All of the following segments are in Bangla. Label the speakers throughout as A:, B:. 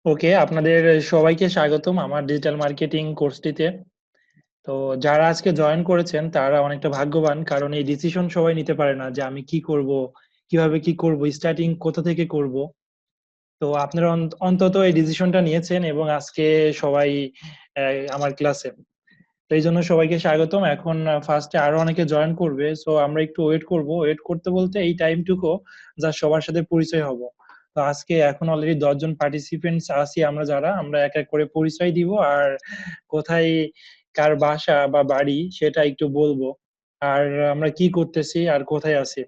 A: ওকে, আপনাদের সবাইকে স্বাগতম আমার ডিজিটাল মার্কেটিং কোর্সটিতে। তো যারা আজকে জয়েন করেছেন তারা অনেকটা ভাগ্যবান। কারণ এই ডিসিশন সবাই নিতে পারে না যে আমি কি করব, কিভাবে কি করব, স্টার্টিং কোথা থেকে করব। তো আপনারা অন্তত এই ডিসিশনটা নিয়েছেন এবং আজকে সবাই আমার ক্লাসে। তো এইজন্য সবাইকে স্বাগতম। এখন ফার্স্টে আরো অনেকে জয়েন করবে। সো আমরা একটু ওয়েট করব। ওয়েট করতে বলতে এই টাইমটুকু জাস্ট সবার সাথে পরিচয় হব। তো আজকে এখন অলরেডি 10 জন পার্টিসিপেন্টস আছি আমরা যারা, আমরা এক এক করে পরিচয় দিব আর কোথায় কার বাসা বা বাড়ি সেটা একটু বলবো। আর আমরা কি করতেছি আর কোথায় আছি।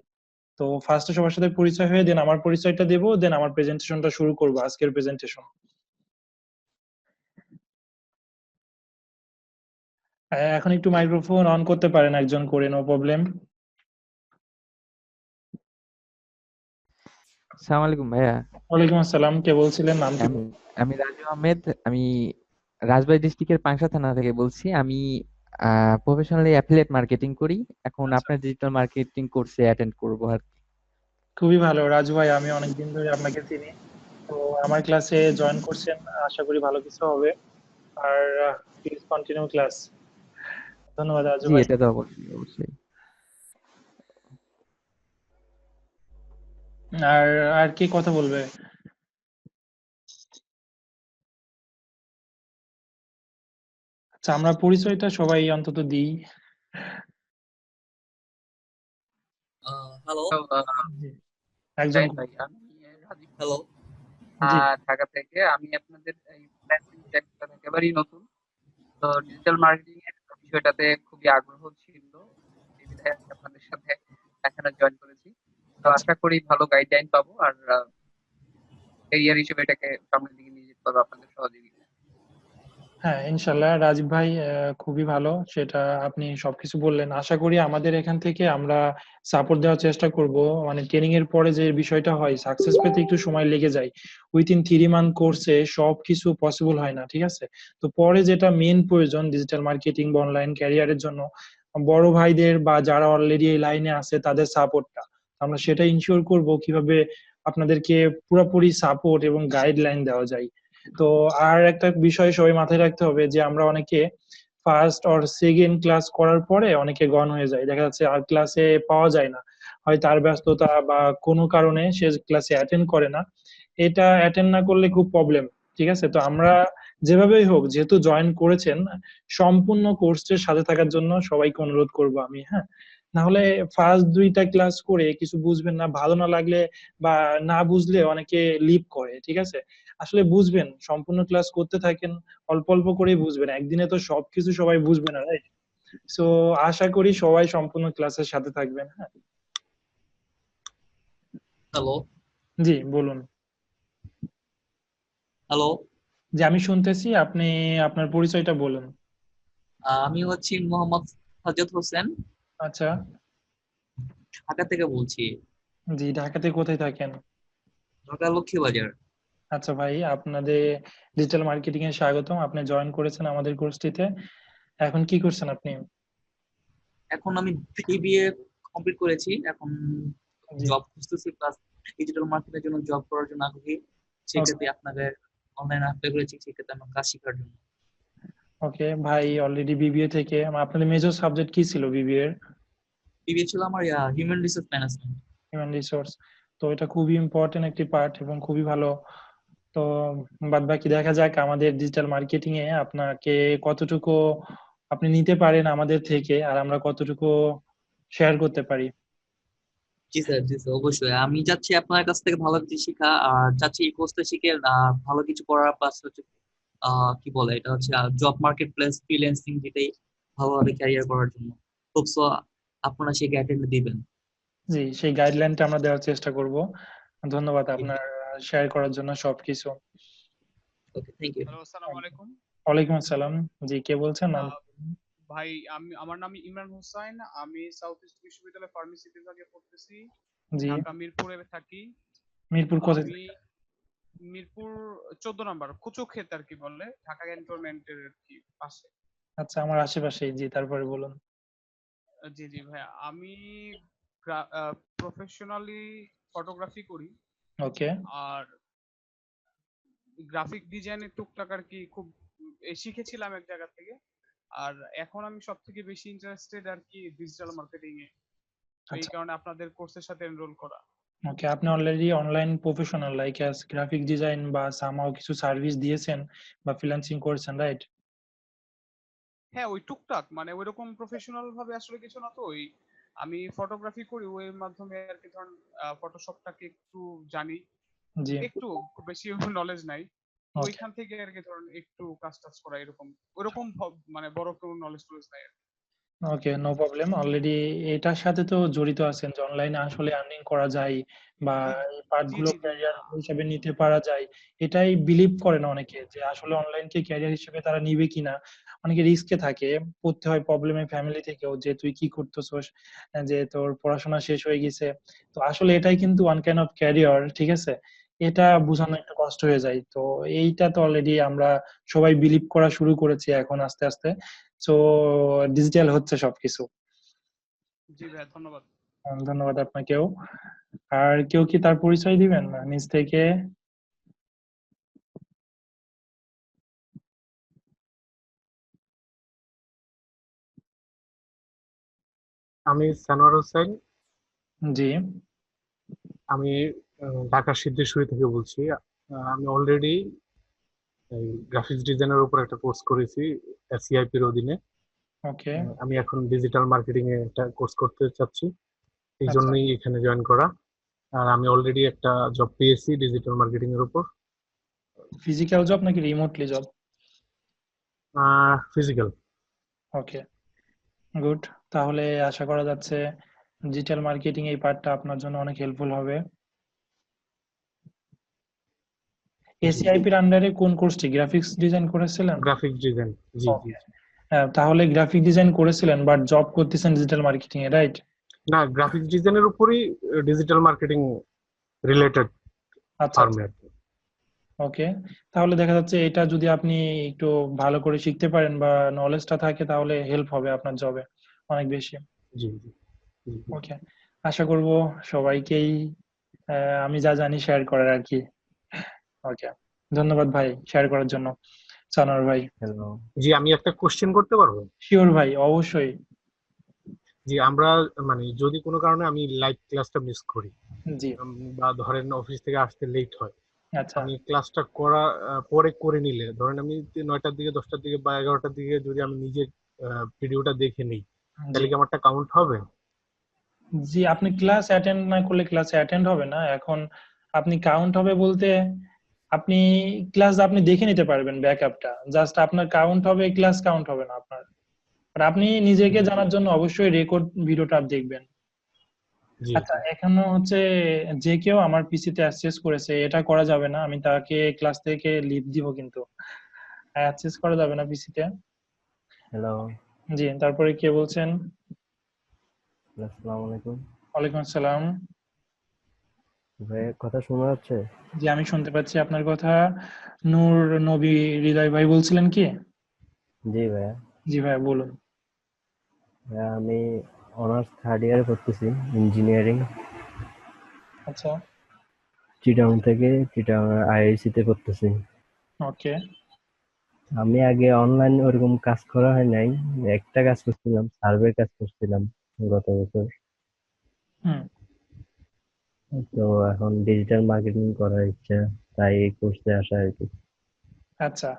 A: তো ফার্স্টে সবার সাথে পরিচয় হয়ে দেন আমার পরিচয়টা দেব, দেন আমার প্রেজেন্টেশনটা শুরু করব আজকের প্রেজেন্টেশন। এখন একটু মাইক্রোফোন অন করতে পারেন একজন করে, নো প্রবলেম।
B: আসসালামু আলাইকুম ভাইয়া।
A: ওয়ালাইকুম আসসালাম, কে বলছিলেন, নাম কি?
B: আমি আমি রাজু আহমেদ। আমি রাজবাড়ী ডিস্ট্রিক্টের পাংশা থানা থেকে বলছি। আমি প্রফেশনালি অ্যাফিলিয়েট মার্কেটিং করি। এখন
A: আচ্ছা,
B: আপনার ডিজিটাল মার্কেটিং কোর্সে অ্যাটেন্ড করবো আর কি।
A: খুবই ভালো রাজু ভাই, আমি অনেকদিন ধরে আপনাকে চিনি। তো আমার ক্লাসে জয়েন করছেন, আশা করি ভালো কিছু হবে। আর প্লিজ কন্টিনিউ ক্লাস। ধন্যবাদ রাজু
B: জি,
A: ভাই।
B: এটা তো অবশ্যই অবশ্যই।
A: আর আর কি কথা বলবে? আচ্ছা, আমরা পরিচয়টা সবাই অন্তত দিই।
C: হ্যালো।
A: জি, একজন
C: জাহিদ
A: করে।
C: ভাই, আমি রাজীব। হ্যালো।
A: জি,
C: ঢাকা থেকে। আমি আপনাদের এই ফ্রিল্যান্সিং সেক্টর একেবারেই নতুন। তো ডিজিটাল মার্কেটিং এর বিষয়টাতে খুবই আগ্রহ ছিল, এই বিধায় আমি আপনাদের সাথে এখানে জয়েন করেছি। তো
A: আচ্ছা।
C: আশা করি ভালো গাইডলাইন পাবো আর ক্যারিয়ার হিসেবে এটাকে সামনের দিকে নিয়ে যেতে পারবো আপনাদের সহযোগিতায়।
A: হ্যাঁ, ইনশাল্লাহ রাজীব ভাই, খুবই ভালো সেটা আপনি সবকিছু বললেন। আশা করি আমাদের এখান থেকে আমরা সাপোর্ট দেওয়ার চেষ্টা করব। মানে ট্রেনিং এর পরে যে বিষয়টা হয়, সাকসেস পেতে একটু সময় লেগে যায়। উইথিন 3 মান্থ কোর্সে সবকিছু পসিবল হয় না, ঠিক আছে? তো পরে যেটা মেইন প্রয়োজন ডিজিটাল মার্কেটিং বা অনলাইন ক্যারিয়ারের জন্য, বড় ভাইদের বা যারা অলরেডি এই লাইনে আছে তাদের সাপোর্টটা আমরা সেটা ইনশিওর করব কিভাবে আপনাদেরকে পুরোপুরি সাপোর্ট এবং গাইডলাইন দেওয়া যায়। তো আর একটা বিষয় সবাই মাথায় রাখতে হবে যে আমরা অনেকে ফার্স্ট অর সেকেন্ড ক্লাস করার পরে অনেকে গন হয়ে যায়, দেখা যাচ্ছে আর ক্লাসে পাওয়া যায় না, হয় তার ব্যস্ততা বা কোনো কারণে সে ক্লাসে অ্যাটেন্ড করে না। এটা অ্যাটেন্ড না করলে খুব প্রবলেম, ঠিক আছে? তো আমরা যেভাবেই হোক, যেহেতু জয়েন করেছেন, সম্পূর্ণ কোর্সের সাথে থাকার জন্য সবাইকে অনুরোধ করব আমি, হ্যাঁ? না হলে ফার্স্ট 2টা ক্লাস করে কিছু বুঝবেন না, ভালো না লাগলে বা না বুঝলে অনেকে লিভ করে, ঠিক আছে? আসলে বুঝবেন, সম্পূর্ণ ক্লাস করতে থাকেন, অল্প অল্প করেই বুঝবেন, একদিনে তো সবকিছু সবাই বুঝবে না, রাইট? সো আশা করি সবাই সম্পূর্ণ ক্লাসের সাথে থাকবেন, হ্যাঁ?
C: হ্যালো।
A: জি, বলুন।
C: হ্যালো।
A: জি, আমি শুনতেছি, আপনি আপনার পরিচয়টা বলুন।
C: আমি হচ্ছি মোহাম্মদ সাজ্জাদ হোসেন,
A: আচ্ছা।
C: ঢাকা থেকে বলছি।
A: জি, ঢাকাতে কোথায় থাকেন?
C: ঢাকা লক্ষ্মীবাজার।
A: আচ্ছা ভাই, আপনাদের ডিজিটাল মার্কেটিং এ স্বাগতম, আপনি জয়েন করেছেন আমাদের কোর্সটিতে। এখন কি করছেন আপনি?
C: এখন আমি বিবিএ কমপ্লিট করেছি। এখন
A: জি।
C: জব খুঁজতেছি, প্লাস ডিজিটাল মার্কেটের জন্য জব করার জন্য আগ্রহী।
A: ওকে।
C: সেক্ষেত্রে আপনাকে অনলাইনে অ্যাপ্লাই করেছি, সেক্ষেত্রে আমার কাজ শেখার জন্য।
A: ওকে ভাই, অলরেডি বিবিএ থেকে আপনাদের মেজর সাবজেক্ট কি ছিল বিবিএ এর?
C: বিবিএ ছিল আমার human resource management.
A: Human resource. তো এটা খুবই ইম্পর্টেন্ট একটি পার্ট এবং খুবই ভালো। তো বাদ বাকি দেখা যাক আমাদের ডিজিটাল মার্কেটিং এ আপনাকে কতটুকু আপনি নিতে পারেন আমাদের থেকে, আর আমরা কতটুকু শেয়ার করতে পারি।
C: জি স্যার, জি স্যার, অবশ্যই। আমি চাচ্ছি আপনার কাছ থেকে ভালো কিছু শেখা, আর চাচ্ছি এই কোর্সটা শিখে ভালো কিছু করার, প্লাস হচ্ছে কি বলে এটা হচ্ছে জব মার্কেট প্লেস ফ্রিল্যান্সিং, যেটাই ভালোভাবে ক্যারিয়ার করার জন্য খুব আপনারা সেই গাইডলাইন দিবেন।
A: জি, সেই গাইডলাইনটা আমরা দেওয়ার চেষ্টা করব। ধন্যবাদ
C: জি।
A: আপনার শেয়ার করার জন্য সবকিছু।
C: ওকে, থ্যাংক ইউ।
D: হ্যালো, আসসালামু আলাইকুম।
A: ওয়ালাইকুম আসসালাম। জি, কে বলছেন, নাম?
D: আহ, ভাই, আমার নাম ইমরান হোসাইন। আমি সাউথ ইস্ট বিশ্ববিদ্যালয় ফার্মেসি বিভাগে পড়তেছি।
A: জি।
D: ঢাকা মিরপুরে থাকি।
A: মিরপুর কোথায়
D: আমি
A: থেকে?
D: মিরপুর 14 নম্বর কুচুক্ষেত আর কি বললে, ঢাকা ক্যান্টনমেন্টের আর কি পাশে।
A: আচ্ছা, আমার আশেপাশেই। জি, তারপরে বলুন।
D: জি জি ভাইয়া, আমি প্রফেশনালি ফটোগ্রাফি করি।
A: ওকে।
D: আর গ্রাফিক ডিজাইনের টুকটাক আর কি খুব শিখেছিলাম এক জায়গা থেকে। আর এখন আমি সব থেকে বেশি ইন্টারেস্টেড আর কি ডিজিটাল মার্কেটিং এ। তো এই
A: আচ্ছা,
D: কারণে আপনাদের কোর্সের সাথে এনরোল করা।
A: ওকে। আপনি already online professional like as graphic design বা সামহাও কিছু সার্ভিস দিয়েছেন বা ফ্রিল্যান্সিং করেছেন, রাইট?
D: হ্যাঁ, ওই টুকটাক মানে ওইরকম প্রফেশনাল ভাবে আসলে কিছু না, তো ওই আমি ফটোগ্রাফি করি ওই মাধ্যমে আর কি, ধরুন ফটোশপটাকে একটু জানি,
A: জি,
D: একটু, খুব বেশি নলেজ নাই। তো
A: ওকে।
D: ওইখান থেকে আর কি ধরুন একটু কাজ টাজ করা, এরকম ওইরকম মানে বড় কোনো নলেজ টলেজ নাই আর কি।
A: ওকে, নো প্রবলেম। অলরেডি এটার সাথে তো জড়িত আছেন যে অনলাইনে আসলে আর্নিং করা যায় বা
D: জি
A: এই পার্ট
D: জি
A: গুলো
D: জি জি
A: ক্যারিয়ার হিসেবে নিতে পারা যায়। এটাই বিলিভ করে না অনেকে যে আসলে অনলাইনকে ক্যারিয়ার হিসেবে তারা নিবে কিনা। অনেকে রিস্কে থাকে, পড়তে হয় প্রবলেমে ফ্যামিলি থেকেও যে তুই কি করতেছস, যে তোর পড়াশোনা শেষ হয়ে গেছে। তো আসলে এটাই কিন্তু ওয়ান কাইন্ড অফ ক্যারিয়ার, ঠিক আছে? এটা বোঝানো একটু কষ্ট হয়ে যায়। তো এইটা তো অলরেডি আমরা সবাই বিলিভ করা শুরু করেছি এখন আস্তে আস্তে। সো ডিজিটাল হচ্ছে সবকিছু।
D: জি ভাইয়া, ধন্যবাদ।
A: ধন্যবাদ আপনাকেও। আর কেউ কি তার পরিচয় দিবেন নিজ থেকে?
E: আমি সানোয়ার হোসেন।
A: জি,
E: আমি ঢাকার সিদ্ধেশ্বরী থেকে বলছি। আমি অলরেডি গ্রাফিক্স ডিজাইনের উপর একটা কোর্স করেছি সিআইপির অধীনে।
A: ওকে।
E: আমি এখন ডিজিটাল মার্কেটিং এ একটা কোর্স করতে চাচ্ছি, এই
A: আচ্ছা,
E: জন্যই এখানে জয়েন করা। আর আমি অলরেডি একটা জব পেয়েছি ডিজিটাল মার্কেটিং এর উপর।
A: ফিজিক্যাল জব নাকি রিমোটলি জব?
E: ফিজিক্যাল।
A: ওকে, গুড। তাহলে আশা করা যাচ্ছে ডিজিটাল মার্কেটিং এই পার্টটা আপনার জন্য অনেক হেল্পফুল হবে।
E: জি,
A: এসিআইপির আন্ডারে কোন কোর্সটি, গ্রাফিক্স ডিজাইন করেছিলেন?
E: Graphics design. জি জি
A: ওকে,
E: জি।
A: তাহলে গ্রাফিক ডিজাইন করেছিলেন বাট জব করতেছেন ডিজিটাল মার্কেটিং এ, রাইট?
E: না, গ্রাফিক্স ডিজাইনের উপরই ডিজিটাল মার্কেটিং রিলেটেড
A: আচ্ছা, আচ্ছা।
E: ফার্মে আর কি।
A: ওকে, তাহলে দেখা যাচ্ছে এটা যদি আপনি একটু ভালো করে শিখতে পারেন বা নলেজটা থাকে তাহলে হেল্প হবে আপনার জবে অনেক বেশি।
E: জি জি জি জি।
A: ওকে, আশা করব সবাইকেই আমি যা জানি শেয়ার করার আর কি। ওকে, ধন্যবাদ ভাই শেয়ার করার জন্য, সানোয়ার ভাই।
B: হ্যালো।
E: জি, আমি একটা কোশ্চেন করতে পারবো?
A: শিওর ভাই, অবশ্যই।
E: জি, আমরা মানে যদি কোনো কারণে আমি লাইভ ক্লাসটা মিস করি,
A: জি,
E: বা ধরেন অফিস থেকে আসতে লেট হয়,
A: আচ্ছা,
E: আমি ক্লাসটা করা পরে করে নিলে, ধরেন আমি 9টার দিকে 10টার দিকে বা 11টার দিকে যদি আমি নিজে ভিডিওটা দেখে নিই,
A: জি,
E: তাহলে কি আমারটা কাউন্ট হবে?
A: জি। আপনি ক্লাস অ্যাটেন্ড না করলে ক্লাস অ্যাটেন্ড হবে না। এখন আপনি কাউন্ট হবে বলতে আপনি ক্লাস আপনি দেখে নিতে পারবেন ব্যাকআপটা, জাস্ট আপনার কাউন্ট হবে, ক্লাস কাউন্ট হবে না আপনার। আর আপনি নিজেকে
E: জি
A: জানার জন্য অবশ্যই রেকর্ড ভিডিওটা দেখবেন।
E: জি
A: আচ্ছা,
E: জি।
A: এখনো হচ্ছে যে কেউ আমার পিসিতে অ্যাক্সেস করেছে এটা করা যাবে না, আমি তাকে ক্লাস থেকে লিভ দিব কিন্তু অ্যাক্সেস করা যাবে না পিসিতে।
F: হ্যালো,
A: জি, তারপরে কে বলছেন?
F: আসসালামু আলাইকুম।
A: ওয়ালাইকুম আসসালাম।
F: ভাই কথা শোনা যাচ্ছে?
A: জি, আমি শুনতে পাচ্ছি আপনার কথা। নূর নবী হৃদয় ভাই বলছিলেন কি?
F: জি ভাইয়া।
A: জি ভাই, বলুন।
F: ভাইয়া আমি অনার্স থার্ড ইয়ারে পড়তেছি ইঞ্জিনিয়ারিং।
A: আচ্ছা,
F: চিটাগাং থেকে চিটাগাং আইআইসি তে পড়তেছি।
A: ওকে।
F: আমি আগে অনলাইন ওরকম কাজ করা হয় নাই, একটা কাজ করছিলাম, সার্ভে কাজ করছিলাম গত বছর।
A: হুম,
F: তো এখন ডিজিটাল মার্কেটিং করার ইচ্ছা, তাই এই কোর্সে আসা আর কি।
A: আচ্ছা,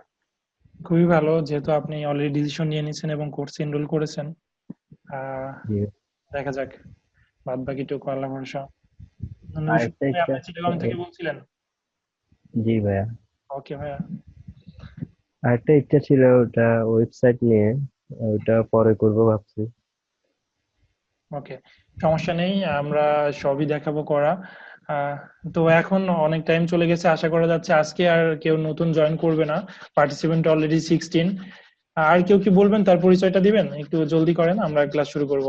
A: খুবই ভালো যেহেতু আপনি অলরেডি ডিসিশন নিয়ে নিয়েছেন এবং কোর্সে এনরোল করেছেন। আহ
F: জি।
A: দেখা যাক, বাদ বাকিটুকু আল্লাহ ভরসা।
F: আরেকটা
A: ভাই
F: ইচ্ছা
A: আপনি চিটাগাং থেকে বলছিলেন?
F: জি ভাইয়া,
A: ওকে ভাইয়া।
F: আরেকটা ইচ্ছা ছিল ওটা ওয়েবসাইট নিয়ে, ওটা পরে করবো ভাবছি।
A: ওকে, সমস্যা নেই, আমরা সবই দেখাবো করা। আহ, তো এখন অনেক টাইম চলে গেছে, আশা করা যাচ্ছে আজকে আর কেউ নতুন জয়েন করবে না। Participant already 16। আর কেউ কি বলবেন, তার পরিচয়টা দিবেন, একটু জলদি করেন, আমরা ক্লাস শুরু করব।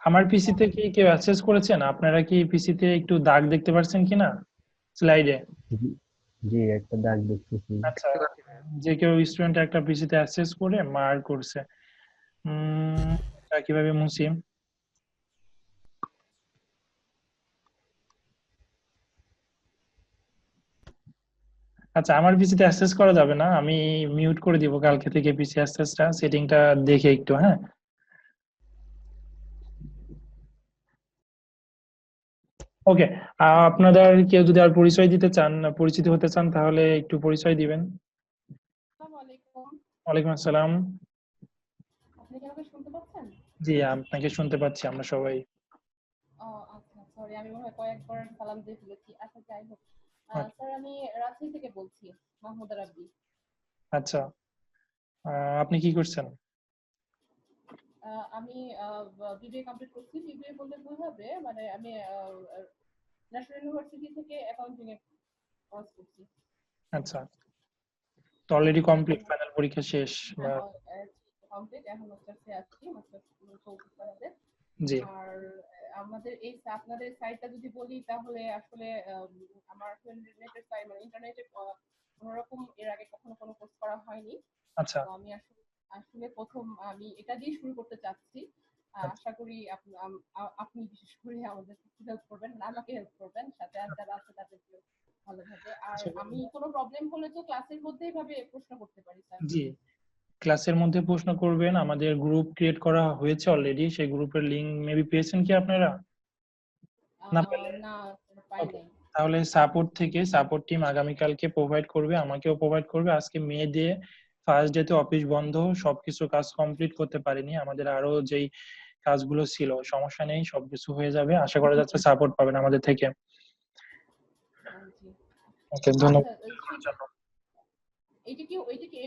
A: আমার পিসিতে কি কেউ অ্যাক্সেস করেছেন? আপনারা কি পিসিতে একটু দাগ দেখতে পাচ্ছেন কিনা স্লাইডে?
F: জি জি, একটা দাগ দেখতেছি।
A: আচ্ছা, যে কেউ স্টুডেন্ট একটা পিসিতে অ্যাক্সেস করে মার করছে। এটা কিভাবে মুছি? আচ্ছা, আমার পিসিতে অ্যাক্সেস করা যাবে না, আমি মিউট করে দিব কালকে থেকে পিসি অ্যাক্সেসটা, সেটিংটা দেখে একটু। হ্যাঁ, ওকে। আপনাদের কেউ যদি আর পরিচয় দিতে চান, পরিচিত হতে চান, তাহলে একটু পরিচয় দিবেন।
G: আসসালামু আলাইকুম।
A: ওয়ালাইকুম আসসালাম।
G: আপনি কি আমাকে শুনতে পাচ্ছেন?
A: জি, আপনাকে শুনতে পাচ্ছি আমরা সবাই।
G: আচ্ছা, সরি, আমি মনে হয় কয়েকবার সালাম দিয়ে ফেলেছি। আচ্ছা, যাই হোক।
A: আচ্ছা,
G: স্যার, আমি রাজশাহী থেকে বলছি, মাহমুদা রাব্বি।
A: আচ্ছা। আপনি কি করছেন?
G: আমি বিবিএ কমপ্লিট করছি। বিবিএ বলতে ভুল হবে, মানে আমি ন্যাশনাল ইউনিভার্সিটি থেকে অ্যাকাউন্টিং এ কোর্স করছি।
A: আচ্ছা, তো অলরেডি কমপ্লিট, ফাইনাল পরীক্ষা শেষ বা?
G: কমপ্লিট, এখন মাস্টার্সে আছি, মাস্টার্স চলতেছে আমাদের।
A: জি,
G: আর আমাদের এই আপনাদের সাইটটা যদি বলি, তাহলে আসলে আমার নেটের সাইট, মানে ইন্টারনেটে কোনোরকম এর আগে কখনো কোনো কোর্স করা হয়নি।
A: আচ্ছা,
G: তো আমি আসলে আসলে প্রথম আমি এটা দিয়ে শুরু করতে চাচ্ছি।
A: আচ্ছা,
G: আশা করি আপনি বিশেষ করে আমাদের হেল্প করবেন, মানে আমাকে হেল্প করবেন, সাথে আর যারা আছে তাদেরকে ভালোভাবে। আর
A: আচ্ছা।
G: আমি কোনো প্রবলেম হলে তো ক্লাসের মধ্যেই ভাবে প্রশ্ন করতে পারি, স্যার।
A: জি, ক্লাসের মধ্যে প্রশ্ন করবেন, আমাদের গ্রুপ ক্রিয়েট করা হয়েছে অলরেডি, সেই গ্রুপের লিংক মেবি পেয়েছেন কি আপনারা? না পেলে,
G: না, পাই
A: ওকে,
G: নাই।
A: তাহলে সাপোর্ট টিম আগামীকালকে প্রোভাইড করবে, আমাকেও প্রোভাইড করবে। আজকে মে দিয়ে ফার্স্ট ডে তে অফিস বন্ধ, সবকিছু কাজ কমপ্লিট করতে পারিনি, আমাদের আরো যেই কাজগুলো ছিল, সমস্যা নেই, সবকিছু হয়ে যাবে, আশা করা যাচ্ছে সাপোর্ট পাবেন আমাদের থেকে।
G: জি।
A: ওকে, ধন্যবাদ
G: আচ্ছা,
A: করার জন্য।
G: এইটা কি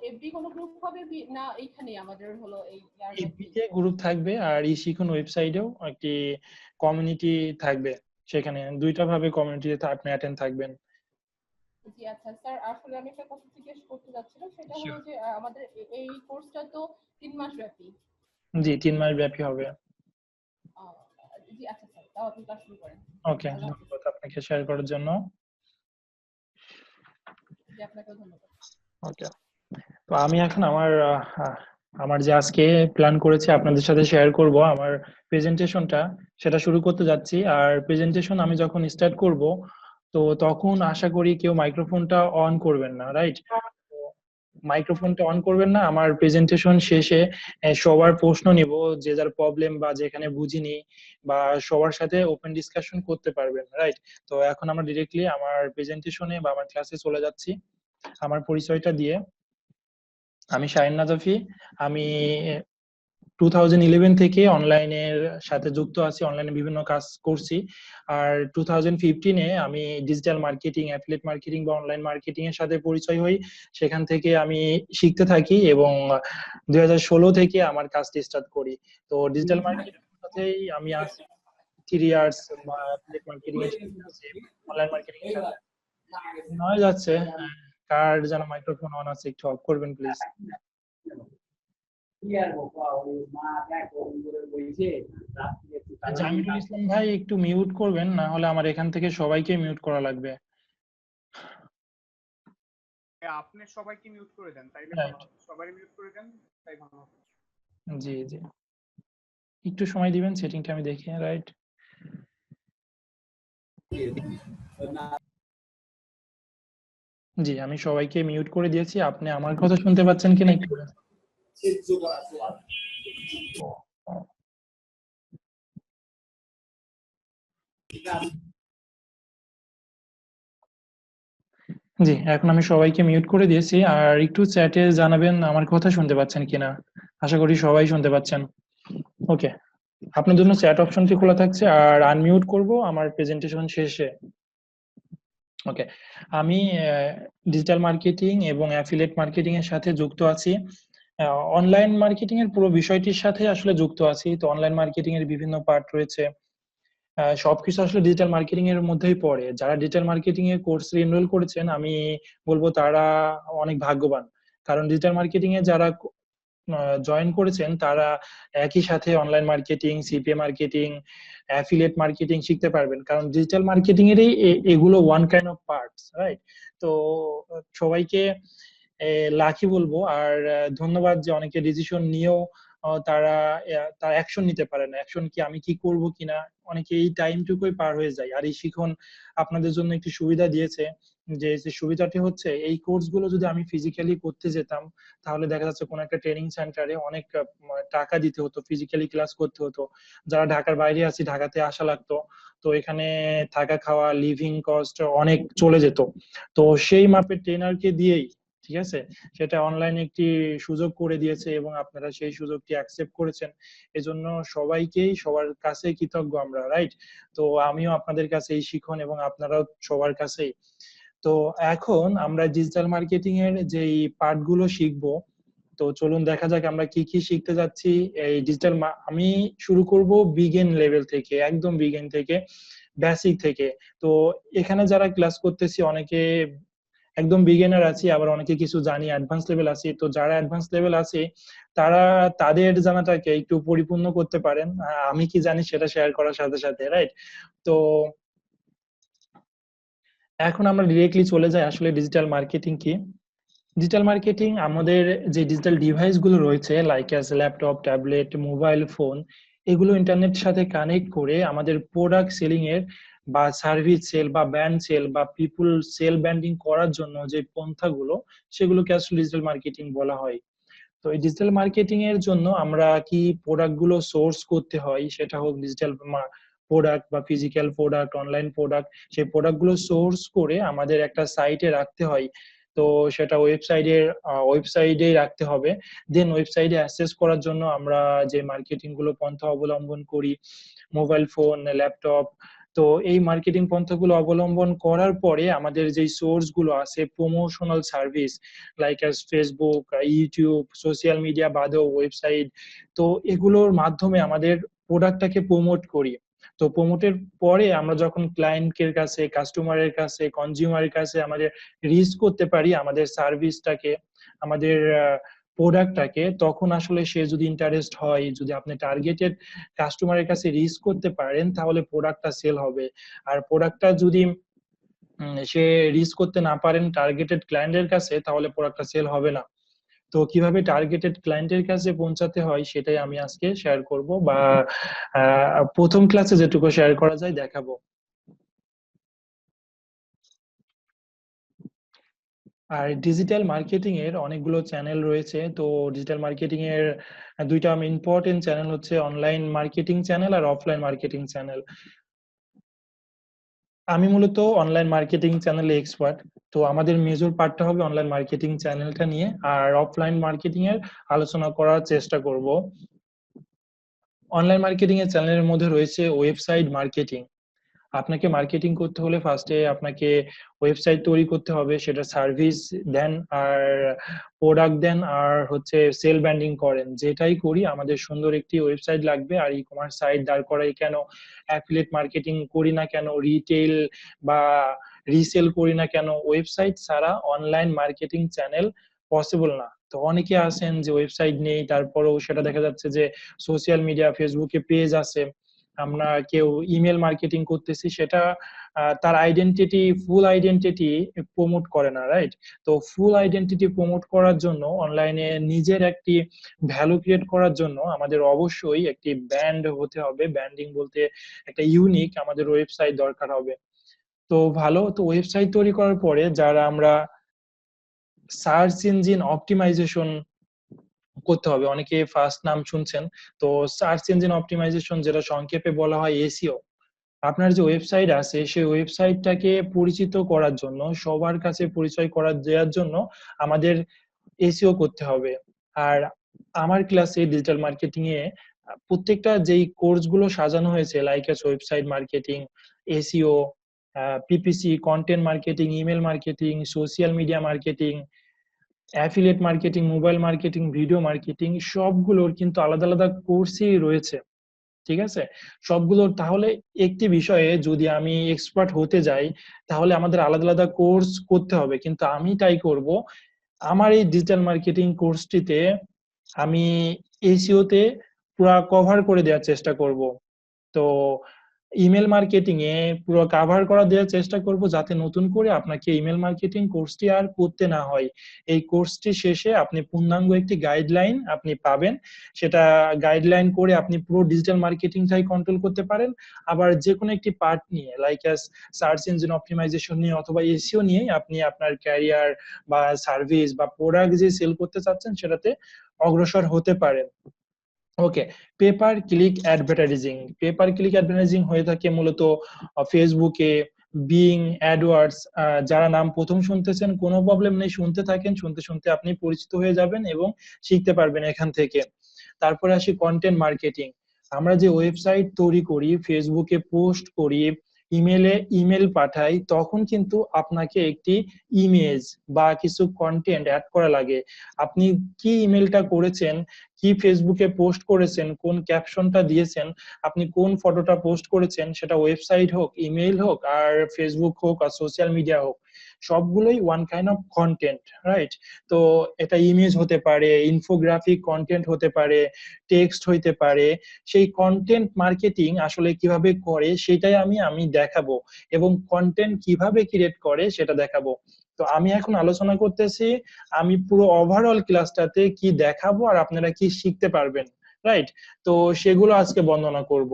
G: এফবি কোনো গ্রুপ হবে, না এইখানেই আমাদের হলো এই ইয়ার
A: এফবি
G: মধ্যেই?
A: তে গ্রুপ থাকবে, আর ই শিখুন ওয়েবসাইটেও একটি কমিউনিটি থাকবে, সেখানে দুইটা ভাবে কমিউনিটিতে আপনি অ্যাটেন্ড থাকবেন।
G: জি, আচ্ছা স্যার, আসলে আমি একটা কথা জিজ্ঞেস করতে যাচ্ছিলাম, সেটা হলো
A: Sure.
G: যে আমাদের এই কোর্সটা তো 3 মাস ব্যাপী।
A: জি, 3 মাস ব্যাপী হবে।
G: আহ, জি, আচ্ছা স্যার, তাও আপনি ক্লাস শুরু করেন।
A: ওকে,
G: আল্লাহ হাফিজ।
A: ধন্যবাদ আপনাকে শেয়ার করার জন্য।
G: জি, আপনাকেও ধন্যবাদ।
A: ওকে, তো আমি এখন আমার যে আজকে প্ল্যান করেছি আপনাদের সাথে শেয়ার করব আমার প্রেজেন্টেশনটা, সেটা শুরু করতে যাচ্ছি। আর প্রেজেন্টেশন আমি যখন স্টার্ট করব, তো তখন আশা করি কেউ মাইক্রোফোনটা অন করবেন না, রাইট? মাইক্রোফোনটা অন করবেন না। আমার প্রেজেন্টেশন শেষে সবার প্রশ্ন নিব, যে যার প্রবলেম বা যেখানে বুঝিনি, বা সবার সাথে ওপেন ডিসকাশন করতে পারবেন, রাইট? তো এখন আমরা ডিরেক্টলি আমার প্রেজেন্টেশনে বা আমার ক্লাসে চলে যাচ্ছি। আমার পরিচয়টা দিয়ে, আমি শাহিন নাজাফি। আমি 2011 থেকে অনলাইনের সাথে যুক্ত আছি, অনলাইনে বিভিন্ন কাজ করছি। আর 2015-এ আমি ডিজিটাল মার্কেটিং, অ্যাফিলিয়েট মার্কেটিং বা অনলাইন মার্কেটিং এর সাথে পরিচয় হই। সেখান থেকে আমি শিখতে থাকি এবং 2016 থেকে আমার কাজটি স্টার্ট করি। তো ডিজিটাল মার্কেটিং এর সাথেই আমি আছি 3 ইয়ার্স, বা অ্যাফিলিয়েট মার্কেটিং এর সাথে আছি, অনলাইন মার্কেটিং এর সাথে। নয় যাচ্ছে, কার যেন মাইক্রোফোন অন আছে, একটু অফ করবেন প্লিজ। জামিরুল ইসলাম ভাই একটু মিউট করবেন, না হলে আমার এখান থেকে সবাইকে মিউট করা লাগবে।
D: আপনি সবাইকে মিউট করে দেন, তাইলে ভালো
A: রাইট,
D: হবে। সবাই মিউট করে দেন, তাই ভালো হবে।
A: জি জি, একটু সময় দিবেন, সেটিংটা আমি দেখি, রাইট? জি, আমি সবাইকে মিউট করে দিয়েছি, আপনি আমার কথা শুনতে পাচ্ছেন কিনা একটু বলেন। জি, এখন আমি সবাইকে মিউট করে দিয়েছি, আর একটু চ্যাটে জানাবেন আমার কথা শুনতে পাচ্ছেন কিনা। আশা করি সবাই শুনতে পাচ্ছেন। ওকে, আপনার জন্য চ্যাট অপশনটি খোলা থাকছে, আর আনমিউট করব আমার প্রেজেন্টেশন শেষে। ওকে, আমি ডিজিটাল মার্কেটিং এবং অ্যাফিলিয়েট মার্কেটিং এর সাথে যুক্ত আছি। অনলাইন মার্কেটিং এর পুরো বিষয়টির সাথে আসলে যুক্ত আছি। তো অনলাইন মার্কেটিং এর বিভিন্ন পার্ট রয়েছে, সবকিছু আসলে ডিজিটাল মার্কেটিং এর মধ্যেই পড়ে। যারা ডিজিটাল মার্কেটিং এর কোর্সে এনরোল করেছেন, আমি বলবো তারা অনেক ভাগ্যবান। কারণ ডিজিটাল মার্কেটিং এ যারা জয়েন করেছেন, তারা একই সাথে online marketing, CPA marketing, affiliate marketing শিখতে পারবেন। কারণ ডিজিটাল মার্কেটিং এরই এগুলো one kind of parts, right? তো সবাইকে লাকি বলবো। আর ধন্যবাদ যে অনেকে ডিসিশন নিয়েও তারা তার অ্যাকশন নিতে পারে না, অ্যাকশন কি আমি কি করব কিনা, অনেকে এই টাইমটুকুই পার হয়ে যায়। আর এই শিখন আপনাদের জন্য একটি সুবিধা দিয়েছে যে সুবিধাটি হচ্ছে এই কোর্সগুলো যদি আমি ফিজিক্যালি করতে যেতাম তাহলে দেখা যাচ্ছে কোনো একটা ট্রেনিং সেন্টারে অনেক টাকা দিতে হতো, ফিজিক্যালি ক্লাস করতে হতো। যারা ঢাকার বাইরে আছি ঢাকাতে আসা লাগতো, তো এখানে থাকা খাওয়া লিভিং কস্ট অনেক চলে যেত। তো সেই মাপের ট্রেনারকে দিয়েই, ঠিক আছে, সেটা অনলাইনে একটি সুযোগ করে দিয়েছে এবং আপনারা সেই সুযোগটি অ্যাকসেপ্ট করেছেন। এজন্য সবাইকেই সবার কাছে কৃতজ্ঞ আমরা, রাইট? তো আমিও আপনাদের কাছে এই শিখন এবং আপনারাও সবার কাছেই। তো এখন আমরা ডিজিটাল মার্কেটিং এর যেই পার্ট গুলো শিখবো, তো চলুন দেখা যাক আমরা কি কি শিখতে যাচ্ছি। এই ডিজিটাল আমি শুরু করব বিগিন লেভেল থেকে, একদম বিগিন থেকে, বেসিক থেকে। তো এখানে যারা ক্লাস করতেছি অনেকে একদম বিগিনার আছি, আবার অনেকে কিছু জানি, অ্যাডভান্স লেভেল আছি। তো যারা অ্যাডভান্স লেভেল আছে তারা তাদের জানাটাকে একটু পরিপূর্ণ করতে পারেন আমি কি জানি সেটা শেয়ার করার সাথে সাথে, রাইট? তো এখন আমরা ডিরেক্টলি চলে যাই আসলে ডিজিটাল মার্কেটিং কি। ডিজিটাল মার্কেটিং আমাদের যে ডিজিটাল ডিভাইস গুলো রয়েছে like as laptop, tablet, mobile phone, এগুলো ইন্টারনেটের সাথে কানেক্ট করে আমাদের প্রোডাক্ট সেলিং এর বা সার্ভিস সেল বা ব্র্যান্ড সেল বা পিপল সেল ব্র্যান্ডিং করার জন্য যে পন্থাগুলো, সেগুলোকে আসলে ডিজিটাল মার্কেটিং বলা হয়। তো এই ডিজিটাল মার্কেটিং এর জন্য আমরা কি প্রোডাক্ট গুলো সোর্স করতে হয়, সেটা হোক ডিজিটাল প্রোডাক্ট বা ফিজিক্যাল প্রোডাক্ট, অনলাইন প্রোডাক্ট, সেই প্রোডাক্ট গুলো সোর্স করে আমাদের একটা সাইটে রাখতে হয়। তো সেটা ওয়েবসাইটে রাখতে হবে। দেন ওয়েবসাইটে অ্যাক্সেস করার জন্য আমরা যে মার্কেটিং গুলো পন্থা অবলম্বন করি, মোবাইল ফোন, ল্যাপটপ, তো এই মার্কেটিং পন্থাগুলো অবলম্বন করার পরে আমাদের যে সোর্স গুলো আছে promotional service like as Facebook, YouTube, social media বাদেও ওয়েবসাইট, তো এগুলোর মাধ্যমে আমাদের প্রোডাক্টটাকে প্রমোট করি। তো প্রমোটের পরে আমরা যখন ক্লায়েন্টের কাছে, কাস্টমারের কাছে, কনজিউমারের কাছে আমাদের রিচ করতে পারি আমাদের সার্ভিসটাকে, আমাদের প্রোডাক্টটাকে, তখন আসলে সে যদি ইন্টারেস্ট হয়, যদি আপনি টার্গেটেড কাস্টমারের কাছে রিচ করতে পারেন তাহলে প্রোডাক্টটা সেল হবে। আর প্রোডাক্টটা যদি সে রিচ করতে না পারেন টার্গেটেড ক্লায়েন্টের কাছে তাহলে প্রোডাক্টটা সেল হবে না। তো কিভাবে টার্গেটেড ক্লায়েন্টের কাছে পৌঁছাতে হয় সেটাই আমি আজকে শেয়ার করব, বা প্রথম ক্লাসে যেটুকু শেয়ার করা যায় দেখাবো। আর ডিজিটাল মার্কেটিং এর অনেকগুলো চ্যানেল রয়েছে। তো ডিজিটাল মার্কেটিং এর দুইটা ইম্পর্টেন্ট চ্যানেল হচ্ছে অনলাইন মার্কেটিং চ্যানেল আর অফলাইন মার্কেটিং চ্যানেল। আমি মূলত অনলাইন মার্কেটিং চ্যানেলে এক্সপার্ট। তো আমাদের মেজর পার্টটা হবে অনলাইন মার্কেটিং চ্যানেলটা নিয়ে, আর অফলাইন মার্কেটিং এর আলোচনা করার চেষ্টা করব। অনলাইন মার্কেটিং এর চ্যানেলের মধ্যে রয়েছে ওয়েবসাইট মার্কেটিং। আপনাকে মার্কেটিং করতে হলে ফার্স্টে আপনাকে ওয়েবসাইট তৈরি করতে হবে, সেটা সার্ভিস দেন আর প্রোডাক্ট দেন আর হচ্ছে সেল ব্র্যান্ডিং করেন, যেটাই করি আমাদের সুন্দর একটি ওয়েবসাইট লাগবে। আর ই কমার্স সাইট দাঁড় করাই কেন, অ্যাফিলিয়েট মার্কেটিং করি না কেন, রিটেল বা রিসেল করি না কেন, ওয়েবসাইট ছাড়া অনলাইন মার্কেটিং চ্যানেল পসিবল না। তো অনেকে আছেন যে ওয়েবসাইট নেই, তারপরেও সেটা দেখা যাচ্ছে যে সোশ্যাল মিডিয়া, ফেসবুকে পেজ আছে, আমরা কেউ ইমেল মার্কেটিং করতেছি, সেটা তার আইডেন্টিটি, ফুল আইডেন্টিটি প্রমোট করে না, রাইট? তো ফুল আইডেন্টিটি প্রমোট করার জন্য, অনলাইনে নিজের একটি ভ্যালু ক্রিয়েট করার জন্য আমাদের অবশ্যই একটি ব্র্যান্ড হতে হবে। ব্র্যান্ডিং বলতে একটা ইউনিক আমাদের ওয়েবসাইট দরকার হবে। তো ভালো, তো ওয়েবসাইট তৈরি করার পরে যারা আমরা সার্চ ইঞ্জিন অপটিমাইজেশন করতে হবে, অনেকে ফার্স্ট নাম শুনছেন, তো সার্চ ইঞ্জিন অপটিমাইজেশন, যেটা সংক্ষেপে বলা হয় এসইও। আপনার যে ওয়েবসাইট আছে সেই ওয়েবসাইটটাকে পরিচিত করার জন্য, সবার কাছে পরিচয় করা দেওয়ার জন্য আমাদের এসইও করতে হবে। আর আমার ক্লাসে ডিজিটাল মার্কেটিং এ প্রত্যেকটা যেই কোর্স গুলো সাজানো হয়েছে like S website marketing, SEO, PPC, content marketing, email marketing, social media marketing, affiliate marketing, mobile marketing, video marketing, সবগুলোর কিন্তু আলাদা আলাদা কোর্সই রয়েছে, ঠিক আছে? সবগুলোর, তাহলে একটি বিষয়ে যদি আমি এক্সপার্ট হতে যাই তাহলে আমাদের আলাদা আলাদা কোর্স করতে হবে, কিন্তু আমি তাই করব আমার এই ডিজিটাল মার্কেটিং কোর্সটিতে আমি এসইও তে পুরো কভার করে দেওয়ার চেষ্টা করব। তো ইমেল মার্কেটিং এ পুরো কাভার করা দেওয়ার চেষ্টা করব, যাতে নতুন করে আপনাকে ইমেল মার্কেটিং কোর্সটি আর করতে না হয়। এই কোর্সটি শেষে আপনি পূর্ণাঙ্গ একটি গাইডলাইন আপনি পাবেন, সেটা গাইডলাইন করে আপনি পুরো ডিজিটাল মার্কেটিংটাই কন্ট্রোল করতে পারেন। আবার যে কোনো একটি পার্ট নিয়ে, লাইক সার্চ ইঞ্জিন অপটিমাইজেশন নিয়ে অথবা এসইও নিয়ে আপনি আপনার ক্যারিয়ার বা সার্ভিস বা প্রোডাক্ট যে সেল করতে চাচ্ছেন সেটাতে অগ্রসর হতে পারেন। Okay, pay per click advertising. Pay per click advertising হয়ে থাকে মূলত ফেসবুকে, বিং, অ্যাডওয়ার্ডস। যারা নাম প্রথম শুনতেছেন কোনো প্রবলেম নেই, শুনতে থাকেন, শুনতে শুনতে আপনি পরিচিত হয়ে যাবেন এবং শিখতে পারবেন এখান থেকে। তারপরে আসি কন্টেন্ট মার্কেটিং। আমরা যে ওয়েবসাইট তৈরি করি, ফেসবুকে পোস্ট করি, ইমেল পাঠাই, তখন কিন্তু আপনাকে একটি ইমেজ বা কিছু কন্টেন্ট অ্যাড করা লাগে। আপনি কি ইমেলটা করেছেন, কি ফেসবুকে পোস্ট করেছেন, কোন ক্যাপশনটা দিয়েছেন, আপনি কোন ফটোটা পোস্ট করেছেন, সেটা ওয়েবসাইট হোক, ইমেইল হোক, আর ফেসবুক হোক, আর সোশ্যাল মিডিয়া হোক, সবগুলোই one kind of content, right? তো এটা ইমেজ হতে পারে, ইনফোগ্রাফিক কন্টেন্ট হতে পারে, টেক্সট হইতে পারে। সেই কন্টেন্ট মার্কেটিং আসলে কিভাবে করে সেটাই আমি দেখাবো, এবং কন্টেন্ট কিভাবে ক্রিয়েট করে সেটা দেখাবো। তো আমি এখন আলোচনা করতেছি আমি পুরো ওভারঅল ক্লাসটাতে কি দেখাবো আর আপনারা কি শিখতে পারবেন, রাইট? তো সেগুলো আজকে বর্ণনা করব।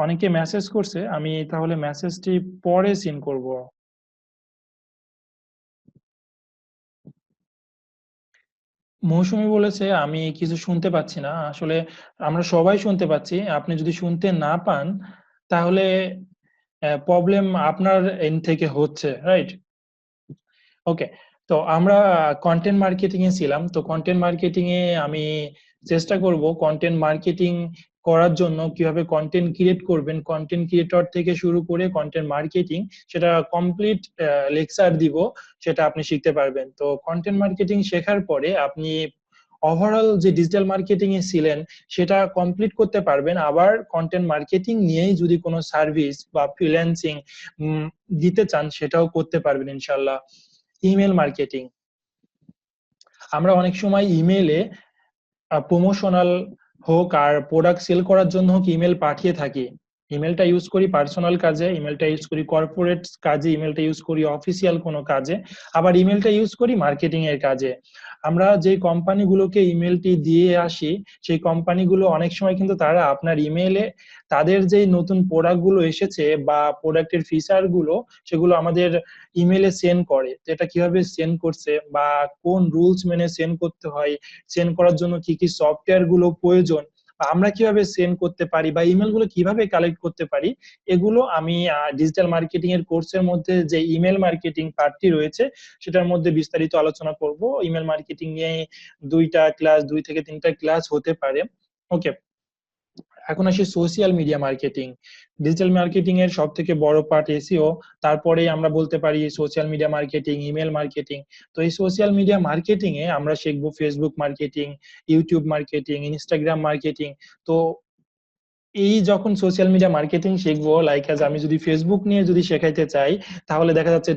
A: অনেকে মেসেজ করছে, আমি তাহলে মেসেজটি পরে সিন করব। মৌসুমী বলেছে আমি কিছু শুনতে পাচ্ছি না। আসলে আমরা সবাই শুনতে পাচ্ছি, আপনি যদি শুনতে না পান তাহলে প্রবলেম আপনার এন্ড থেকে হচ্ছে, রাইট? ওকে, তো আমরা কন্টেন্ট মার্কেটিং এ ছিলাম। তো কন্টেন্ট মার্কেটিং এ আমি চেষ্টা করব কন্টেন্ট মার্কেটিং করার জন্য কিভাবে কন্টেন্ট ক্রিয়েট করবেন, কন্টেন্ট ক্রিয়েটর থেকে শুরু করে কন্টেন্ট মার্কেটিং, সেটা কমপ্লিট লেকচার দিব, সেটা আপনি শিখতে পারবেন। তো কন্টেন্ট মার্কেটিং শেখার পরে আপনি ওভারঅল যে ডিজিটাল মার্কেটিং এ ছিলেন সেটা কমপ্লিট করতে পারবেন। আবার কন্টেন্ট মার্কেটিং নিয়েই যদি কোনো সার্ভিস বা ফ্রিল্যান্সিং দিতে চান সেটাও করতে পারবেন ইনশাল্লাহ। ইমেল মার্কেটিং, আমরা অনেক সময় ইমেলে প্রমোশনাল হোক আর প্রোডাক্ট সেল করার জন্য হোক ইমেল পাঠিয়ে থাকি। ইমেলটা ইউজ করি পার্সোনাল কাজে, ইমেলটা ইউজ করি কর্পোরেট কাজে, ইমেলটা ইউজ করি অফিসিয়াল কোনো কাজে, আবার ইমেলটা ইউজ করি মার্কেটিং এর কাজে। আমরা যে কোম্পানিগুলোকে ইমেলটি দিয়ে আসি সেই কোম্পানিগুলো অনেক সময় কিন্তু তারা আপনার ইমেলে তাদের যে নতুন প্রোডাক্ট গুলো এসেছে বা প্রোডাক্টের ফিচার গুলো সেগুলো আমাদের ইমেলে সেন্ড করে। তো এটা কিভাবে সেন্ড করছে বা কোন রুলস মেনে সেন্ড করতে হয়, সেন্ড করার জন্য কি কি সফটওয়্যার গুলো প্রয়োজন, বা আমরা কিভাবে সেন্ড করতে পারি বা ইমেল গুলো কিভাবে কালেক্ট করতে পারি, এগুলো আমি ডিজিটাল মার্কেটিং এর কোর্সের মধ্যে যে ইমেল মার্কেটিং পার্টটি রয়েছে সেটার মধ্যে বিস্তারিত আলোচনা করব। ইমেল মার্কেটিং নিয়ে 2 থেকে 3টা ক্লাস হতে পারে। ওকে, এখন আসি social media marketing. Digital marketing এর সব থেকে বড় পার্ট এসইও, তারপরে আমরা বলতে পারি social media marketing, email marketing. তো এই সোশ্যাল মিডিয়া মার্কেটিং এ আমরা শিখবো Facebook marketing, YouTube marketing, Instagram marketing. তো এই যখন সোশ্যাল মিডিয়া মার্কেটিং শিখবো, লাইক আমি যদি ফেসবুক নিয়ে যদি শেখাইতে চাই তাহলে দেখা যাচ্ছে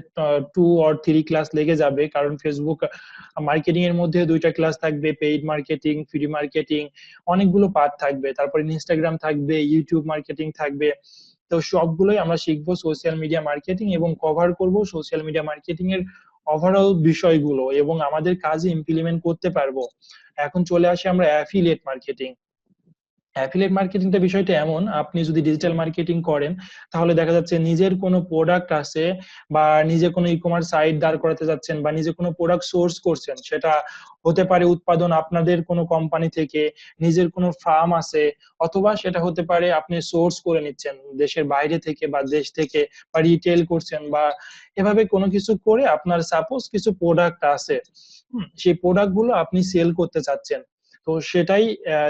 A: 2 or 3 ক্লাস লেগে যাবে, কারণ ফেসবুক মার্কেটিং এর মধ্যে 2টা ক্লাস থাকবে, পেইড মার্কেটিং, ফ্রি মার্কেটিং, অনেকগুলো পার্ট থাকবে। তারপরে ইনস্টাগ্রাম থাকবে, ইউটিউব মার্কেটিং থাকবে। তো সবগুলোই আমরা শিখবো সোশ্যাল মিডিয়া মার্কেটিং এবং কভার করব সোশ্যাল মিডিয়া মার্কেটিং এর ওভারঅল বিষয়গুলো এবং আমাদের কাজে ইমপ্লিমেন্ট করতে পারবো। এখন চলে আসি আমরা অ্যাফিলিয়েট মার্কেটিং। অ্যাফিলিয়েট মার্কেটিংটা বিষয়টা এমন, আপনি যদি ডিজিটাল মার্কেটিং করেন তাহলে দেখা যাচ্ছে নিজের কোনো প্রোডাক্ট আছে বা নিজে কোনো ই-কমার্স সাইট দাঁড় করাতে যাচ্ছেন বা নিজে কোনো প্রোডাক্ট সোর্স করছেন, সেটা হতে পারে উৎপাদন আপনাদের কোনো কোম্পানি থেকে, নিজের কোনো ফার্ম আছে, অথবা সেটা হতে পারে আপনি সোর্স করে নিচ্ছেন দেশের বাইরে থেকে বা দেশ থেকে, বা রিটেল করছেন, বা এভাবে কোনো কিছু করে আপনার সাপোজ কিছু প্রোডাক্ট আছে, সেই প্রোডাক্ট গুলো আপনি সেল করতে চাচ্ছেন। তো সেটাই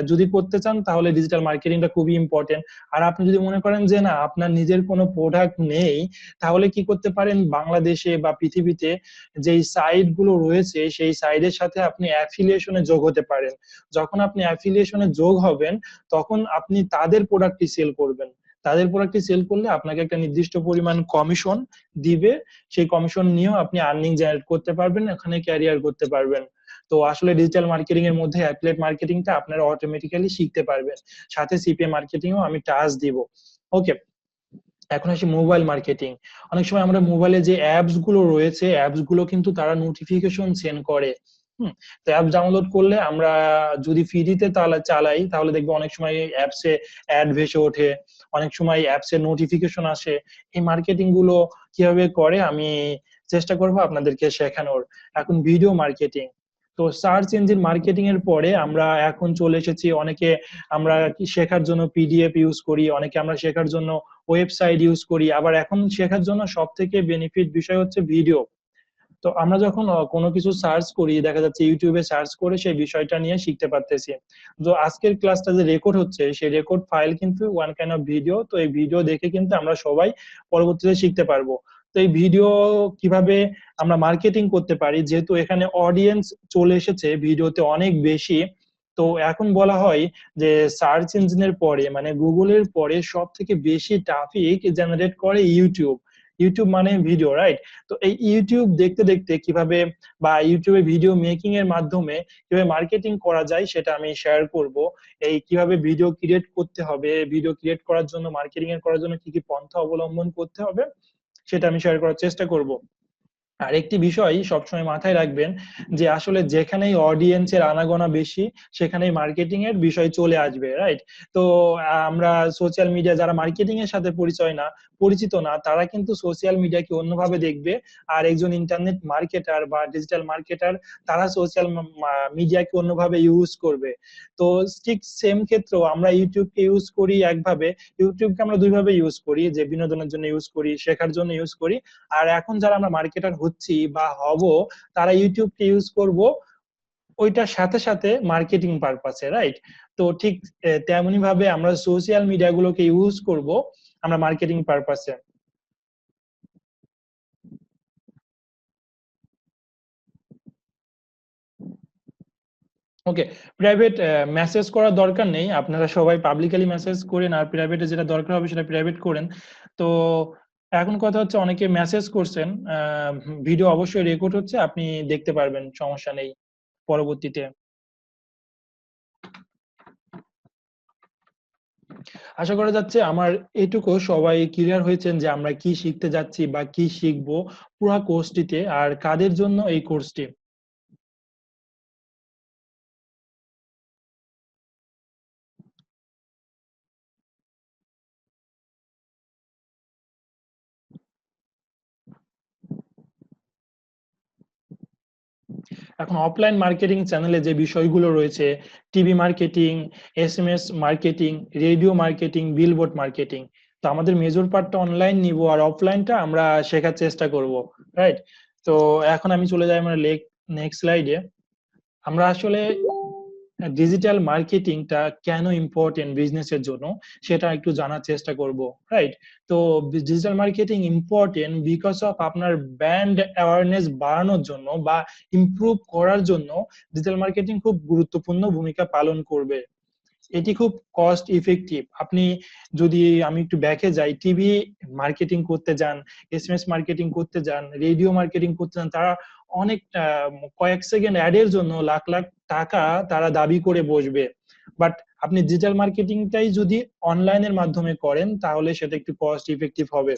A: যদি করতে চান তাহলে ডিজিটাল মার্কেটিংটা খুবই ইম্পর্টেন্ট। আর আপনি যদি মনে করেন যে না আপনার নিজের কোনো প্রোডাক্ট নেই, তাহলে কি করতে পারেন, বাংলাদেশে বা পৃথিবীতে যেই সাইট গুলো রয়েছে সেই সাইটের সাথে আপনি অ্যাফিলিয়েশনে যোগ হতে পারেন। যখন আপনি অ্যাফিলিয়েশনে যোগ হবেন তখন আপনি তাদের প্রোডাক্টটি সেল করবেন। তাদের প্রোডাক্টটি সেল করলে আপনাকে একটা নির্দিষ্ট পরিমাণ কমিশন দিবে, সেই কমিশন নিয়েও আপনি আর্নিং জেনারেট করতে পারবেন, এখানে ক্যারিয়ার করতে পারবেন। তো আসলে ডিজিটাল মার্কেটিং এর মধ্যে অ্যাফিলিয়েট মার্কেটিংটা আপনারা অটোমেটিক্যালি শিখতে পারবেন, সাথে সিপিএ মার্কেটিংও আমি টাচ দিব। ওকে, এখন আসি মোবাইল মার্কেটিং। অনেক সময় আমরা মোবাইলে যে অ্যাপস গুলো রয়েছে, অ্যাপস গুলো কিন্তু তারা নোটিফিকেশন সেন্ড করে। তো অ্যাপ ডাউনলোড করলে আমরা যদি ফ্রিতে চালাই তাহলে দেখবো অনেক সময় অ্যাপসে অ্যাড ভেসে ওঠে, অনেক সময় অ্যাপসে নোটিফিকেশন আসে। এই মার্কেটিং গুলো কিভাবে করে আমি চেষ্টা করবো আপনাদেরকে শেখানোর। এখন ভিডিও মার্কেটিং, তো সার্চ ইঞ্জিন মার্কেটিং এর পরে আমরা এখন চলে এসেছি, অনেকে আমরা শেখার জন্য পিডিএফ ইউজ করি, অনেকে আমরা শেখার জন্য ওয়েবসাইট ইউজ করি, আবার এখন শেখার জন্য সব থেকে বেনিফিট বিষয় হচ্ছে ভিডিও। তো আমরা যখন কোনো কিছু সার্চ করি, দেখা যাচ্ছে ইউটিউবে সার্চ করে সেই বিষয়টা নিয়ে শিখতে পারতেছি। তো আজকের ক্লাসটা যে রেকর্ড হচ্ছে, সেই রেকর্ড ফাইল কিন্তু ওয়ান কাইন্ড অফ ভিডিও। তো এই ভিডিও দেখে কিন্তু আমরা সবাই পরবর্তীতে শিখতে পারবো। তো এই ভিডিও কিভাবে আমরা মার্কেটিং করতে পারি, যেহেতু এখানে অডিয়েন্স চলে এসেছে ভিডিওতে অনেক বেশি। তো এখন বলা হয় যে সার্চ ইঞ্জিনের পরে মানে গুগলের পরে সব থেকে বেশি ট্রাফিক জেনারেট করে ইউটিউব। ইউটিউব মানে ভিডিও, রাইট? তো এই ইউটিউব দেখতে দেখতে কিভাবে বা ইউটিউবে ভিডিও মেকিং এর মাধ্যমে কিভাবে মার্কেটিং করা যায় সেটা আমি শেয়ার করব। এই কিভাবে ভিডিও ক্রিয়েট করতে হবে, ভিডিও ক্রিয়েট করার জন্য মার্কেটিং এর করার জন্য কি কি পন্থা অবলম্বন করতে হবে সেটা আমি শেয়ার করার চেষ্টা করব। আর একটি বিষয় সবসময় মাথায় রাখবেন যে আসলে যেখানেই অডিয়েন্সের আনাগোনা বেশি সেখানেই মার্কেটিং এর বিষয় চলে আসবে, রাইট? তো আমরা সোশ্যাল মিডিয়া যারা মার্কেটিং এর সাথে পরিচিত না তারা কিন্তু সোশ্যাল মিডিয়াকে অন্যভাবে দেখবে, আর একজন ইন্টারনেট মার্কেটার বা ডিজিটাল মার্কেটার তারা সোশ্যাল মিডিয়াকে অন্যভাবে ইউজ করবে। তো ঠিক সেম ক্ষেত্রেও আমরা ইউটিউবকে ইউজ করি একভাবে, ইউটিউবকে আমরা দুইভাবে ইউজ করি, যে বিনোদনের জন্য ইউজ করি, শেখার জন্য ইউজ করি। আর এখন যারা আমরা মার্কেটার হচ্ছি বা হব তারা ইউটিউবকে ইউজ করব ওইটার সাথে সাথে মার্কেটিং পারপাসে, রাইট? তো ঠিক তেমনি ভাবে আমরা সোশ্যাল মিডিয়া গুলোকে ইউজ করব আমরা মার্কেটিং পারপাসে। ওকে, প্রাইভেট মেসেজ করার দরকার নেই, আপনারা সবাই পাবলিকলি মেসেজ করেন, আর প্রাইভেটে যেটা দরকার হবে সেটা প্রাইভেট করেন। তো এখন কথা হচ্ছে অনেকে মেসেজ করছেন, ভিডিও অবশ্যই রেকর্ড হচ্ছে, আপনি দেখতে পারবেন, সমস্যা নেই পরবর্তীতে। আশা করা যাচ্ছে আমার এটুকু সবাই ক্লিয়ার হয়েছেন যে আমরা কি শিখতে যাচ্ছি বা কি শিখবো পুরো কোর্সটিতে, আর কাদের জন্য এই কোর্সটি। এখন অফলাইন মার্কেটিং চ্যানেলে যে বিষয়গুলো রয়েছে, TV marketing, SMS marketing, radio marketing, billboard marketing, তো আমাদের মেজর পার্টটা অনলাইন নিব আর অফলাইনটা আমরা শেখার চেষ্টা করব, রাইট? তো এখন আমি চলে যাই আমার নেক্সট স্লাইডে। আমরা আসলে ডিজিটাল মার্কেটিংটা কেন ইম্পর্টেন্ট বিজনেসের জন্য সেটা একটু জানার চেষ্টা করব, রাইট? তো digital marketing important because of আপনার ব্র্যান্ড অ্যাওয়ারনেস বাড়ানোর জন্য বা ইমপ্রুভ করার জন্য ডিজিটাল মার্কেটিং খুব গুরুত্বপূর্ণ ভূমিকা পালন করবে। এটি খুব কস্ট ইফেক্টিভ। আপনি যদি আমি একটু ব্যাকে যাই, টিভি মার্কেটিং করতে যান, এসএমএস মার্কেটিং করতে যান, রেডিও মার্কেটিং করতে যান, তারা অনেক কয়েক সেকেন্ড অ্যাডের জন্য লাখ লাখ টাকা তারা দাবি করে বসবে। বাট আপনি ডিজিটাল মার্কেটিংটাই যদি অনলাইনের মাধ্যমে করেন তাহলে সেটা একটু কস্ট ইফেক্টিভ হবে।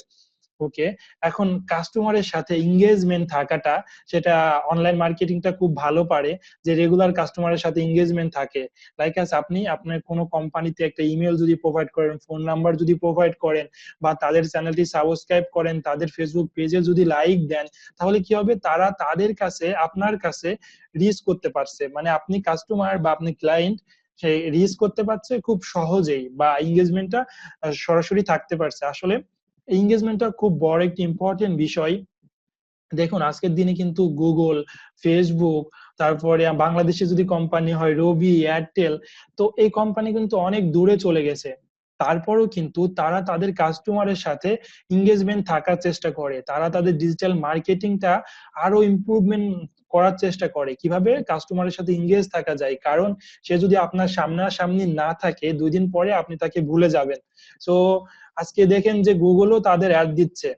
A: ওকে, এখন কাস্টমারের সাথে এঙ্গেজমেন্ট থাকাটা, সেটা অনলাইন মার্কেটিংটা খুব ভালো পারে, যে রেগুলার কাস্টমারের সাথে এঙ্গেজমেন্ট থাকে। লাইক আপনি আপনার কোনো কোম্পানিতে একটা ইমেল যদি প্রোভাইড করেন, ফোন নাম্বার যদি প্রোভাইড করেন, বা তাদের চ্যানেলটি সাবস্ক্রাইব করেন, তাদের ফেসবুক পেজে যদি লাইক দেন, তাহলে কি হবে, তারা তাদের কাছে আপনার কাছে রিচ করতে পারছে, মানে আপনি কাস্টমার বা আপনি ক্লায়েন্ট সেই রিচ করতে পারছে খুব সহজেই, বা এঙ্গেজমেন্টটা সরাসরি থাকতে পারছে। আসলে এঙ্গেজমেন্টটা খুব বড় একটি ইম্পর্টেন্ট বিষয়। দেখুন আজকের দিনে কিন্তু গুগল, ফেসবুক, তারপরে বাংলাদেশে যদি কোম্পানি হয় রবি, এয়ারটেল, তো এই কোম্পানি কিন্তু অনেক দূরে চলে গেছে, তারপরেও কিন্তু তারা তাদের কাস্টমারের সাথে এঙ্গেজমেন্ট থাকার চেষ্টা করে, তারা তাদের ডিজিটাল মার্কেটিংটা আরো ইমপ্রুভমেন্ট করার চেষ্টা করে কিভাবে কাস্টমারের সাথে এঙ্গেজ থাকা যায়। কারণ সে যদি আপনার সামনাসামনি না থাকে, 2 দিন পরে আপনি তাকে ভুলে যাবেন। সো আজকে দেখেন যে গুগলও তাদের অ্যাড দিচ্ছে,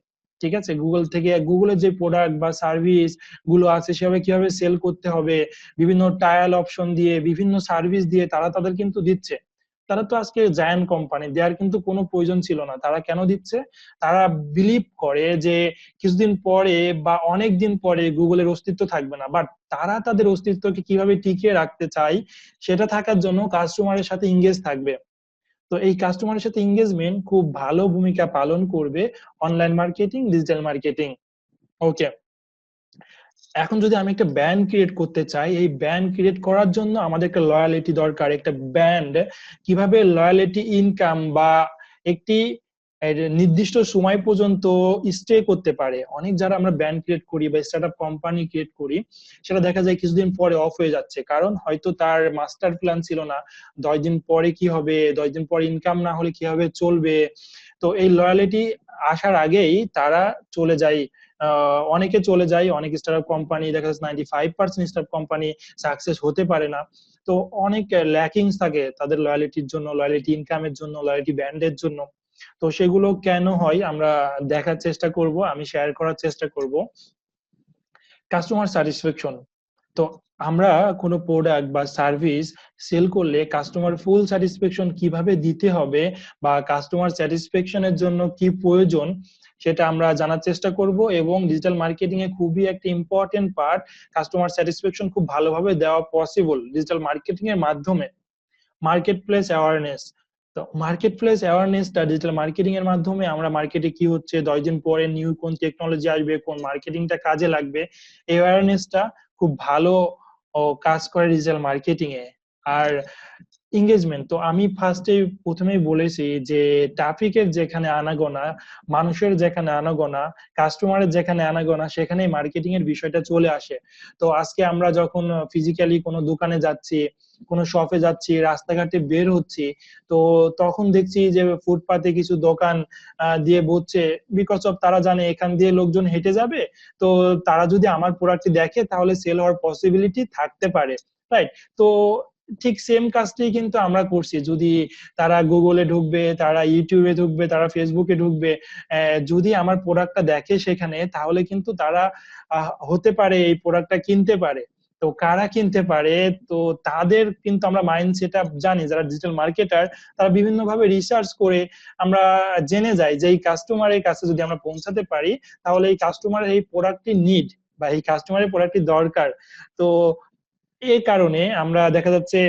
A: ঠিক আছে, গুগল থেকে গুগলের যে প্রোডাক্ট বা সার্ভিস গুলো আছে সেভাবে কিভাবে সেল করতে হবে, বিভিন্ন ট্রায়াল অপশন দিয়ে বিভিন্ন সার্ভিস দিয়ে তারা তাদের কিন্তু দিচ্ছে। তারা তো আজকে জায়ান্ট কোম্পানি, দেওয়ার কিন্তু কোনো প্রয়োজন ছিল না। তারা কেন দিচ্ছে? তারা বিলিভ করে যে কিছুদিন পরে বা অনেক দিন পরে গুগলের অস্তিত্ব থাকবে না, বাট তারা তাদের অস্তিত্বকে কিভাবে টিকিয়ে রাখতে চায় সেটা থাকার জন্য কাস্টমারের সাথে ইংগেজ থাকবে। তো এই কাস্টমারের সাথে এঙ্গেজমেন্ট খুব ভালো ভূমিকা পালন করবে online marketing, digital marketing. Okay, এখন যদি আমি একটা ব্র্যান্ড ক্রিয়েট করতে চাই, এই ব্র্যান্ড ক্রিয়েট করার জন্য আমাদের একটা লয়ালিটি দরকার। একটা ব্র্যান্ড কিভাবে লয়ালিটি ইনকাম বা একটি নির্দিষ্ট সময় পর্যন্ত স্টে করতে পারে। অনেক যারা আমরা ব্র্যান্ড ক্রিয়েট করি বা স্টার্ট আপ কোম্পানি ক্রিয়েট করি, সেটা দেখা যায় কিছুদিন পরে অফ হয়ে যাচ্ছে, কারণ হয়তো তার মাস্টার প্ল্যান ছিল না 10 দিন পরে কি হবে, 10 দিন পরে ইনকাম না হলে কিভাবে চলবে। তো এই লয়ালিটি আসার আগেই তারা চলে যায়, অনেকে চলে যায়। অনেক স্টার্টআপ কোম্পানি দেখা যাচ্ছে 95% স্টার্টআপ কোম্পানি সাকসেস হতে পারে না। তো অনেক ল্যাকিংস থাকে তাদের লয়ালিটির জন্য, লয়ালিটি ইনকামের জন্য, লয়ালিটি ব্র্যান্ডের জন্য। তো সেগুলো কেন হয় আমরা দেখার চেষ্টা করব, আমি শেয়ার করার চেষ্টা করব। কাস্টমার স্যাটিসফ্যাকশন, তো আমরা কোনো প্রোডাক্ট বা সার্ভিস সেল করলে কাস্টমার ফুল স্যাটিসফ্যাকশন কিভাবে দিতে হবে বা কাস্টমার স্যাটিসফ্যাকশনের জন্য কি প্রয়োজন সেটা আমরা জানার চেষ্টা করব। এবং ডিজিটাল মার্কেটিং এ খুবই একটা ইম্পর্টেন্ট পার্ট, কাস্টমার স্যাটিসফ্যাকশন খুব ভালোভাবে দেওয়া পসিবল ডিজিটাল মার্কেটিং এর মাধ্যমে। মার্কেট প্লেস অ্যাওয়ারনেস, তো মার্কেট প্লেস অ্যাওয়ারনেসটা ডিজিটাল মার্কেটিং এর মাধ্যমে আমরা মার্কেটে কি হচ্ছে, 10 দিন পরে নিউ কোন টেকনোলজি আসবে, কোন মার্কেটিংটা কাজে লাগবে, এই অ্যাওয়ারনেসটা খুব ভালো কাজ করে ডিজিটাল মার্কেটিং এ। আর এঙ্গেজমেন্ট, তো আমি প্রথমেই বলেছি যে ট্রাফিকের যেখানে আনাগোনা, মানুষের যেখানে আনাগোনা, কাস্টমারের যেখানে আনাগোনা, সেখানেই মার্কেটিং এর বিষয়টা চলে আসে। তো আজকে আমরা যখন ফিজিক্যালি কোনো দোকানে যাচ্ছি, কোনো শপে যাচ্ছি, রাস্তাঘাটে বের হচ্ছি, তো তখন দেখছি যে ফুটপাতে কিছু দোকান দিয়ে বসছে, বিকজ অফ তারা জানে এখান দিয়ে লোকজন হেঁটে যাবে, তো তারা যদি আমার প্রোডাক্টটি দেখে তাহলে সেল হওয়ার পসিবিলিটি থাকতে পারে, রাইট? তো ঠিক সেম কাজটাই কিন্তু আমরা করছি। যদি তারা গুগলে ঢুকবে, তারা ইউটিউবে ঢুকবে, তারা ফেসবুকে ঢুকবে, যদি আমার প্রোডাক্টটা দেখে সেখানে, তাহলে কিন্তু তারা হতে পারে এই প্রোডাক্টটা কিনতে পারে। তো কারা কিনতে পারে, তো তাদের কিন্তু আমরা মাইন্ডসেট জানি। যারা ডিজিটাল মার্কেটার, তারা বিভিন্ন ভাবে রিসার্চ করে আমরা জেনে যাই যে এই কাস্টমারের কাছে যদি আমরা পৌঁছাতে পারি, তাহলে এই কাস্টমারের এই প্রোডাক্টটি নিড বা এই কাস্টমারের প্রোডাক্টটি দরকার। তো এই কারণে আমরা দেখা যাচ্ছে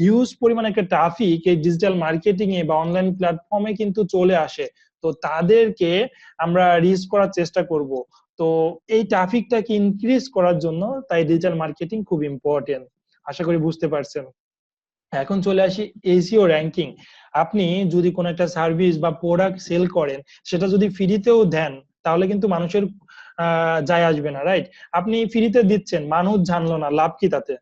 A: হিউজ পরিমাণে একটা ট্রাফিক এই ডিজিটাল মার্কেটিং এ বা অনলাইন প্ল্যাটফর্মে কিন্তু চলে আসে। তো তাদেরকে আমরা রিচ করার চেষ্টা করব। তো এই ট্রাফিকটাকে ইনক্রিজ করার জন্য তাই ডিজিটাল মার্কেটিং খুব ইম্পর্টেন্ট। আশা করি বুঝতে পারছেন। এখন চলে আসি এসইও র্যাঙ্কিং। আপনি যদি কোনো একটা সার্ভিস বা প্রোডাক্ট সেল করেন, সেটা যদি ফ্রিতেও দেন, তাহলে কিন্তু মানুষের যায় আসবে না, রাইট? আপনি ফ্রিতে দিচ্ছেন, মানুষ জানলো না, লাভ কি তাতে?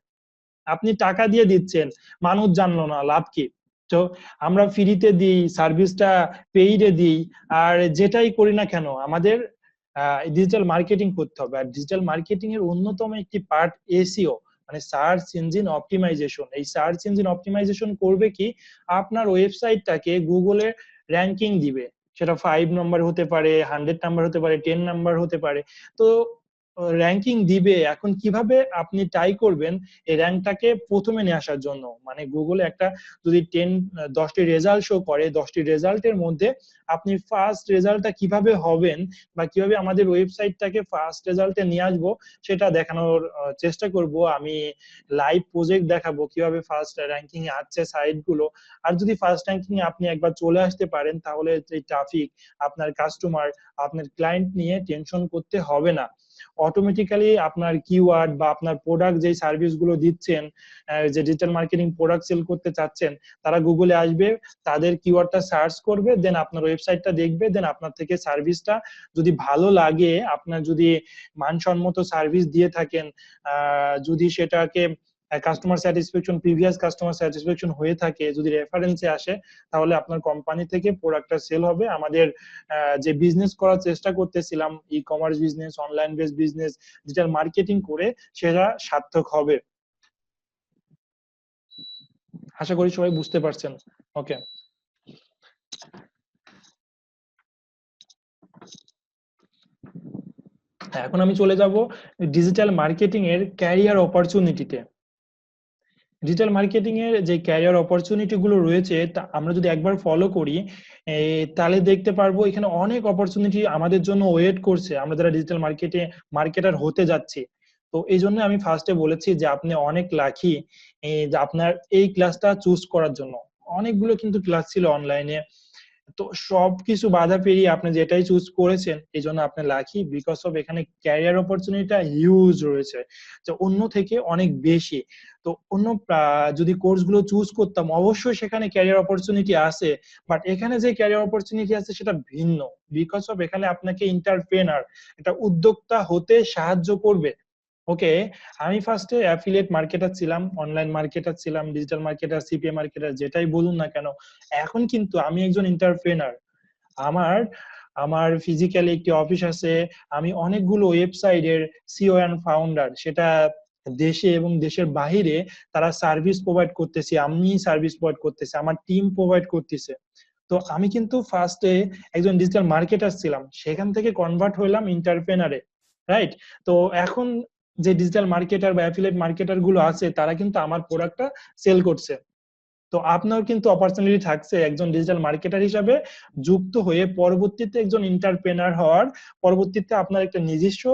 A: আপনি টাকা দিয়ে দিচ্ছেন, মানুষ জানলো না, লাভ কি? তো আমরা ফ্রিতে দিই, সার্ভিসটা পেইডে দিই, আর যেটাই করি না কেন আমাদের ডিজিটাল মার্কেটিং করতে হবে। আর ডিজিটাল মার্কেটিং এর অন্যতম একটি পার্ট এসইও, মানে সার্চ ইঞ্জিন অপটিমাইজেশন। এই সার্চ ইঞ্জিন অপটিমাইজেশন করবে কি, আপনার ওয়েবসাইটটাকে গুগলে র্যাঙ্কিং দিবে। সেটা 5 নম্বর হতে পারে, 100 নাম্বার হতে পারে, 10 নাম্বার হতে পারে। তো র্যাঙ্কিং দিবে। এখন কিভাবে আপনি ট্রাই করবেন এই র্যাঙ্কটাকে প্রথমে নিয়ে আসার জন্য? মানে গুগলে একটা যদি 10টি রেজাল্ট শো করে, 10টি রেজাল্টের মধ্যে আপনি ফার্স্ট রেজাল্টটা কিভাবে হবেন বা কিভাবে আমাদের ওয়েবসাইটটাকে ফার্স্ট রেজাল্টে নিয়ে আসবো, সেটা দেখানোর চেষ্টা করব। আমি লাইভ প্রজেক্ট দেখাবো কিভাবে ফার্স্ট র্যাঙ্কিং এ আসছে সাইট গুলো। আর যদি ফার্স্ট র্যাঙ্কিং এ আপনি একবার চলে আসতে পারেন, তাহলে এই ট্রাফিক, আপনার কাস্টমার, আপনার ক্লায়েন্ট নিয়ে টেনশন করতে হবে না। অটোমেটিক্যালি আপনার কিওয়ার্ড বা আপনার প্রোডাক্ট যে সার্ভিস গুলো দিচ্ছেন, যে ডিজিটাল মার্কেটিং প্রোডাক্ট সেল করতে চাচ্ছেন, তারা গুগলে আসবে, তাদের কিওয়ার্ডটা সার্চ করবে, দেন আপনার ওয়েবসাইটটা দেখবে, দেন আপনার থেকে সার্ভিসটা যদি ভালো লাগে, আপনার যদি মানসম্মত সার্ভিস দিয়ে থাকেন, যদি সেটাকে customer satisfaction, previous customer satisfaction হয়ে থাকে, যদি রেফারেন্সে আসে, তাহলে আপনার কোম্পানি থেকে প্রোডাক্টটা সেল হবে। আমাদের যে বিজনেস করার চেষ্টা করতেছিলাম, e commerce business, online base business, digital marketing করে, সেটা সার্থক হবে। আশা করি সবাই বুঝতে পারছেন। ওকে, এখন আমি চলে যাব ডিজিটাল মার্কেটিং এর ক্যারিয়ার অপরচুনিটিতে। ডিজিটাল মার্কেটিং এর যে ক্যারিয়ার অপরচুনিটি গুলো রয়েছে তা আমরা যদি একবার ফলো করি তাহলে দেখতে পারবো এখানে অনেক অপরচুনিটি আমাদের জন্য ওয়েট করছে, আমরা যারা ডিজিটাল মার্কেটার হতে যাচ্ছি। তো এই জন্য আমি ফার্স্টে বলেছি যে আপনি অনেক লাকি যে আপনার এই ক্লাসটা চুজ করার জন্য। অনেকগুলো কিন্তু ক্লাস ছিল অনলাইনে, তো সবকিছু বাধা পেরিয়ে আপনি যেটাই চুজ করেছেন এই জন্য আপনি লাকি, বিকজ অফ এখানে ক্যারিয়ার অপরচুনিটিটা হিউজ রয়েছে, তো অন্য থেকে অনেক বেশি। তো অন্য যদি কোর্স গুলো চুজ করতাম অবশ্যই সেখানে ক্যারিয়ার অপরচুনিটি আছে, বাট এখানে যে ক্যারিয়ার অপরচুনিটি আছে সেটা ভিন্ন, বিকজ অফ এখানে আপনাকে এন্টারপ্রেনার, একটা উদ্যোক্তা হতে সাহায্য করবে। ওকে, আমি ফার্স্টে অ্যাফিলিয়েট মার্কেটার ছিলাম, অনলাইন মার্কেটার ছিলাম, ডিজিটাল মার্কেটার, সিপিএ মার্কেটার, যেটাই বলুন না কেন। এখন কিন্তু আমি একজন এন্টারপ্রেনার। আমার আমার ফিজিক্যালি একটি অফিস আছে, আমি অনেকগুলো ওয়েবসাইটের সিও এন্ড ফাউন্ডার, সেটা দেশে এবং দেশের বাহিরে তারা সার্ভিস প্রোভাইড করতেছি, আমি সার্ভিস প্রোভাইড করতেছি, আমার টিম প্রোভাইড করতেছে। তো আমি কিন্তু ফার্স্টে একজন ডিজিটাল মার্কেটার ছিলাম, সেখান থেকে কনভার্ট হইলাম এন্টারপ্রেনারে, রাইট? তো এখন যে ডিজিটাল মার্কেটার বা অ্যাফিলিয়েট মার্কেটার গুলো আছে তারা কিন্তু আমার প্রোডাক্টটা সেল করছে। তো আপনার কিন্তু অপরচুনিটি থাকছে একজন ডিজিটাল মার্কেটার হিসাবে যুক্ত হয়ে পরবর্তীতে একজন এন্টারপ্রেনার হওয়ার, পরবর্তীতে আপনার একটা নিজস্ব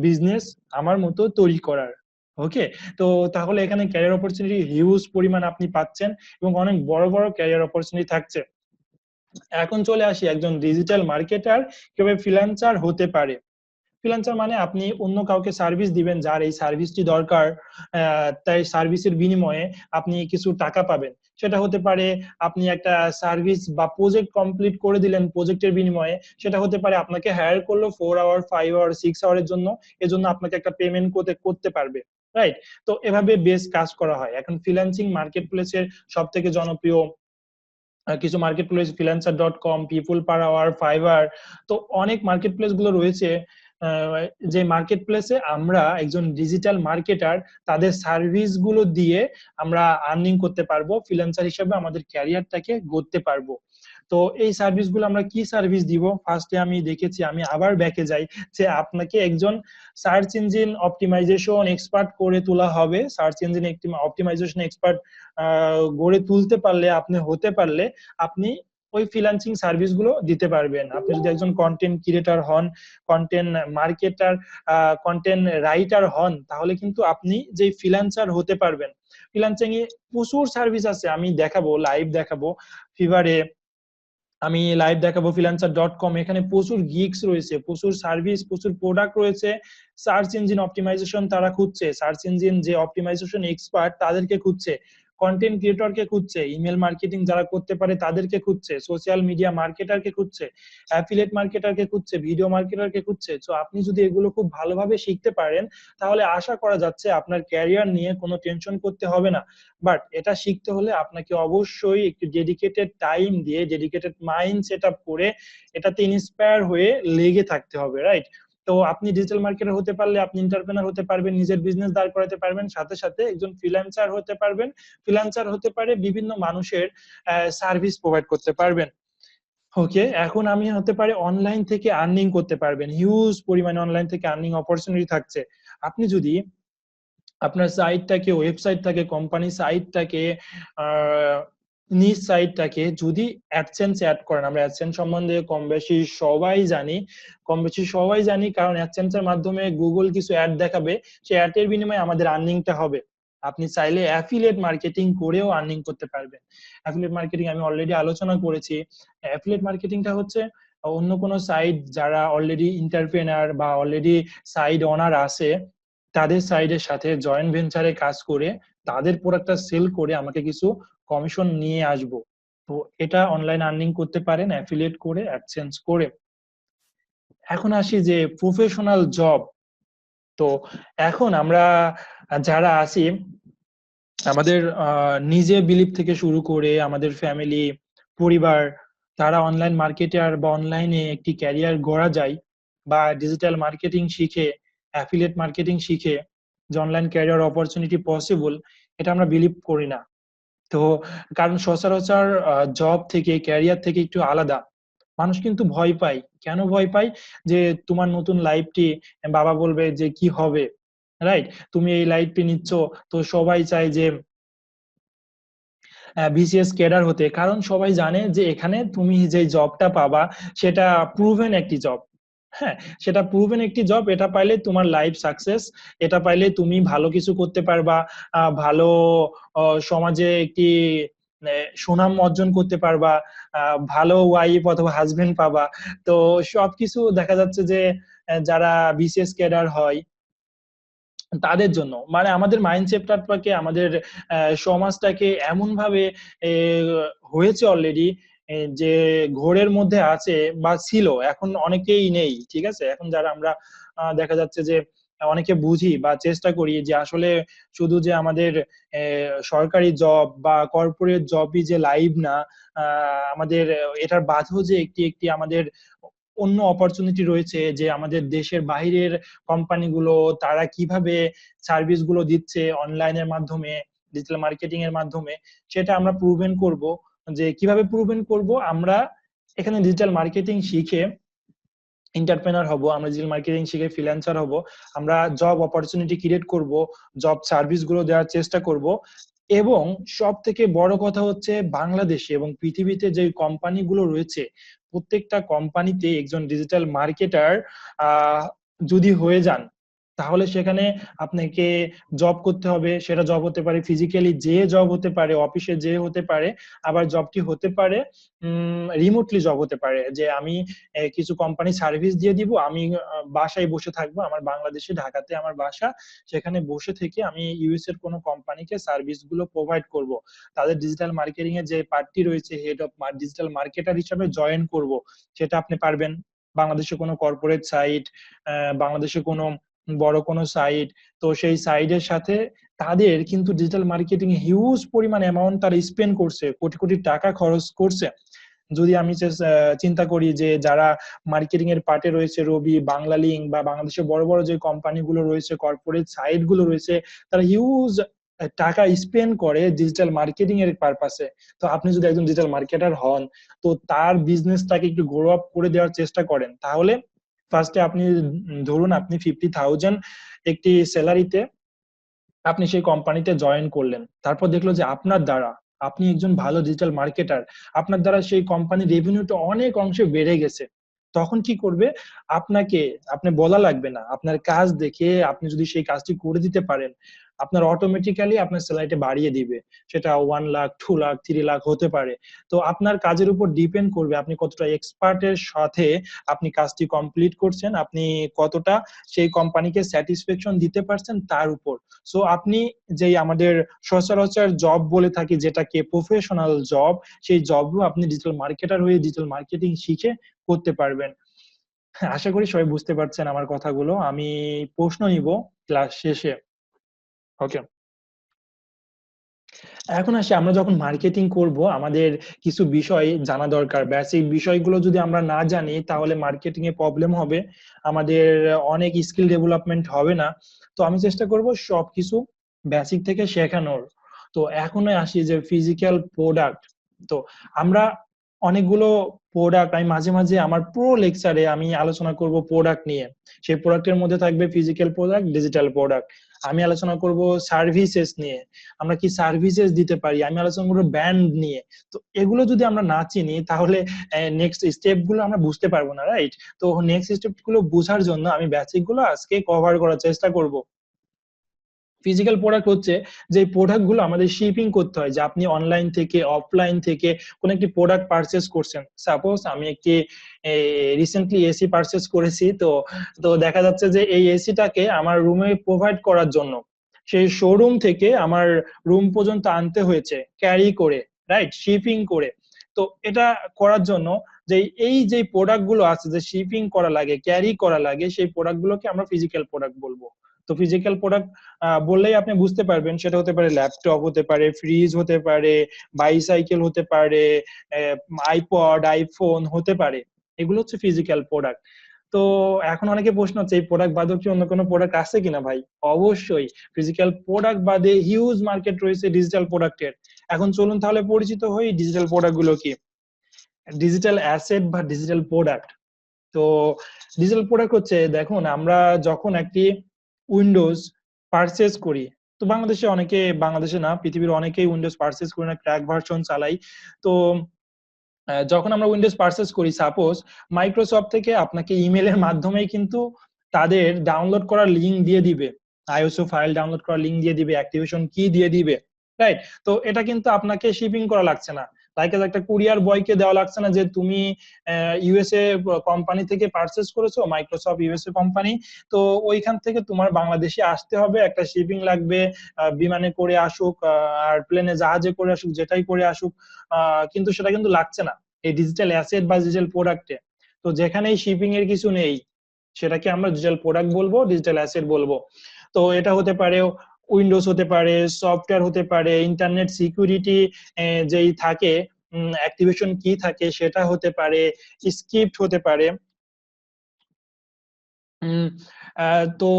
A: বিজনেস আমার মতো তৈরি করার। ওকে, তো তাহলে এখানে ক্যারিয়ার অপরচুনিটি হিউজ পরিমাণ আপনি পাচ্ছেন এবং অনেক বড় বড় ক্যারিয়ার অপরচুনিটি থাকছে। এখন চলে আসি একজন ডিজিটাল মার্কেটার কিভাবে ফ্রিল্যান্সার হতে পারে। ফ্রিল্যান্সার মানে আপনি অন্য কাউকে সার্ভিস দিবেন যার এই সার্ভিসটি দরকার, তাই সার্ভিসের বিনিময়ে আপনি কিছু টাকা পাবেন। সেটা হতে পারে আপনি একটা সার্ভিস বা প্রজেক্ট কমপ্লিট করে দিলেন, প্রজেক্টের বিনিময়ে সেটা হতে পারে আপনাকে হায়ার করলো 4 আওয়ার 5 আওয়ার 6 আওয়ারের জন্য, এজন্য আপনাকে একটা পেমেন্ট করতে পারবে, রাইট? তো এভাবে বেশ কাজ করা হয়। এখন ফ্রিল্যান্সিং মার্কেট প্লেসের সব থেকে জনপ্রিয় কিছু market place freelancer.com, people per hour, Fiverr, তো অনেক মার্কেট প্লেস গুলো রয়েছে। যে মার্কেট প্লেসে আমরা একজন ডিজিটাল মার্কেটার তাদের সার্ভিস গুলো দিয়ে আমরা আর্নিং করতে পারবো, ফ্রিল্যান্সার হিসেবে আমাদের ক্যারিয়ারটাকে গড়তে পারবো। তো এই সার্ভিস গুলো আমরা কি সার্ভিস দিব, ফার্স্টে আমি দেখেছি, আমি আবার ব্যাকে যাই, যে আপনাকে একজন সার্চ ইঞ্জিন অপটিমাইজেশন এক্সপার্ট করে তোলা হবে। সার্চ ইঞ্জিন অপটিমাইজেশন এক্সপার্ট গড়ে তুলতে পারলে, আপনি হতে পারলে আপনি ওই ফ্রিল্যান্সিং সার্ভিস গুলো দিতে পারবেন। আপনি যদি একজন কন্টেন্ট ক্রিয়েটর হন, কন্টেন্ট মার্কেটার, কন্টেন্ট রাইটার হন, তাহলে কিন্তু আপনি যে ফ্রিল্যান্সার হতে পারবেন। ফ্রিল্যান্সিং এ প্রচুর সার্ভিস আছে, আমি দেখাবো, লাইভ দেখাবো ফিভারে, আমি লাইভ দেখাবো freelancer.com, এখানে প্রচুর গিগস রয়েছে, প্রচুর সার্ভিস, প্রচুর প্রোডাক্ট রয়েছে। সার্চ ইঞ্জিন অপটিমাইজেশন তারা খুঁজছে, সার্চ ইঞ্জিন যে অপটিমাইজেশন এক্সপার্ট তাদেরকে খুঁজছে, কন্টেন্ট ক্রিয়েটরকে খুঁজছে, ইমেল মার্কেটিং যারা করতে পারে তাদেরকে খুঁজছে, সোশ্যাল মিডিয়া মার্কেটারকে খুঁজছে, অ্যাফিলিয়েট মার্কেটারকে খুঁজছে, ভিডিও মার্কেটারকে খুঁজছে। তো আপনি যদি এগুলো খুব ভালোভাবে শিখতে পারেন তাহলে আশা করা যাচ্ছে আপনার ক্যারিয়ার নিয়ে কোনো টেনশন করতে হবে না। বাট এটা শিখতে হলে আপনাকে অবশ্যই একটু ডেডিকেটেড টাইম দিয়ে, ডেডিকেটেড মাইন্ড সেট আপ করে এটাতে ইন্সপায়ার হয়ে লেগে থাকতে হবে, রাইট? তো আপনি ডিজিটাল মার্কেটার হতে পারলে আপনি এন্টারপ্রেনার হতে পারবেন, নিজের বিজনেস দাঁড় করাতে পারবেন, সাথে সাথে একজন ফ্রিল্যান্সার হতে পারবেন। ফ্রিল্যান্সার হতে পারে বিভিন্ন মানুষের সার্ভিস প্রোভাইড করতে পারবেন। ওকে, এখন আমি হতে পারে অনলাইন থেকে আর্নিং করতে পারবেন, হিউজ পরিমাণে অনলাইন থেকে আর্নিং অপরচুনিটি থাকছে। আপনি যদি আপনার সাইটটাকে, ওয়েবসাইটটাকে, কোম্পানি সাইটটাকে, নিজ সাইটটাকে যদি অ্যাডসেন্স অ্যাড করেন, আমরা অ্যাডসেন্স সম্বন্ধে কম বেশি সবাই জানি, কারণ অ্যাডসেন্সের মাধ্যমে গুগল কিছু অ্যাড দেখাবে, সেই অ্যাডের বিনিময়ে আমাদের আর্নিংটা হবে। আপনি চাইলে অ্যাফিলিয়েট মার্কেটিং করেও আর্নিং করতে পারবেন। অ্যাফিলিয়েট মার্কেটিং আমি অলরেডি আলোচনা করেছি। অ্যাফিলিয়েট মার্কেটিংটা হচ্ছে অন্য কোনো সাইট যারা অলরেডি এন্টারপ্রেনার বা অলরেডি সাইট ওনার আছে, তাদের সাইডের সাথে জয়েন্ট ভেঞ্চারে কাজ করে তাদের প্রোডাক্টটা সেল করে আমাকে কিছু কমিশন নিয়ে আসবো। তো এটা অনলাইন আর্নিং করতে পারেন অ্যাফিলিয়েট করে, অ্যাডসেন্স করে। এখন আসি যে প্রফেশনাল জব। তো এখন আমরা যারা আছি, আমাদের নিজে বিলিভ থেকে শুরু করে আমাদের ফ্যামিলি, পরিবার, তারা অনলাইন মার্কেটার বা অনলাইনে একটি ক্যারিয়ার গড়া যায়, বা ডিজিটাল মার্কেটিং শিখে, অ্যাফিলিয়েট মার্কেটিং শিখে যে অনলাইন ক্যারিয়ার অপরচুনিটি পসিবল, এটা আমরা বিলিভ করি না। তো কারণ সচরাচর জব থেকে, ক্যারিয়ার থেকে একটু আলাদা। মানুষ কিন্তু ভয় পায়। কেন ভয় পায়? যে তোমার নতুন লাইফটি বাবা বলবে যে কি হবে, রাইট? তুমি এই লাইফটি নিচ্ছ, তো সবাই চায় যে বিসিএস ক্যাডার হতে, কারণ সবাই জানে যে এখানে তুমি যে জবটা পাবা সেটা প্রুভেন একটি জব। হ্যাঁ, সেটা প্রুভেন একটি জব, এটা পাইলে তোমার লাইফ সাকসেস, এটা পাইলে তুমি ভালো কিছু করতে পারবা, ভালো সমাজে একটি সুনাম অর্জন করতে পারবা, ভালো ওয়াইফ অথবা হাজবেন্ড পাবা। তো সবকিছু দেখা যাচ্ছে যে যারা বিসিএস ক্যাডার হয় তাদের জন্য, মানে আমাদের মাইন্ডসেটটাকে, আমাদের সমাজটাকে এমন ভাবে হয়েছে অলরেডি, যে ঘোরের মধ্যে আছে বা ছিল, এখন অনেকেই নেই, ঠিক আছে? এখন যারা আমরা দেখা যাচ্ছে যে অনেকে বুঝি বা চেষ্টা করি যে আসলে শুধু যে আমাদের সরকারি জব বা কর্পোরেট জবই যে লাইফ না, আমাদের এটার বাদেও যে একটি একটি আমাদের অন্য অপরচুনিটি রয়েছে, যে আমাদের দেশের বাইরের কোম্পানিগুলো তারা কিভাবে সার্ভিস গুলো দিচ্ছে অনলাইনের মাধ্যমে, ডিজিটাল মার্কেটিং এর মাধ্যমে, সেটা আমরা প্রুভেন করব। যে কিভাবে প্রুভেন করব? আমরা এখানে ডিজিটাল মার্কেটিং শিখে এন্টারপ্রেনার হব, আমরা ডিজিটাল মার্কেটিং শিখে ফ্রিল্যান্সার হব, আমরা জব অপরচুনিটি ক্রিয়েট করব, জব সার্ভিস গুলো দেওয়ার চেষ্টা করব। এবং সব থেকে বড় কথা হচ্ছে, বাংলাদেশে এবং পৃথিবীতে যে কোম্পানিগুলো রয়েছে প্রত্যেকটা কোম্পানিতে একজন ডিজিটাল মার্কেটার যদি হয়ে যান, তাহলে সেখানে আপনাকে জব করতে হবে। সেটা জব হতে পারে ফিজিক্যালি যে জব হতে পারে, অফিসে যে হতে পারে, আবার জবটি হতে পারে রিমোটলি জব হতে পারে, যে আমি কিছু কোম্পানি সার্ভিস দিয়ে দিব, আমি বাসায় বসে থাকবো, আমার বাংলাদেশে ঢাকাতে আমার বাসা, সেখানে বসে থেকে আমি ইউএস এর কোনো কোম্পানিকে সার্ভিস গুলো প্রোভাইড করব, তাদের ডিজিটাল মার্কেটিং এর যে পার্টটি রয়েছে হেড অফ ডিজিটাল মার্কেটার হিসেবে জয়েন করব। সেটা আপনি পারবেন। বাংলাদেশে কোনো কর্পোরেট সাইট, বাংলাদেশে কোনো বড় কোনো সাইট, তো সেই সাইটের সাথে তাদের কিন্তু ডিজিটাল মার্কেটিং এ হিউজ পরিমাণ অ্যামাউন্ট তারা স্পেন্ড করছে, কোটি কোটি টাকা খরচ করছে। যদি আমি চিন্তা করি যে যারা মার্কেটিং এর পার্টে রয়েছে, রবি, বাংলা লিঙ্ক বা বাংলাদেশের বড় বড় যে কোম্পানিগুলো রয়েছে, কর্পোরেট সাইট গুলো রয়েছে, তারা হিউজ টাকা স্পেন্ড করে ডিজিটাল মার্কেটিং এর পারপাসে। তো আপনি যদি একজন ডিজিটাল মার্কেটার হন, তো তার বিজনেসটাকে একটু গ্রো আপ করে দেওয়ার চেষ্টা করেন, তাহলে ফার্স্টে আপনি ধরুন আপনি 50,000 একটি স্যালারিতে আপনি সেই কোম্পানিতে জয়েন করলেন, তারপর দেখলো যে আপনার দ্বারা, আপনি একজন ভালো ডিজিটাল মার্কেটার, আপনার দ্বারা সেই কোম্পানির রেভিনিউটা অনেক অংশে বেড়ে গেছে। তখন কি করবে? আপনি বলা লাগবে না, আপনার কাজ দেখে আপনি যদি সেই কাজটি করে দিতে পারেন, আপনার অটোমেটিক্যালি আপনার স্যালারিটা বাড়িয়ে দিবে। সেটা 1 লাখ, 2 লাখ, 3 লাখ হতে পারে। তো আপনার কাজের উপর ডিপেন্ড করবে আপনি কতটা এক্সপার্টের সাথে আপনি কাজটি কমপ্লিট করছেন, আপনি কতটা সেই কোম্পানিকে স্যাটিসফ্যাকশন দিতে পারছেন তার উপর। সো আপনি যেই আমাদের সচরাচর জব বলে থাকি যেটাকে প্রফেশনাল জব, সেই জবও আপনি ডিজিটাল মার্কেটার হয়ে ডিজিটাল মার্কেটিং শিখে করতে পারবেন। আশা করি সবাই বুঝতে পারছেন আমার কথাগুলো। আমি প্রশ্ন নিব ক্লাস শেষে। ওকে, এখন আসি, আমরা যখন মার্কেটিং করব আমাদের কিছু বিষয় জানা দরকার। বেসিক বিষয়গুলো যদি আমরা না জানি তাহলে মার্কেটিং এ প্রবলেম হবে, আমাদের অনেক স্কিল ডেভেলপমেন্ট হবে না। তো আমি চেষ্টা করব সবকিছু বেসিক থেকে শেখানোর। তো এখন আসি যে ফিজিক্যাল প্রোডাক্ট। তো আমরা অনেকগুলো প্রোডাক্ট, আমি মাঝে মাঝে আমার পুরো লেকচারে আমি আলোচনা করব প্রোডাক্ট নিয়ে। সেই প্রোডাক্টের মধ্যে থাকবে ফিজিক্যাল প্রোডাক্ট, ডিজিটাল প্রোডাক্ট। আমি আলোচনা করব সার্ভিসেস নিয়ে, আমরা কি সার্ভিসেস দিতে পারি, আমি আলোচনা করবো ব্র্যান্ড নিয়ে। তো এগুলো যদি আমরা না চিনি তাহলে নেক্সট স্টেপ গুলো আমরা বুঝতে পারবো না, রাইট? তো নেক্সট স্টেপ গুলো বোঝার জন্য আমি বেসিক গুলো আজকে কভার করার চেষ্টা করব। ফিজিক্যাল প্রোডাক্ট হচ্ছে যে প্রোডাক্ট গুলো আমাদের শিপিং করতে হয়, যে আপনি অনলাইন থেকে অফলাইন থেকে কোন একটি প্রোডাক্ট পারচেজ করছেন। সাপোজ আমি একটি রিসেন্টলি এসি পারচেজ করেছি, তো তো দেখা যাচ্ছে যে এই এসিটাকে আমার রুমে প্রোভাইড করার জন্য সেই শোরুম থেকে আমার রুম পর্যন্ত আনতে হয়েছে ক্যারি করে, রাইট, শিপিং করে। তো এটা করার জন্য যে এই যে প্রোডাক্ট গুলো আছে যে শিপিং করা লাগে, ক্যারি করা লাগে, সেই প্রোডাক্ট গুলোকে আমরা ফিজিক্যাল প্রোডাক্ট বলবো। তো ফিজিক্যাল প্রোডাক্ট বললেই আপনি বুঝতে পারবেন, সেটা হতে পারে ল্যাপটপ, হতে পারে ফ্রিজ, হতে পারে বাইসাইকেল, হতে পারে আইপড, আইফোন হতে পারে। এগুলো হচ্ছে ফিজিক্যাল প্রোডাক্ট। তো এখন অনেকে প্রশ্ন হচ্ছে এই প্রোডাক্ট বাদেও কি অন্য কোনো প্রোডাক্ট আছে কিনা? ভাই অবশ্যই, ফিজিক্যাল প্রোডাক্ট বাদে হিউজ মার্কেট রয়েছে ডিজিটাল প্রোডাক্টের। এখন চলুন তাহলে পরিচিত হই ডিজিটাল প্রোডাক্ট গুলো কি। ডিজিটাল অ্যাসেট বা ডিজিটাল প্রোডাক্ট। তো ডিজিটাল প্রোডাক্ট হচ্ছে, দেখুন আমরা যখন একটি উইন্ডোজ পারচেজ করি, তো বাংলাদেশে না, পৃথিবীর অনেকেই উইন্ডোজ পারচেজ করি না, ক্র্যাক ভার্সন চালাই। তো যখন আমরা উইন্ডোজ পারচেজ করি, সাপোজ মাইক্রোসফট থেকে আপনাকে ইমেলের মাধ্যমেই কিন্তু তাদের ডাউনলোড করার লিঙ্ক দিয়ে দিবে, আইএসও ফাইল ডাউনলোড করার লিঙ্ক দিয়ে দিবে, অ্যাক্টিভেশন কি দিয়ে দিবে, রাইট? তো এটা কিন্তু আপনাকে শিপিং করা লাগছে না, লাইক একটা কুরিয়ার বয়কে দেওয়া লাগছে না যে তুমি ইউএসএ কোম্পানি থেকে পারচেজ করেছো, মাইক্রোসফট ইউএসএ কোম্পানি, তো ওইখান থেকে তোমার বাংলাদেশে আসতে হবে, একটা শিপিং লাগবে, বিমানে করে আসুক আর প্লেনে জাহাজে করে আসুক, যেটাই করে আসুক, কিন্তু সেটা কিন্তু লাগছে না এই ডিজিটাল অ্যাসেট বা ডিজিটাল প্রোডাক্টে। তো যেখানেই শিপিং এর কিছু নেই সেটাকে আমরা ডিজিটাল প্রোডাক্ট বলবো, ডিজিটাল অ্যাসেট বলবো। তো এটা হতে পারে উইন্ডোজ, হতে পারে সফটওয়্যার, হতে পারে ইন্টারনেট সিকিউরিটি যেই থাকে, অ্যাক্টিভেশন কি থাকে সেটা হতে পারে, স্ক্রিপ্ট হতে পারে, তো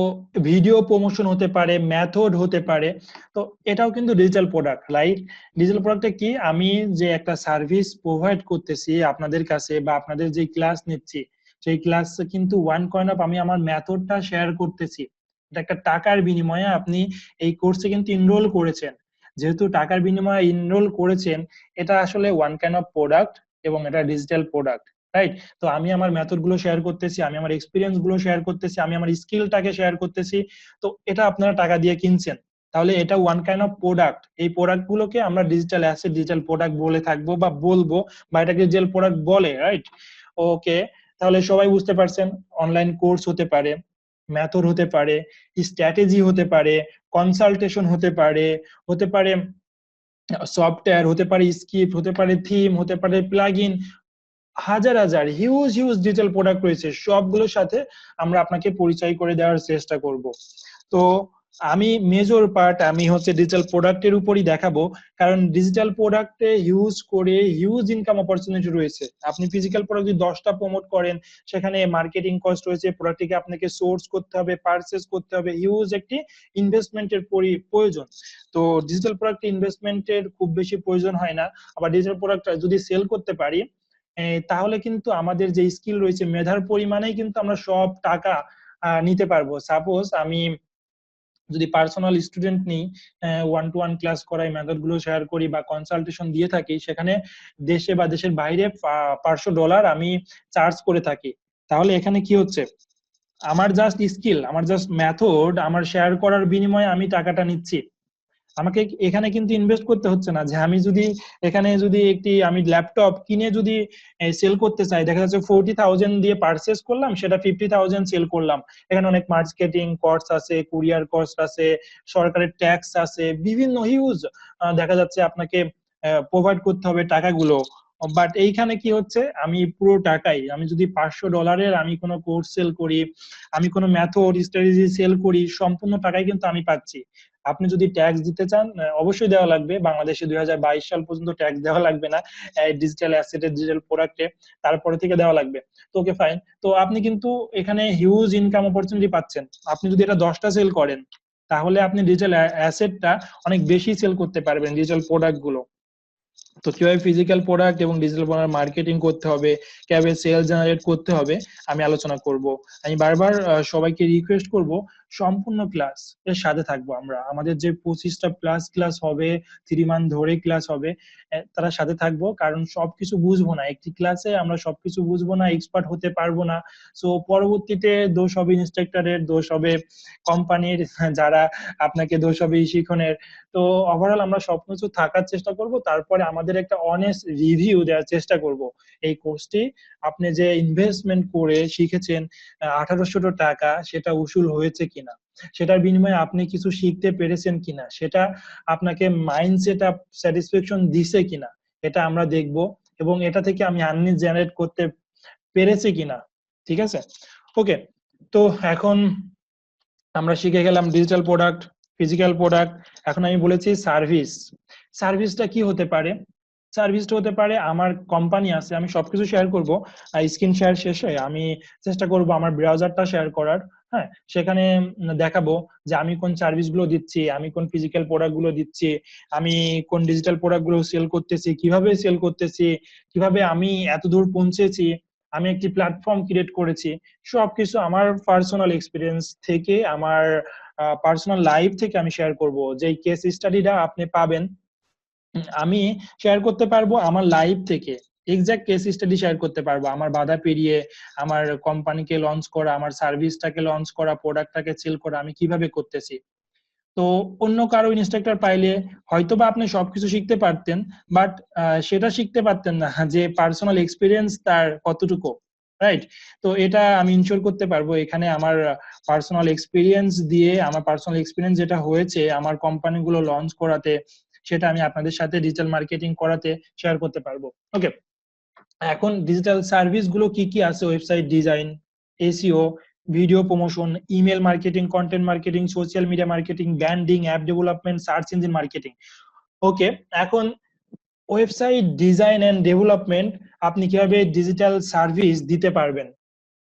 A: ভিডিও প্রমোশন হতে পারে, মেথড হতে পারে। তো এটাও কিন্তু ডিজিটাল প্রোডাক্ট, রাইট? ডিজিটাল প্রোডাক্টে কি, আমি যে একটা সার্ভিস প্রোভাইড করতেছি আপনাদের কাছে বা আপনাদের যে ক্লাস নিচ্ছি, সেই ক্লাস কিন্তু ওয়ান কয়েন অফ আমি আমার মেথডটা শেয়ার করতেছি, এটা একটা টাকার বিনিময়ে আপনি এই কোর্সে কিন্তু এনরোল করেছেন। যেহেতু টাকার বিনিময়ে এনরোল করেছেন, এটা আসলে ওয়ান কাইন্ড অফ প্রোডাক্ট এবং এটা ডিজিটাল প্রোডাক্ট, রাইট? তো আমি আমার মেথড গুলো শেয়ার করতেছি, আমি আমার এক্সপিরিয়েন্স গুলো শেয়ার করতেছি, আমি আমার স্কিলটাকে শেয়ার করতেছি। তো এটা আপনারা টাকা দিয়ে কিনছেন, তাহলে এটা ওয়ান কাইন্ড অফ প্রোডাক্ট। এই প্রোডাক্ট গুলোকে আমরা ডিজিটাল অ্যাসেট, ডিজিটাল প্রোডাক্ট বলে থাকবো বা বলবো, বা এটাকে ডিজিটাল প্রোডাক্ট বলে, রাইট? ওকে, তাহলে সবাই বুঝতে পারছেন, অনলাইন কোর্স হতে পারে, মেথড হতে পারে, স্ট্র্যাটেজি হতে পারে, কনসালটেশন হতে পারে, হতে পারে সফটওয়্যার, হতে পারে স্ক্রিপ্ট, হতে পারে থিম, হতে পারে প্লাগইন, হাজার হাজার হিউজ হিউজ ডিজিটাল প্রোডাক্ট রয়েছে, সবগুলোর সাথে আমরা আপনাকে পরিচয় করে দেওয়ার চেষ্টা করব। তো আমি মেজর পার্ট আমি হচ্ছে ডিজিটাল প্রোডাক্টের উপরই দেখাবো, কারণ ডিজিটাল প্রোডাক্টে ইউজ করে হিউজ ইনকাম অপরচুনিটি রয়েছে। আপনি ফিজিক্যাল প্রোডাক্ট যদি 10টা প্রমোট করেন, সেখানে মার্কেটিং কস্ট রয়েছে, প্রোডাক্টটিকে আপনাকে সোর্স করতে হবে, পারচেজ করতে হবে, হিউজ একটি ইনভেস্টমেন্টের প্রয়োজন। তো ডিজিটাল প্রোডাক্টে ইনভেস্টমেন্টের খুব বেশি প্রয়োজন হয় না। আবার ডিজিটাল প্রোডাক্ট যদি সেল করতে পারি, তাহলে কিন্তু আমাদের যে স্কিল রয়েছে, মেধার পরিমাণেই কিন্তু আমরা সব টাকা নিতে পারবো। সাপোজ আমি যদি পার্সোনাল স্টুডেন্ট নিই, ওয়ান টু ওয়ান ক্লাস করাই, মেথড গুলো শেয়ার করি বা কনসালটেশন দিয়ে থাকি, সেখানে দেশে বা দেশের বাইরে $500 আমি চার্জ করে থাকি, তাহলে এখানে কি হচ্ছে, আমার জাস্ট স্কিল, আমার জাস্ট মেথড, আমার শেয়ার করার বিনিময়ে আমি টাকাটা নিচ্ছি। আমাকে এখানে কিন্তু ইনভেস্ট করতে হচ্ছে না, যে আমি যদি এখানে যদি আমি ল্যাপটপ কিনে যদি সেল করতে চাই, দেখা যাচ্ছে 40,000 দিয়ে পারচেস করলাম, সেটা 50,000 সেল করলাম। এখানে অনেক মার্কেটিং কস্ট আছে, কুরিয়ার কস্ট আছে, সরকারের ট্যাক্স আছে, বিভিন্ন হিউজ দেখা যাচ্ছে আপনাকে প্রোভাইড করতে হবে টাকাগুলো। বাট এইখানে কি হচ্ছে, আমি পুরো টাকাই, আমি যদি $500 আমি কোনো কোর্স সেল করি, আমি কোনো মেথড স্ট্র্যাটেজি সেল করি, সম্পূর্ণ টাকাই কিন্তু আমি পাচ্ছি। আপনি যদি ট্যাক্স দিতে চান, অবশ্যই দেওয়া লাগবে, বাংলাদেশে 2022 সাল পর্যন্ত ট্যাক্স দেওয়া লাগবে না ডিজিটাল অ্যাসেটে, ডিজিটাল প্রোডাক্টে, তারপরে থেকে দেওয়া লাগবে। তো ওকে ফাইন, তো আপনি কিন্তু এখানে হিউজ ইনকাম অপরচুনিটি পাচ্ছেন। আপনি যদি এটা 10টা সেল করেন, তাহলে আপনি ডিজিটাল অ্যাসেটটা অনেক বেশি সেল করতে পারবেন, ডিজিটাল প্রোডাক্ট গুলো। তো কিভাবে ফিজিক্যাল প্রোডাক্ট এবং ডিজিটাল প্রোডাক্ট মার্কেটিং করতে হবে, কিভাবে সেল জেনারেট করতে হবে, আমি আলোচনা করব। আমি বারবার সবাইকে রিকোয়েস্ট করব, সম্পূর্ণ ক্লাস এর সাথে থাকবো আমরা। আমাদের যে 25টা প্লাস ক্লাস হবে, 3 মান্থ ধরে ক্লাস হবে, তারা সাথে থাকবো, কারণ সবকিছু বুঝবো না একটি ক্লাসে, আমরা সবকিছু বুঝবো না, এক্সপার্ট হতে পারবো না। সো পরবর্তীতে দোষ হবে ইনস্ট্রাক্টরের, দোষ হবে কোম্পানির, যারা আপনাকে দোষ হবে শিক্ষণের। তো ওভারঅল আমরা সবকিছু থাকার চেষ্টা করব, তারপরে আমাদের একটা অনেস্ট রিভিউ দেওয়ার চেষ্টা করব এই কোর্সটি আপনি যে ইনভেস্টমেন্ট করে শিখেছেন 1800 টাকা, সেটা উসুল হয়েছে কিনা, সেটার বিনিময়ে আপনি কিছু শিখতে পেরেছেন কিনা, সেটা আপনাকে মাইন্ডসেট আপ স্যাটিসফ্যাকশন দিছে কিনা, এটা আমরা দেখব, এবং এটা থেকে আমি আর্নিং জেনারেট করতে পেরেছি কিনা। ঠিক আছে, ওকে। তো এখন আমরা শিখে গেলাম ডিজিটাল প্রোডাক্ট, ফিজিক্যাল প্রোডাক্ট। এখন আমি বলেছি সার্ভিস। সার্ভিসটা কি হতে পারে? সার্ভিসটা হতে পারে আমার কোম্পানি আছে, আমি সবকিছু শেয়ার করব। স্ক্রিন শেয়ার শেষে আমি চেষ্টা করব আমার ব্রাউজারটা শেয়ার করার। হ্যাঁ, সেখানে দেখাবো যে আমি কোন সার্ভিস গুলো দিচ্ছি, আমি কোন ফিজিক্যাল প্রোডাক্ট গুলো দিচ্ছি, আমি কোন ডিজিটাল প্রোডাক্ট গুলো সেল করতেছি, কিভাবে সেল করতেছি, কিভাবে আমি এত দূর পৌঁছেছি, আমি একটি প্ল্যাটফর্ম ক্রিয়েট করেছি। সবকিছু আমার পার্সোনাল এক্সপিরিয়েন্স থেকে, আমার পার্সোনাল লাইফ থেকে আমি শেয়ার করব। যে কেস স্টাডিটা আপনি পাবেন আমি শেয়ার করতে পারবো আমার লাইফ থেকে, এক্সাক্ট কেস স্টাডি শেয়ার করতে পারবো, আমার বাধা পেরিয়ে আমার কোম্পানিকে লঞ্চ করা, আমার সার্ভিসটাকে লঞ্চ করা, প্রোডাক্টটাকে সেল করা আমি কিভাবে করতেছি। তো অন্য কারো ইনস্ট্রাক্টর পাইলে হয়তোবা আপনি সবকিছু শিখতে পারতেন, বাট সেটা শিখতে পারতেন না যে পার্সোনাল এক্সপিরিয়েন্স তার কতটুকু, রাইট? তো এটা আমি ইনশিওর করতে পারবো এখানে আমার পার্সোনাল এক্সপিরিয়েন্স দিয়ে, আমার পার্সোনাল এক্সপিরিয়েন্স যেটা হয়েছে আমার কোম্পানিগুলো লঞ্চ করাতে, সেটা আমি আপনাদের সাথে ডিজিটাল মার্কেটিং করাতে শেয়ার করতে পারবো। ওকে, এখন ডিজিটাল সার্ভিস গুলো কি কি আছে: website design, SEO, video promotion, email marketing, content marketing, social media marketing, branding, app development, search engine marketing. Okay, এখন ওয়েবসাইট ডিজাইন এন্ড ডেভেলপমেন্ট আপনি কিভাবে ডিজিটাল সার্ভিস দিতে পারবেন।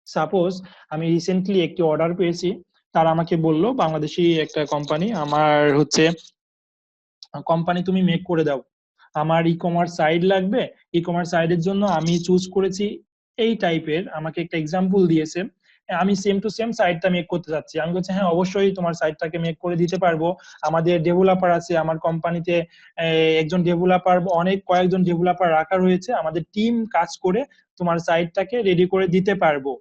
A: সাপোজ আমি রিসেন্টলি একটি অর্ডার পেয়েছি, তারা আমাকে বললো বাংলাদেশি একটা কোম্পানি, আমার হচ্ছে কোম্পানি তুমি মেক করে দাও, আমার ই কমার্স সাইট লাগবে, ই কমার্স সাইটের জন্য আমি চুজ করেছি এই টাইপের, আমাকে একটা এক্সাম্পল দিয়েছে, আমি সেম টু সেম সাইটটা মেক করতে যাচ্ছি। আমি বলছি হ্যাঁ অবশ্যই তোমার সাইটটাকে মেক করে দিতে পারবো, আমাদের ডেভেলপার আছে, আমার কোম্পানিতে একজন ডেভেলপার, কয়েকজন ডেভেলপার রাখা রয়েছে, আমাদের টিম কাজ করে তোমার সাইটটাকে রেডি করে দিতে পারবো।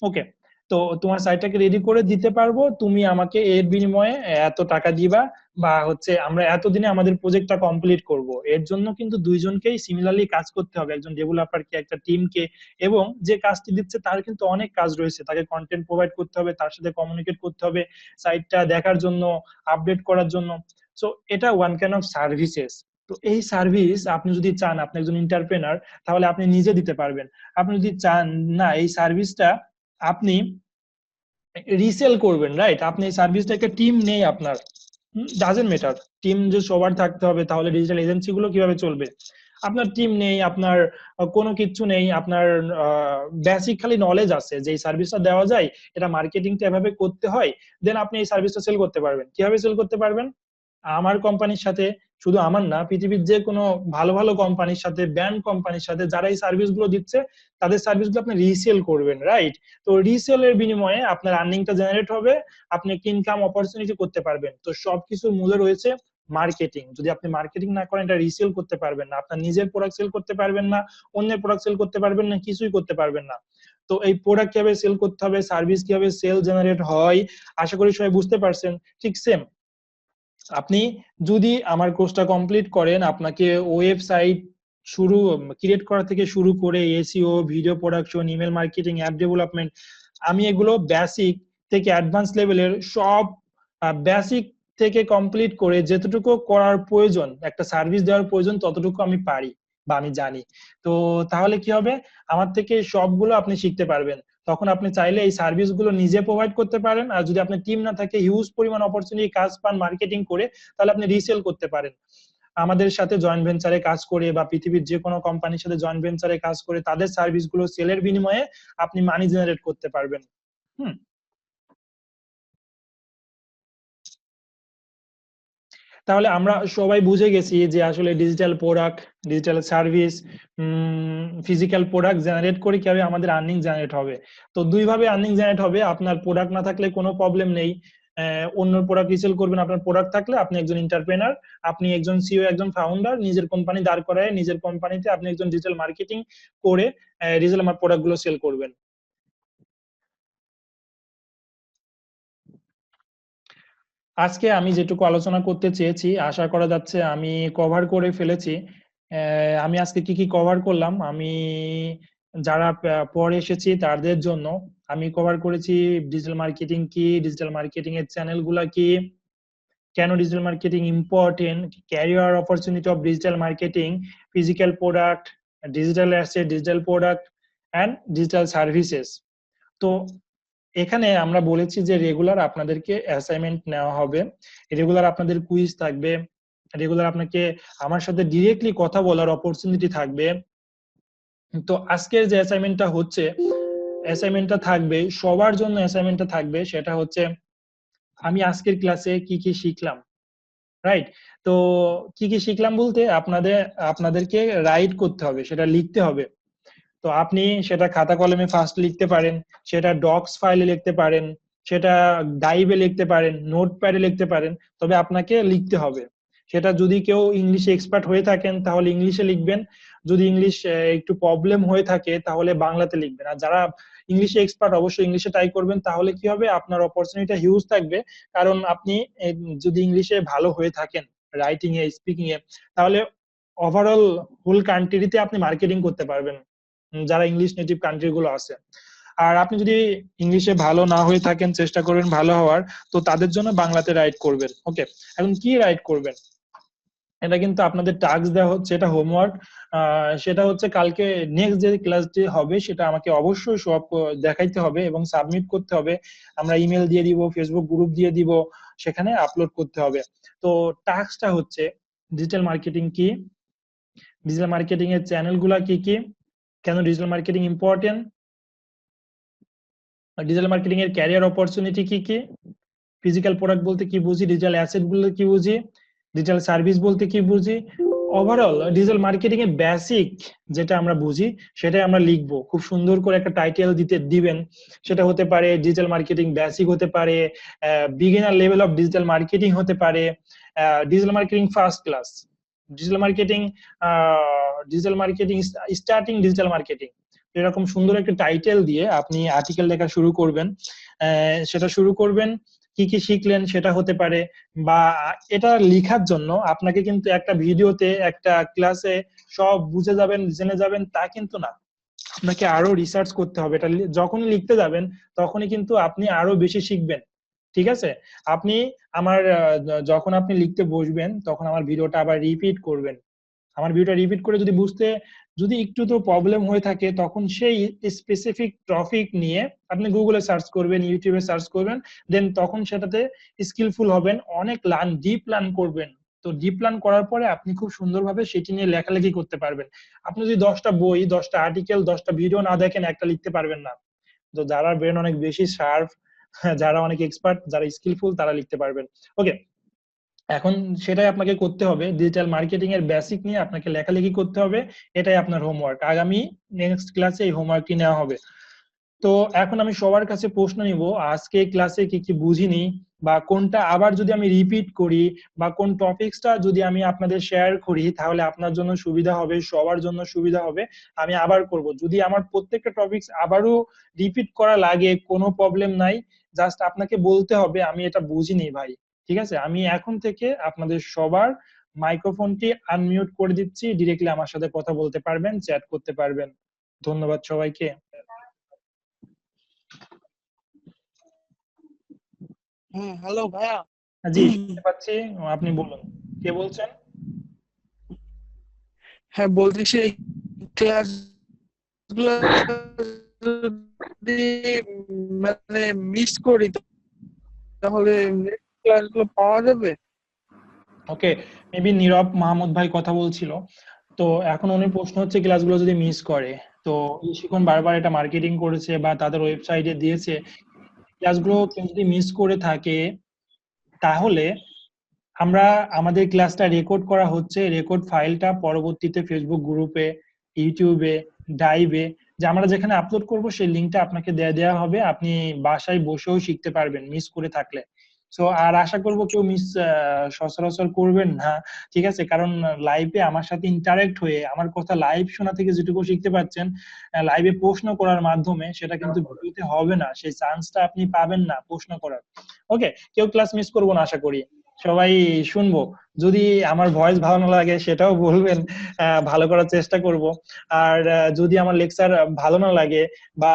A: ওকে, তো তোমার সাইটটাকে রেডি করে দিতে পারবো, তুমি আমাকে এর বিনিময়ে এত টাকা দিবা, বা হচ্ছে আমরা এতদিনে আমাদের প্রজেক্টটা কমপ্লিট করব। এর জন্য কিন্তু দুইজনকেই সিমিলারলি কাজ করতে হবে, একজন ডেভেলপারকে, একটা টিমকে, এবং যে কাজটি দিচ্ছে তার কিন্তু অনেক কাজ রয়েছে, তাকে কন্টেন্ট প্রোভাইড করতে হবে, তার সাথে কমিউনিকেট করতে হবে, সাইটটা দেখার জন্য, আপডেট করার জন্য। সো এটা ওয়ান কাইন্ড অফ সার্ভিসেস। তো এই সার্ভিস আপনি যদি চান, আপনি একজন এন্টারপ্রেনার, তাহলে আপনি নিজে দিতে পারবেন। আপনি যদি চান না এই সার্ভিসটা আপনি রিসেল করবেন, রাইট, আপনি এই সার্ভিসটা একটা টিম নেই আপনার, ডাজেন্ট ম্যাটার, টিম যে সবার থাকতে হবে, তাহলে ডিজিটাল এজেন্সি গুলো কিভাবে চলবে? আপনার টিম নেই, আপনার কোনো কিছু নেই, আপনার বেসিক খালি নলেজ আছে যে এই সার্ভিসটা দেওয়া যায়, এটা মার্কেটিংটা এভাবে করতে হয়, দেন আপনি এই সার্ভিসটা সেল করতে পারবেন। কিভাবে সেল করতে পারবেন? আমার কোম্পানির সাথে, শুধু আমার না, পৃথিবীর যে কোনো ভালো ভালো কোম্পানির সাথে, ব্র্যান্ড কোম্পানির সাথে যারা এই সার্ভিস গুলো দিচ্ছে, তাদের সার্ভিস গুলো আপনি রিসেল করবেন, রাইট? তো রিসেলের বিনিময়ে আপনার আর্নিংটা জেনারেট হবে, আপনি একটা ইনকাম অপরচুনিটি করতে পারবেন। তো সবকিছুর মূলে রয়েছে মার্কেটিং। যদি আপনি মার্কেটিং না করেন, এটা রিসেল করতে পারবেন না, আপনার নিজের প্রোডাক্ট সেল করতে পারবেন না, অন্যের প্রোডাক্ট সেল করতে পারবেন না, কিছুই করতে পারবেন না। তো এই প্রোডাক্ট কিভাবে সেল করতে হবে, সার্ভিস কিভাবে সেল জেনারেট হয়, আশা করি সবাই বুঝতে পারছেন। ঠিক সেম, আপনি যদি আমার কোর্সটা কমপ্লিট করেন, আপনাকে ওয়েবসাইট শুরু ক্রিয়েট করা থেকে শুরু করে SEO, video production, email marketing, app development, আমি এগুলো বেসিক থেকে অ্যাডভান্স লেভেলের সব বেসিক থেকে কমপ্লিট করে যতটুকু করার প্রয়োজন, একটা সার্ভিস দেওয়ার প্রয়োজন, ততটুকু আমি পারি বা আমি জানি। তো তাহলে কি হবে, আমার থেকে সবগুলো আপনি শিখতে পারবেন। তখন আপনি চাইলে এই সার্ভিস গুলো নিজে প্রোভাইড করতে পারেন, আর যদি আপনার টিম না থাকে, হিউজ পরিমাণ অপরচুনিটি কাজ পান মার্কেটিং করে, তাহলে আপনি রিসেল করতে পারেন। আমাদের সাথে জয়েন্ট ভেঞ্চারে কাজ করে বা পৃথিবীর যে কোনো কোম্পানির সাথে জয়েন্ট ভেঞ্চারে কাজ করে তাদের সার্ভিস গুলো সেলের বিনিময়ে আপনি মানি জেনারেট করতে পারবেন। তাহলে আমরা সবাই বুঝে গেছি যে আসলে digital product, digital service, physical product generate করে কিভাবে আমাদের আর্নিং জেনারেট হবে। তো দুইভাবে আর্নিং জেনারেট হবে, আপনার প্রোডাক্ট না থাকলে কোনো প্রবলেম নেই, অন্য প্রোডাক্ট রিসেল করবেন, আপনার প্রোডাক্ট থাকলে আপনি একজন এন্টারপ্রেনার, আপনি একজন সিইও, একজন ফাউন্ডার, নিজের কোম্পানি দাঁড় করায় নিজের কোম্পানিতে আপনি একজন ডিজিটাল মার্কেটিং করে ডিজিটাল আমার প্রোডাক্ট গুলো সেল করবেন। আজকে আমি যেটুকু আলোচনা করতে চেয়েছি, আশা করা যাচ্ছে আমি কভার করে ফেলেছি। আমি আজকে কি কি কভার করলাম, আমি যারা পরে এসেছি তাদের জন্য আমি কভার করেছি ডিজিটাল মার্কেটিং কি, ডিজিটাল মার্কেটিং এর চ্যানেল গুলা কি, কেন digital marketing important, career opportunity of digital marketing, physical product, digital asset, digital product and digital services. তো এখানে আমরা বলেছি যে রেগুলার আপনাদেরকে অ্যাসাইনমেন্ট নেওয়া হবে, রেগুলার আপনাদের কুইজ থাকবে, রেগুলার আপনাকে আমার সাথে ডিরেক্টলি কথা বলার অপরচুনিটি থাকবে। তো আজকের যে অ্যাসাইনমেন্টটা থাকবে সবার জন্য, অ্যাসাইনমেন্টটা থাকবে সেটা হচ্ছে আমি আজকের ক্লাসে কি কি শিখলাম, রাইট? তো কি কি শিখলাম বলতে আপনাদেরকে রাইট করতে হবে, সেটা লিখতে হবে। তো আপনি সেটা খাতা কলমে ফার্স্ট লিখতে পারেন, সেটা ডক্স ফাইলে লিখতে পারেন, সেটা ডাইভে লিখতে পারেন, নোটপ্যাডে লিখতে পারেন, তবে আপনাকে লিখতে হবে। সেটা যদি কেউ ইংলিশে এক্সপার্ট হয়ে থাকেন তাহলে ইংলিশে লিখবেন, যদি ইংলিশ একটু প্রবলেম হয়ে থাকে তাহলে বাংলাতে লিখবেন। আর যারা ইংলিশে এক্সপার্ট অবশ্যই ইংলিশে ট্রাই করবেন, তাহলে কি হবে আপনার অপরচুনিটিটা হিউজ থাকবে। কারণ আপনি যদি ইংলিশে ভালো হয়ে থাকেন রাইটিং এ, স্পিকিং এ, তাহলে ওভারঅল হোল কান্ট্রিতে আপনি মার্কেটিং করতে পারবেন, যারা ইংলিশ নেটিভ কান্ট্রি গুলো আছে। আর আপনি যদি ইংলিশে ভালো না হয়ে থাকেন, চেষ্টা করবেন ভালো হওয়ার, তো তাদের জন্য বাংলাতে রাইট করবেন। ওকে, এখন কি রাইট করবেন, এটা কিন্তু আপনাদের টাস্ক দেওয়া হচ্ছে, এটা হোমওয়ার্ক। সেটা হচ্ছে কালকে নেক্সট যে ক্লাসটি হবে সেটা আমাকে অবশ্যই সব দেখাইতে হবে এবং সাবমিট করতে হবে। আমরা ইমেল দিয়ে দিব, ফেসবুক গ্রুপ দিয়ে দিব, সেখানে আপলোড করতে হবে। তো টাস্কটা হচ্ছে ডিজিটাল মার্কেটিং কি, ডিজিটাল মার্কেটিং এর চ্যানেলগুলা কি কি, কেন digital marketing important, digital marketing এর ক্যারিয়ার অপরচুনিটি কি কি, ফিজিক্যাল প্রোডাক্ট বলতে কি বুঝি, ডিজিটাল অ্যাসেট বলতে কি বুঝি, ডিজিটাল সার্ভিস বলতে কি বুঝি, ওভারঅল ডিজিটাল মার্কেটিং এর বেসিক যেটা আমরা বুঝি সেটাই আমরা লিখবো। খুব সুন্দর করে একটা টাইটেল দিবেন, সেটা হতে পারে ডিজিটাল মার্কেটিং বেসিক, হতে পারে beginner level of digital marketing, হতে পারে digital marketing first class, digital marketing starting digital marketing. এরকম সুন্দর একটা টাইটেল দিয়ে আপনি আর্টিকেল লেখা শুরু করবেন। সেটা শুরু করবেন, কি কি শিখলেন সেটা হতে পারে। বা এটা লেখার জন্য আপনাকে কিন্তু একটা ভিডিওতে, একটা ক্লাসে সব বুঝে যাবেন, জেনে যাবেন তা কিন্তু না, আপনাকে আরো রিসার্চ করতে হবে। এটা যখনই লিখতে যাবেন তখনই কিন্তু আপনি আরো বেশি শিখবেন। ঠিক আছে, আপনি আমার যখন আপনি লিখতে বসবেন তখন আমার ভিডিওটা আবার রিপিট করবেন। আমার ভিডিওটা রিপিট করে যদি বুঝতে যদি একটু তো প্রবলেম হয়ে থাকে, তখন সেই স্পেসিফিক টপিক নিয়ে আপনি গুগলে সার্চ করবেন, ইউটিউবে সার্চ করবেন, দেন তখন সেটাতে স্কিলফুল হবেন, অনেক ডিপ লার্ন করবেন। তো ডিপ লার্ন করার পরে আপনি খুব সুন্দরভাবে সেটি নিয়ে লেখালেখি করতে পারবেন। আপনি যদি 10টা বই, 10টা আর্টিকেল, 10টা ভিডিও না দেখেন, একটা লিখতে পারবেন না। তো যারা ব্রেন অনেক বেশি শার্প, যারা অনেক এক্সপার্ট, যারা স্কিলফুল, তারা লিখতে পারবেন। ওকে, এখন সেটাই আপনাকে করতে হবে, ডিজিটাল মার্কেটিং এর বেসিক নিয়ে আপনাকে লেখালেখি করতে হবে। এটাই আপনার হোমওয়ার্ক, আগামী নেক্সট ক্লাসে এই হোমওয়ার্কটি নেওয়া হবে। তো এখন আমি সবার কাছে প্রশ্ন নিব, আজকে ক্লাসে কি কি বুঝিনি, বা কোনটা আবার যদি আমি রিপিট করি, বা কোন টপিকসটা যদি আমি আপনাদের শেয়ার করি তাহলে আপনার জন্য সুবিধা হবে, সবার জন্য সুবিধা হবে। আমি আবার করব, যদি আমার প্রত্যেকটা টপিকস আবারও রিপিট করা লাগে কোনো প্রবলেম নাই, জাস্ট আপনাকে বলতে হবে আমি এটা বুঝিনি ভাই। ঠিক আছে, আমি এখন থেকে আপনাদের সবার মাইক্রোফোনটি আনমিউট করে দিচ্ছি, ডিরেক্টলি আমার সাথে কথা বলতে পারবেন, চ্যাট করতে পারবেন। ধন্যবাদ সবাইকে।
H: হ্যালো ভাইয়া।
A: জি, শুনতে পাচ্ছি, আপনি বলুন, কে বলছেন?
H: হ্যাঁ, বলতেছি ক্লাস গুলো যদি মানে মিস করি তাহলে ক্লাস গুলো পাওয়া যাবে?
A: ওকে, মেবি নীরব মাহমুদ ভাই কথা বলছিল। তো এখন উনি প্রশ্ন হচ্ছে ক্লাসগুলো যদি মিস করে, তো শিখন বারবার এটা মার্কেটিং করেছে বা তাদের ওয়েবসাইটে দিয়েছে, ক্লাসগুলো কেউ যদি মিস করে থাকে তাহলে আমরা আমাদের ক্লাসটা রেকর্ড করা হচ্ছে, রেকর্ড ফাইলটা পরবর্তীতে ফেসবুক গ্রুপে, ইউটিউবে, ডাইভে, যে আমরা যেখানে আপলোড করব সেই লিংকটা আপনাকে দেওয়া হবে, আপনি বাসায় বসেও শিখতে পারবেন মিস করে থাকলে। সো আর আশা করব কেউ মিস সচরাচর করবেন না, ঠিক আছে? কারণ লাইভে আমার সাথে ইন্টারেক্ট হয়ে আমার কথা লাইভ শোনা থেকে যেটুকু শিখতে পাচ্ছেন, লাইভে প্রশ্ন করার মাধ্যমে সেটা কিন্তু ভিডিওতে হবে না, সেই চান্সটা আপনি পাবেন না প্রশ্ন করার। ওকে, কেউ ক্লাস মিস করবো না আশা করি, সবাই শুনবো। যদি আমার ভয়েস ভালো না লাগে সেটাও বলবেন, ভালো করার চেষ্টা করব। আর যদি আমার লেকচার ভালো না লাগে বা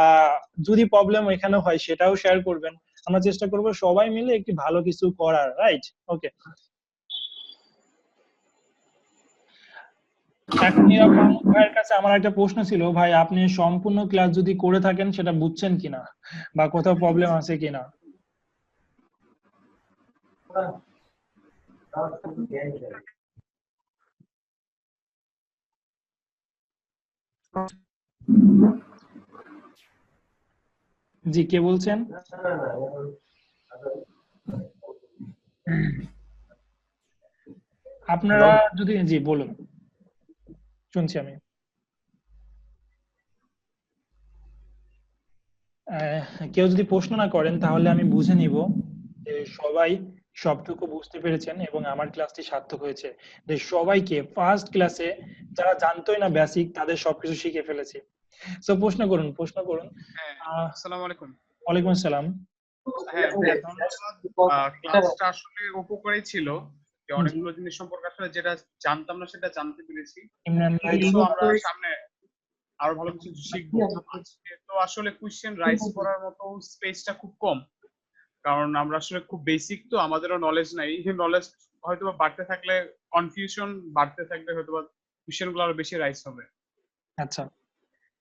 A: যদি প্রবলেম এখানে হয় সেটাও শেয়ার করবেন। আমরা চেষ্টা করব সবাই মিলে একটি ভালো কিছু করার, রাইট? ওকে, এখন নীরব মাহমুদ ভাইয়ের কাছে আমার একটা প্রশ্ন ছিল, ভাই আপনি সম্পূর্ণ ক্লাস যদি করে থাকেন সেটা বুঝছেন কিনা, বা কোথাও প্রবলেম আছে কিনা? জি, কে বলছেন? আপনারা যদি, জি বলুন, শুনছি আমি। কেউ যদি প্রশ্ন না করেন তাহলে আমি বুঝে নিব যে সবাই সবটুকু বুঝতে পেরেছেন এবং আমার ক্লাসটি সার্থক হয়েছে। যে সবাইকে ফার্স্ট ক্লাসে যারা জানতোই না বেসিক তাদের সবকিছু শিখে ফেলেছি। সো প্রশ্ন করুন, প্রশ্ন করুন।
D: হ্যাঁ,
A: আহ,
D: আসসালামু আলাইকুম।
A: ওয়ালাইকুম আসসালাম।
D: হ্যাঁ ভাইয়া, ধন্যবাদ। ক্লাসটা আসলে উপকারী ছিল, যে
A: জি,
D: অনেকগুলো জিনিস সম্পর্কে আসলে যেটা জানতাম না সেটা জানতে পেরেছি।
A: ইমরান ভাই।
D: হোপসো আমরা সামনে আরো ভালো কিছু শিখবো। আজকে তো আসলে কোয়েশ্চেন রাইজ করার মতো স্পেসটা খুব কম, কারণ আমরা আসলে খুব বেসিক, তো আমাদেরও নলেজ নাই। এই নলেজ হয়তো বাড়তে থাকলে, কনফিউশন বাড়তে থাকলে হয়তো কোয়েশ্চেন গুলো আরো বেশি রাইজ হবে।
A: আচ্ছা,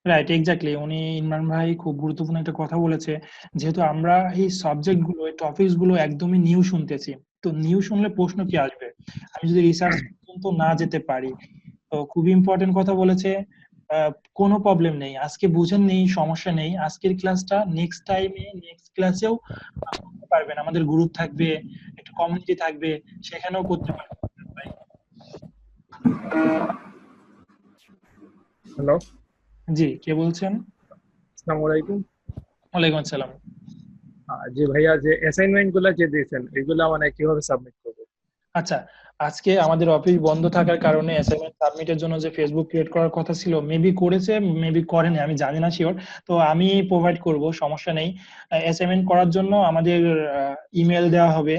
A: রাইট, এক্স্যাক্টলি। উনি ইমরান ভাই খুব গুরুত্বপূর্ণ একটা কথা বলেছে। যেহেতু আমরা এই সাবজেক্ট গুলো, এই টপিকস গুলো একদমই নিউ শুনতেছি, তো নিউ শুনলে প্রশ্ন কি আসবে? আমি যদি রিসার্চ পর্যন্ত না যেতে পারি, তো খুবই ইম্পর্টেন্ট কথা বলেছে। কোনো প্রবলেম নেই, আজকে বুঝেন নেই, সমস্যা নেই। আজকের ক্লাসটা নেক্সট টাইমে, নেক্সট ক্লাসেও করতে পারবেন। আমাদের গ্রুপ থাকবে, একটা কমিউনিটি থাকবে, সেখানেও করতে পারবেন ভাই।
E: হ্যালো,
A: জি, কে বলছেন?
E: আসসালামু আলাইকুম।
A: ওয়ালাইকুম আসসালাম।
E: জি ভাইয়া, যে অ্যাসাইনমেন্ট গুলা যে দিয়েছেন এগুলা মানে কিভাবে সাবমিট করবো?
A: আচ্ছা, আজকে আমাদের অফিস বন্ধ থাকার কারণে অ্যাসাইনমেন্ট সাবমিটের জন্য যে ফেসবুক ক্রিয়েট করার কথা ছিল, মেবি করেছে, মেবি করেনি, আমি জানি না শিওর। তো আমি প্রোভাইড করব, সমস্যা নেই। অ্যাসাইনমেন্ট করার জন্য আমাদের ইমেল দেওয়া হবে,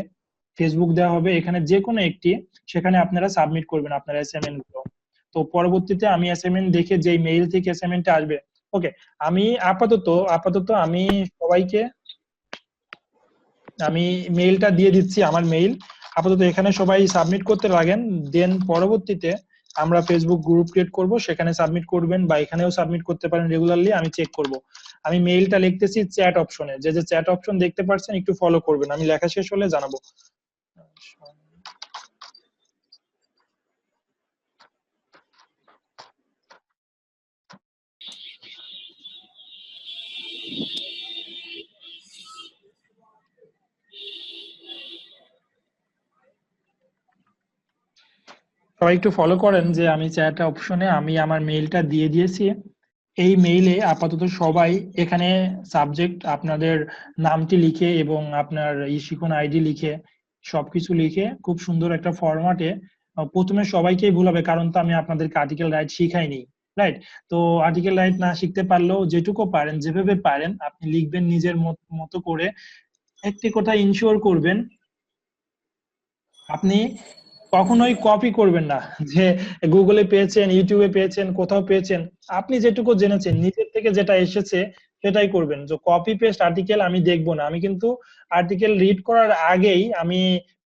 A: ফেসবুক দেওয়া হবে, এখানে যে কোনো একটি, সেখানে আপনারা সাবমিট করবেন আপনার অ্যাসাইনমেন্ট গুলো। তো পরবর্তীতে আমি অ্যাসাইনমেন্ট দেখে যেই মেইল থেকে অ্যাসাইনমেন্টটা আসবে, ওকে, আমি আপাতত আমি সবাইকে আমি মেইলটা দিয়ে দিচ্ছি, আমার মেইল। আপাতত এখানে সবাই সাবমিট করতে লাগেন, দেন পরবর্তীতে আমরা ফেসবুক গ্রুপ ক্রিয়েট করব, সেখানে সাবমিট করবেন বা এখানেও সাবমিট করতে পারেন রেগুলারলি, আমি চেক করব। আমি মেইলটা লিখতেছি চ্যাট অপশনে, যে যে চ্যাট অপশন দেখতে পাচ্ছেন একটু ফলো করবেন, আমি লেখা শেষ হলে জানাবো। সবাই একটু ফলো করেন যে আমি চ্যাট অপশনে আমি আমার মেইলটা দিয়ে দিয়েছি। এই মেইলে আপাতত সবাই এখানে সাবজেক্ট আপনাদের নামটি লিখে এবং আপনার শিখন আইডি লিখে, সবকিছু লিখে খুব সুন্দর একটা ফরম্যাটে, প্রথমে সবাইকেই ভুলাবে, কারণ তো আমি আপনাদেরকে আর্টিকেল রাইট শিখাইনি, রাইট? তো আর্টিকেল রাইট না শিখতে পারলেও যেটুকু পারেন, যেভাবে পারেন আপনি লিখবেন নিজের মতো করে। একটি কথা ইনশিওর করবেন, আপনি কখনোই কপি করবেন না, যে গুগলে পেয়েছেন, ইউটিউবে পেয়েছেন, কোথাও পেয়েছেন। আপনি যেটুকু জেনেছেন নিজের থেকে যেটা এসেছে সেটাই করবেন। যে কপি পেস্ট আর্টিকেল আমি দেখবো না। আমি কিন্তু আর্টিকেল রিড করার আগেই আমি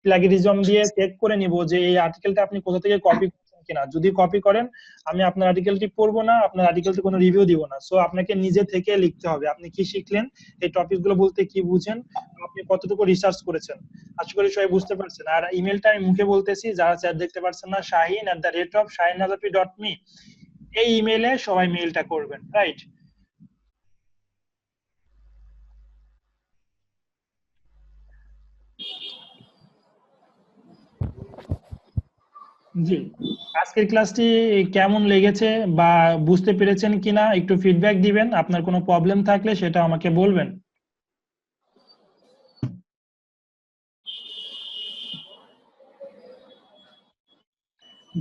A: প্লাগিয়ারিজম দিয়ে চেক করে নিব যে এই আর্টিকেলটা আপনি কোথা থেকে কপি করেছেন কিনা। যদি কপি করেন, আমি আপনার আর্টিকেলটি পড়বো না, আপনার আর্টিকেলটি কোনো রিভিউ দিব না। সো আপনাকে নিজে থেকে লিখতে হবে আপনি কি শিখলেন, এই টপিক গুলো বলতে কি বুঝেন, আপনি কতটুকু রিসার্চ করেছেন। আশা করি সবাই বুঝতে পারছেন। আর ইমেলটা আমি মুখে বলতেছি, যারা চ্যাট দেখতে পারছেন না, shahin@shahinazfi.me, এই ইমেলে সবাই মেইলটা করবেন, রাইট? জি, আজকের ক্লাসটি কেমন লেগেছে বা বুঝতে পেরেছেন কিনা একটু ফিডব্যাক দিবেন। আপনার কোনো প্রবলেম থাকলে সেটা আমাকে বলবেন।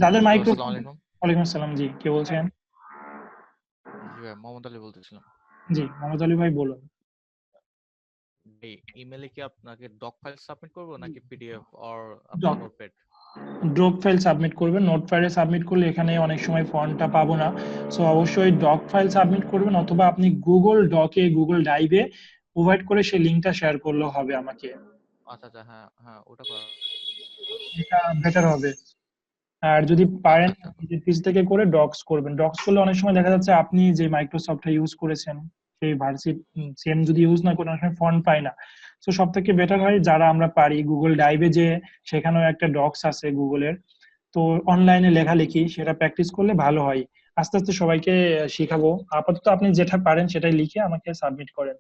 A: যাদের মাইক্রো,
I: আসসালামু আলাইকুম।
A: ওয়ালাইকুম আসসালাম। জি, কে বলছেন?
I: জি ভাই, মোহাম্মদ আলী বলতেছিলাম।
A: জি, মোহাম্মদ আলী ভাই বলুন।
I: এই ইমেলে কি আপনাকে ডক ফাইল সাবমিট করব নাকি পিডিএফ অর আপনার
A: doc
I: notepad?
A: Drop file submit করবেন। নোট ফাইলে সাবমিট করলে এখানে অনেক সময় ফন্টটা পাবো না। সো অবশ্যই ডক ফাইল সাবমিট করবেন, অথবা আপনি গুগল ডকে, গুগল ড্রাইভে প্রোভাইড করে সেই লিংকটা শেয়ার করলেও হবে আমাকে।
I: আচ্ছা আচ্ছা, হ্যাঁ হ্যাঁ, ওটা করা।
A: এটা বেটার হবে। আর যদি পারেন
I: আচ্ছা আচ্ছা।
A: নিজের পিস থেকে করে ডক্স করবেন। ডক্স করলে অনেক সময় দেখা যাচ্ছে আপনি যে মাইক্রোসফটটা ইউজ করেছেন সেই ভার্সিট সেম যদি ইউজ না করেন, অনেক সময় ফন্ট পায় না। তো সব থেকে বেটার হয় যারা আমরা পারি গুগল ড্রাইভে, যে সেখানেও একটা ডক্স আছে গুগলের, তো অনলাইনে লেখালেখি সেটা প্র্যাকটিস করলে ভালো হয়। আস্তে আস্তে সবাইকে শিখাবো। আপাতত আপনি যেটা পারেন সেটাই লিখে আমাকে সাবমিট করেন।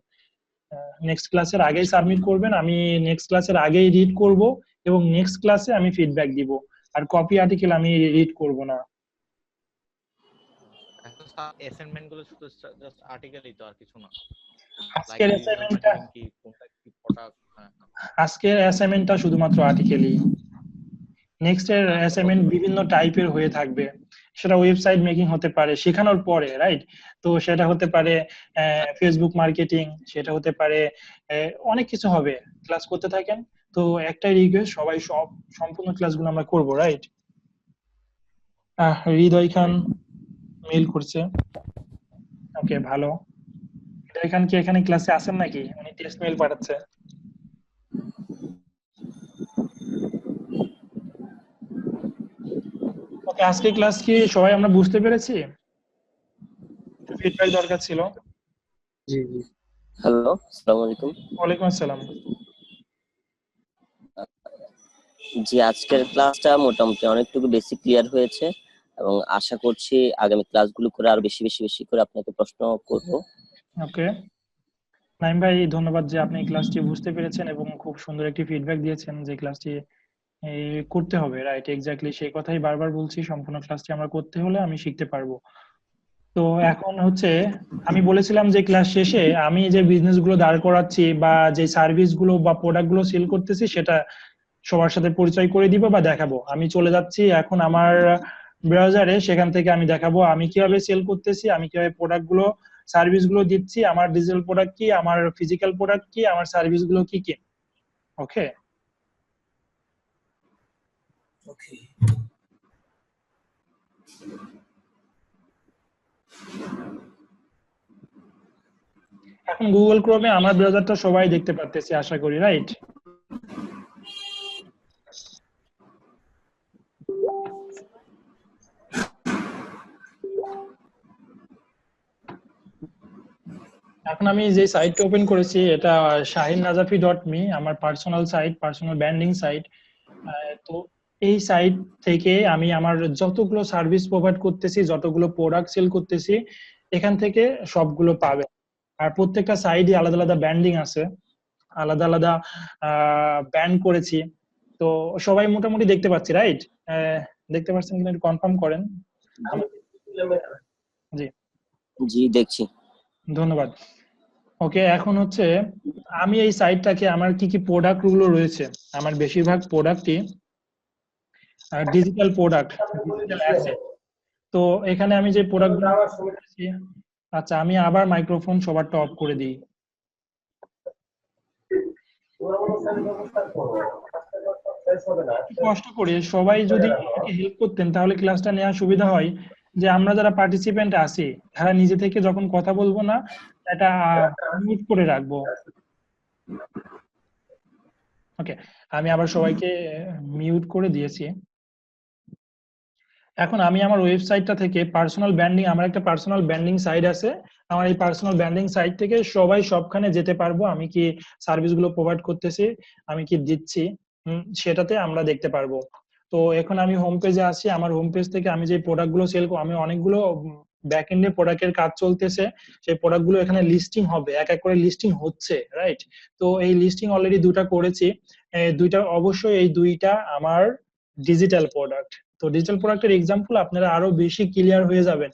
A: নেক্সট ক্লাসের আগেই সাবমিট করবেন, আমি নেক্সট ক্লাসের আগেই রিড করব এবং নেক্সট ক্লাসে আমি ফিডব্যাক দিব। আর কপি আর্টিকেল আমি রিড করব না।
I: এখন অ্যাসাইনমেন্ট গুলো শুধু জাস্ট আর্টিকেলই তো, আর কিছু না। লাইক
A: আজকের
I: ডিজিটাল
A: অ্যাসাইনমেন্টটা
I: মার্কেটিং কি, কোনটা কি প্রোডাক্ট।
A: আজকের অ্যাসাইনমেন্টটা শুধুমাত্র আর্টিকেলই। নেক্সট এর অ্যাসাইনমেন্ট বিভিন্ন টাইপের হয়ে থাকবে। সেটা ওয়েবসাইট মেকিং হতে পারে শেখানোর পরে, রাইট? তো সেটা হতে পারে ফেসবুক মার্কেটিং, সেটা হতে পারে অনেক কিছু হবে। ক্লাস করতে থাকেন। তো একটাই রিকোয়েস্ট, সবাই সম্পূর্ণ ক্লাসগুলো আমরা করব, রাইট? হৃদয় খান মেইল করছে। ওকে, ভালো। হৃদয় খান কি এখানে ক্লাসে আছেন নাকি? উনি টেস্ট মেইল পাঠাচ্ছে। ওকে, আজকে ক্লাস কি সবাই আমরা বুঝতে পেরেছি? ফিডব্যাক দরকার ছিল।
E: জি জি।
J: হ্যালো, আসসালামু আলাইকুম।
A: ওয়ালাইকুম আসসালাম।
J: জি, আজকের ক্লাসটা মোটামুটি অনেকটুকু বেসিক ক্লিয়ার হয়েছে এবং আশা করছি আগামী ক্লাসগুলো করে আরো বেশি বেশি বেশি করে আপনাকে প্রশ্ন করব।
A: ওকে, নাইম ভাই ধন্যবাদ যে আপনি ক্লাসটি বুঝতে পেরেছেন এবং খুব সুন্দর একটি ফিডব্যাক দিয়েছেন যে ক্লাসটি করতে হবে, রাইট? এক্স্যাক্টলি সেই কথাই বারবার বলছি, সম্পূর্ণ ক্লাসটি আমরা করতে হলে আমি শিখতে পারবো। তো এখন হচ্ছে আমি বলেছিলাম যে ক্লাস শেষে আমি যে বিজনেস গুলো দাঁড় করাচ্ছি বা যে সার্ভিস গুলো বা প্রোডাক্ট গুলো সেল করতেছি সেটা সবার সাথে পরিচয় করে দিব বা দেখাবো। আমি চলে যাচ্ছি এখন আমার ব্রাউজারে, সেখান থেকে আমি দেখাবো আমি কিভাবে সেল করতেছি, আমি কিভাবে প্রোডাক্ট গুলো সার্ভিস গুলো দিচ্ছি, আমার ডিজিটাল প্রোডাক্ট কি, আমার ফিজিক্যাল প্রোডাক্ট কি, আমার সার্ভিস গুলো কি কি। ওকে, এখন গুগল ক্রোমে আমার ব্রাউজারটা সবাই দেখতে পারতেছি আশা করি, রাইট? এখন আমি যে সাইটটা ওপেন করেছি এটা shahinnajafi.me, আমার personal site, personal branding site. তো এই সাইট থেকে আমি আমার যতগুলো সার্ভিস প্রোভাইড করতেছি, যতগুলো প্রোডাক্ট সেল করতেছি, এখান থেকে সবগুলো পাবে। আর প্রত্যেকটা সাইডে আলাদা আলাদা ব্র্যান্ডিং আছে, আলাদা আলাদা ব্র্যান্ড করেছি। তো সবাই মোটামুটি দেখতে পাচ্ছি, রাইট? দেখতে পাচ্ছেন কিনা একটু কনফার্ম করেন। জি
J: জি, দেখছি।
A: ধন্যবাদ। ওকে, এখন হচ্ছে আমি এই সাইটটাকে আমার কি কি প্রোডাক্ট গুলো রয়েছে, আমার বেশিরভাগ প্রোডাক্টই ডিজিটাল প্রোডাক্ট, ডিজিটাল অ্যাসেট। তো এখানে আমি যে প্রোডাক্ট গুলো করেছি, আচ্ছা আমি আবার মাইক্রোফোন সবারটা অফ করে দিই। কষ্ট করে সবাই যদি আমাকে হেল্প করতেন তাহলে ক্লাসটা নেওয়া সুবিধা হয়। যে আমরা যারা পার্টিসিপেন্ট আছি তারা নিজে থেকে যখন কথা বলবো না, এটা মিউট করে রাখবো। ওকে, আমি আবার সবাইকে মিউট করে দিয়েছি। এখন আমি আমার ওয়েবসাইটটা থেকে পার্সোনাল ব্র্যান্ডিং, আমার একটা পার্সোনাল ব্র্যান্ডিং সাইট আছে, আমার এই পার্সোনাল ব্র্যান্ডিং সাইট থেকে সবাই সবখানে যেতে পারবো, আমি কি সার্ভিসগুলো প্রোভাইড করতেছি, আমি কি দিচ্ছি, সেটাতে আমরা দেখতে পারবো। তো এখন আমি হোম পেজে আসি, আমার হোম পেজ থেকে আমি যে প্রোডাক্টগুলো সেল করব, আমি অনেকগুলো ব্যাক এন্ডে প্রোডাক্টের কাজ চলতেছে, সেই প্রোডাক্টগুলো এখানে লিস্টিং হবে, এক এক করে লিস্টিং হচ্ছে, রাইট? তো এই লিস্টিং অলরেডি দুটা করেছি, দুইটা অবশ্যই এই দুইটা আমার ডিজিটাল প্রোডাক্ট। তো ডিজিটাল প্রোডাক্টের এক্সাম্পল আপনারা আরো বেশি ক্লিয়ার হয়ে যাবেন।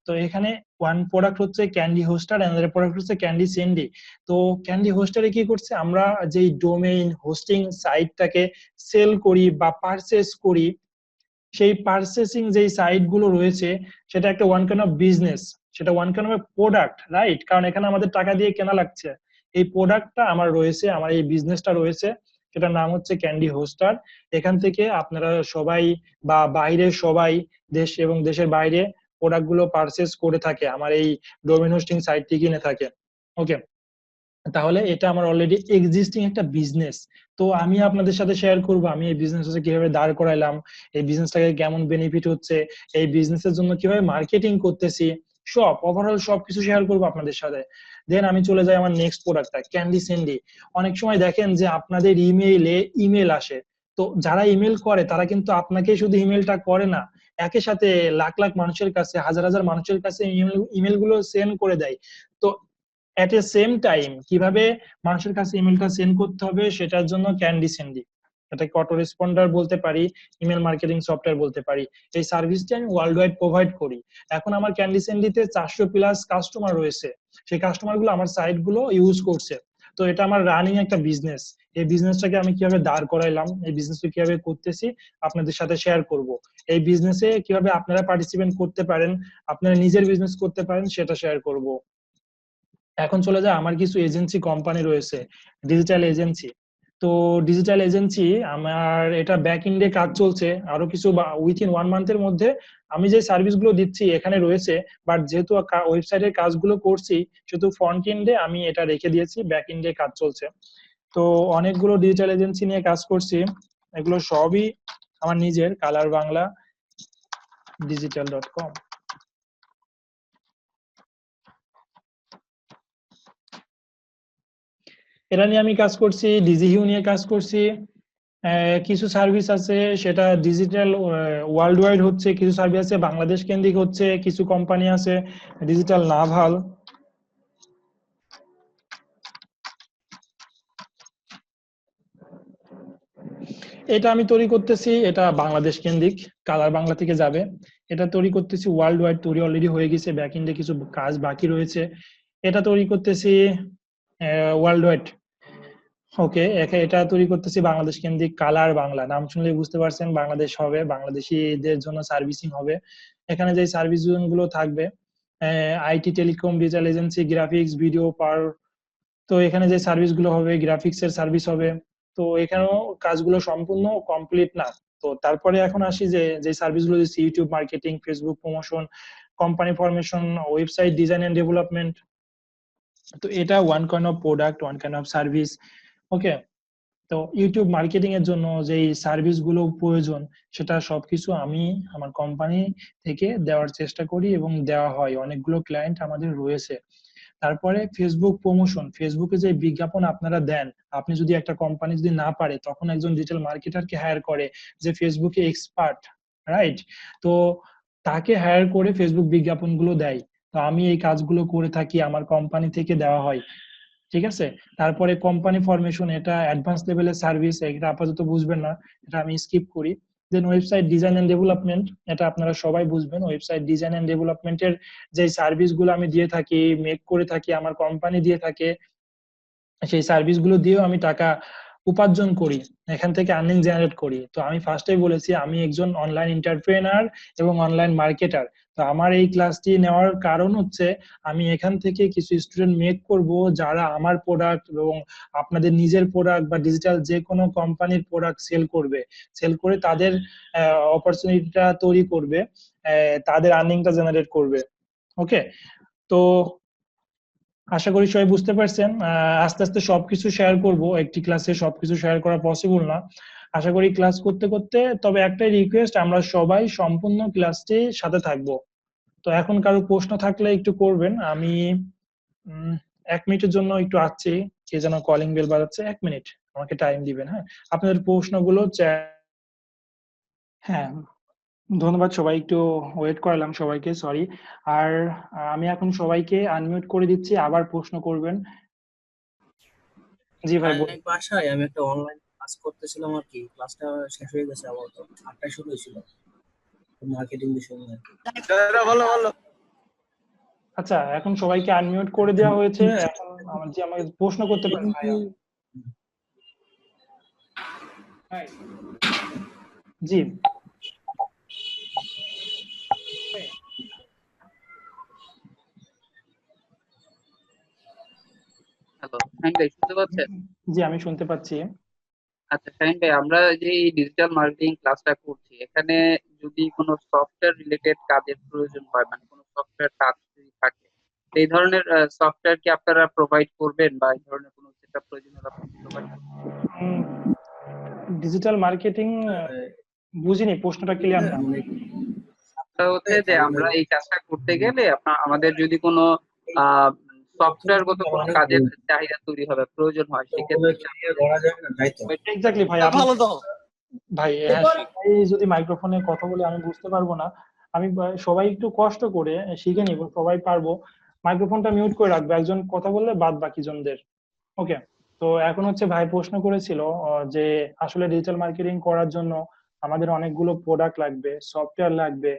A: তো এখানে ওয়ান প্রোডাক্ট হচ্ছে ক্যান্ডি হোস্টার, অ্যানাদার প্রোডাক্ট হচ্ছে ক্যান্ডি সেন্ডি। তো ক্যান্ডি হোস্টারে কি করছে, আমরা যেই ডোমেইন হোস্টিং সাইটটাকে সেল করি বা পারচেজ করি, সেই পারচেসিং যেই সাইট গুলো রয়েছে সেটা একটা ওয়ান কাইন্ড অফ বিজনেস, সেটা one kind of product, right? কারণ এখানে আমাদের টাকা দিয়ে কেনা লাগছে। এই প্রোডাক্টটা আমার রয়েছে, আমার এই বিজনেসটা রয়েছে, সেটার নাম হচ্ছে ক্যান্ডি হোস্টার। এখান থেকে আপনারা সবাই বা বাইরের সবাই, দেশ এবং দেশের বাইরে প্রোডাক্ট গুলো পারচেজ করে থাকে, আমার এই ডোমেইন হোস্টিং সাইটটি কিনে থাকে। ওকে, তাহলে এটা আমার অলরেডি এক্সিস্টিং একটা বিজনেস। তো আমি আপনাদের সাথে শেয়ার করব আমি এই বিজনেসটা কিভাবে দাঁড় করাইলাম, এই বিজনেসটাকে কেমন বেনিফিট হচ্ছে, এই বিজনেসের জন্য কিভাবে মার্কেটিং করতেছি, সব ওভারঅল সবকিছু শেয়ার করব আপনাদের সাথে। দেন আমি চলে যাই আমার নেক্সট প্রোডাক্টটা ক্যান্ডি সেন্ডি। অনেক সময় দেখেন যে আপনাদের ইমেইলে ইমেল আসে, তো যারা ইমেল করে তারা কিন্তু আপনাকে শুধু ইমেলটা করে না, একই সাথে লাখ লাখ মানুষের কাছে, হাজার হাজার মানুষের কাছে ইমেল গুলো সেন্ড করে দেয়। তো এট এ সেম টাইম কিভাবে মানুষের কাছে ইমেলটা সেন্ড করতে হবে সেটার জন্য ক্যান্ডি সেন্ডি, এটাকে অটো রেসপন্ডার বলতে পারি, ইমেল মার্কেটিং সফটওয়্যার বলতে পারি, এই সার্ভিসটি আমি ওয়ার্ল্ড ওয়াইড প্রোভাইড করি। এখন আমার ক্যান্ডি সেন্ডিতে 400+ কাস্টমার রয়েছে, সেই কাস্টমার গুলো আমার সাইট গুলো ইউজ করছে। তো এটা আমার রানিং একটা বিজনেস। এই বিজনেসটাকে আমি কিভাবে দাঁড় করাইলাম, এই বিজনেসটা কিভাবে করতেছি আপনাদের সাথে শেয়ার করব। এই বিজনেসে কিভাবে আপনারা পার্টিসিপেট করতে পারেন, আপনারা নিজের বিজনেস করতে পারেন সেটা শেয়ার করব। এখন চলে যায় আমার কিছু এজেন্সি কোম্পানি রয়েছে, ডিজিটাল এজেন্সি। তো ডিজিটাল এজেন্সি আমার এটা ব্যাক এন্ডে কাজ চলছে, আরো কিছু উইথিন 1 মান্থের মধ্যে আমি যে সার্ভিস গুলো দিচ্ছি এখানে রয়েছে, বাট যেহেতু ওয়েবসাইটের কাজগুলো করছি সেহেতু ফ্রন্ট এন্ডে আমি এটা রেখে দিয়েছি, ব্যাক এন্ডে কাজ চলছে। তো অনেকগুলো ডিজিটাল এজেন্সি নিয়ে কাজ করছি, এগুলো সবই আমার নিজের, কালার বাংলা digital.com। এটা নিয়ে আমি কাজ করছি, ডিজিহিউ নিয়ে কাজ করছি। কিছু সার্ভিস আছে সেটা ডিজিটাল ওয়ার্ল্ড ওয়াইড হচ্ছে, কিছু সার্ভিস আছে বাংলাদেশ কেন্দ্রিক হচ্ছে, কিছু কোম্পানি আছে ডিজিটাল নাভাল। এটা আমি তৈরি করতেছি, এটা বাংলাদেশ কেন্দ্রিক, কালার বাংলা থেকে যাবে। এটা তৈরি করতেছি ওয়ার্ল্ড ওয়াইড, তৈরি অলরেডি হয়ে গেছে, ব্যাক এন্ডে কিছু কাজ বাকি রয়েছে। এটা তৈরি করতেছি ওয়ার্ল্ড ওয়াইড। ওকে, এটা তৈরি করতেছি বাংলাদেশ কেন্দ্রিক, কালার বাংলা, নাম শুনলে বুঝতে পারছেন বাংলাদেশ হবে, বাংলাদেশিদের জন্য সার্ভিসিং হবে। এখানে যে সার্ভিস গুলো থাকবে IT, telecom, digital agency, graphics, video, পার। তো এখানে যে সার্ভিস গুলো হবে গ্রাফিক্স এর সার্ভিস হবে। তো এখানেও কাজগুলো সম্পূর্ণ কমপ্লিট না। তো তারপরে এখন আসি যে সার্ভিস গুলো দিচ্ছি, YouTube marketing, Facebook promotion, company formation, website design and development. তো এটা one kind of product, one kind of service. Okay, তো ইউটিউব মার্কেটিং এর জন্য যেই সার্ভিস গুলো প্রয়োজন সেটা সবকিছু আমি আমার কোম্পানি থেকে দেওয়ার চেষ্টা করি এবং দেওয়া হয়, অনেকগুলো ক্লায়েন্ট আমাদের রয়েছে। তারপরে ফেসবুক প্রমোশন, ফেসবুকে যে বিজ্ঞাপন আপনারা দেন, আপনি যদি একটা কোম্পানি যদি না পারে তখন একজন ডিজিটাল মার্কেটারকে হায়ার করে যে ফেসবুকে এক্সপার্ট, রাইট? তো তাকে হায়ার করে ফেসবুক বিজ্ঞাপনগুলো দেয়। তো আমি এই কাজগুলো করে থাকি, আমার কোম্পানি থেকে দেওয়া হয়, ঠিক আছে। তারপরে কোম্পানি ফরমেশন, এটা অ্যাডভান্স লেভেলের সার্ভিস, এটা আপাতত বুঝবেন না, এটা আমি স্কিপ করি। দেন ওয়েবসাইট ডিজাইন এন্ড ডেভেলপমেন্ট, এটা আপনারা সবাই বুঝবেন। ওয়েবসাইট ডিজাইন এন্ড ডেভেলপমেন্টের যে সার্ভিস গুলো আমি দিয়ে থাকি, মেক করে থাকি, আমার কোম্পানি দিয়ে থাকে, সেই সার্ভিস গুলো দিয়েও আমি টাকা উপার্জন করি, এখান থেকে আর্নিং জেনারেট করি। তো আমি ফার্স্টেই বলেছি আমি একজন অনলাইন এন্টারপ্রেনার এবং অনলাইন মার্কেটার। তো আমার এই ক্লাসটি নেওয়ার কারণ হচ্ছে আমি এখান থেকে কিছু স্টুডেন্ট মেক করব যারা আমার প্রোডাক্ট এবং আপনাদের নিজের প্রোডাক্ট বা ডিজিটাল যে কোনো কোম্পানির প্রোডাক্ট সেল করবে, সেল করে তাদের অপরচুনিটিটা তৈরি করবে, তাদের আর্নিংটা জেনারেট করবে। ওকে, তো আশা করি সবাই বুঝতে পারছেন। আস্তে আস্তে সবকিছু শেয়ার করব, একটি ক্লাসে সবকিছু শেয়ার করা পসিবল না। আশা করি ক্লাস করতে করতে, তবে একটাই রিকোয়েস্ট, আমরা সবাই সম্পূর্ণ ক্লাসটি সাথে থাকবো। তো এখন কারো প্রশ্ন থাকলে একটু করবেন। আমি 1 মিনিটের জন্য একটু আসছি, কে যেন কলিং বেল বাজাচ্ছে, 1 মিনিট আমাকে টাইম দিবেন। হ্যাঁ, আপনাদের প্রশ্নগুলো হ্যাঁ, ধন্যবাদ সবাই, একটু ওয়েট করালাম সবাইকে, সরি। আর আমি এখন সবাইকে আনমিউট করে দিচ্ছি, আবার প্রশ্ন করবেন। জি ভাই বলুন।
K: বাসায় আমি একটা অনলাইন ক্লাস করতেছিলাম আর কি, ক্লাসটা শেষ হয়ে গেছে, আপাতত 8টায় শুরু হয়েছিল, মার্কেটিং বিষয় নিয়ে আর কি।
A: আচ্ছা, এখন সবাইকে আনমিউট করে দেওয়া হয়েছে, এখন যে আমাকে প্রশ্ন করতে পারেন ভাই। জি
L: হ্যালো, শাহিন ভাই শুনতে পাচ্ছেন?
A: জি আমি শুনতে পাচ্ছি।
L: আচ্ছা শাহিন ভাই, আমরা যে ডিজিটাল মার্কেটিং ক্লাসটা করছি, এখানে যদি কোনো সফটওয়্যার রিলেটেড কাজের প্রয়োজন হয়, মানে কোনো সফটওয়্যার কাজ যদি থাকে, এই ধরনের সফটওয়্যার কি আপনারা প্রোভাইড করবেন, বা এই ধরনের কোনো সেটআপ প্রয়োজন হলে আপনি প্রোভাইড করবেন?
A: ডিজিটাল মার্কেটিং বুঝিনি, প্রশ্নটা ক্লিয়ার না।
L: হচ্ছে যে আমরা এই কাজটা করতে গেলে আমাদের যদি কোনো সফটওয়্যারগত কোনো কাজের চাহিদা তৈরি হবে, প্রয়োজন হয়, সেক্ষেত্রে
A: এক্স্যাক্টলি ভাই, ভাই হ্যাঁ, সবাই যদি মাইক্রোফোনে কথা বলে আমি বুঝতে পারবো না। আমি সবাই একটু কষ্ট করে শিখে নিব, সবাই পারবো। মাইক্রোফোনটা মিউট করে রাখবে একজন কথা বললে বাদ বাকি জনদের। ওকে। তো এখন হচ্ছে ভাই প্রশ্ন করেছিল যে আসলে ডিজিটাল মার্কেটিং করার জন্য আমাদের অনেকগুলো প্রোডাক্ট লাগবে, সফটওয়্যার লাগবে,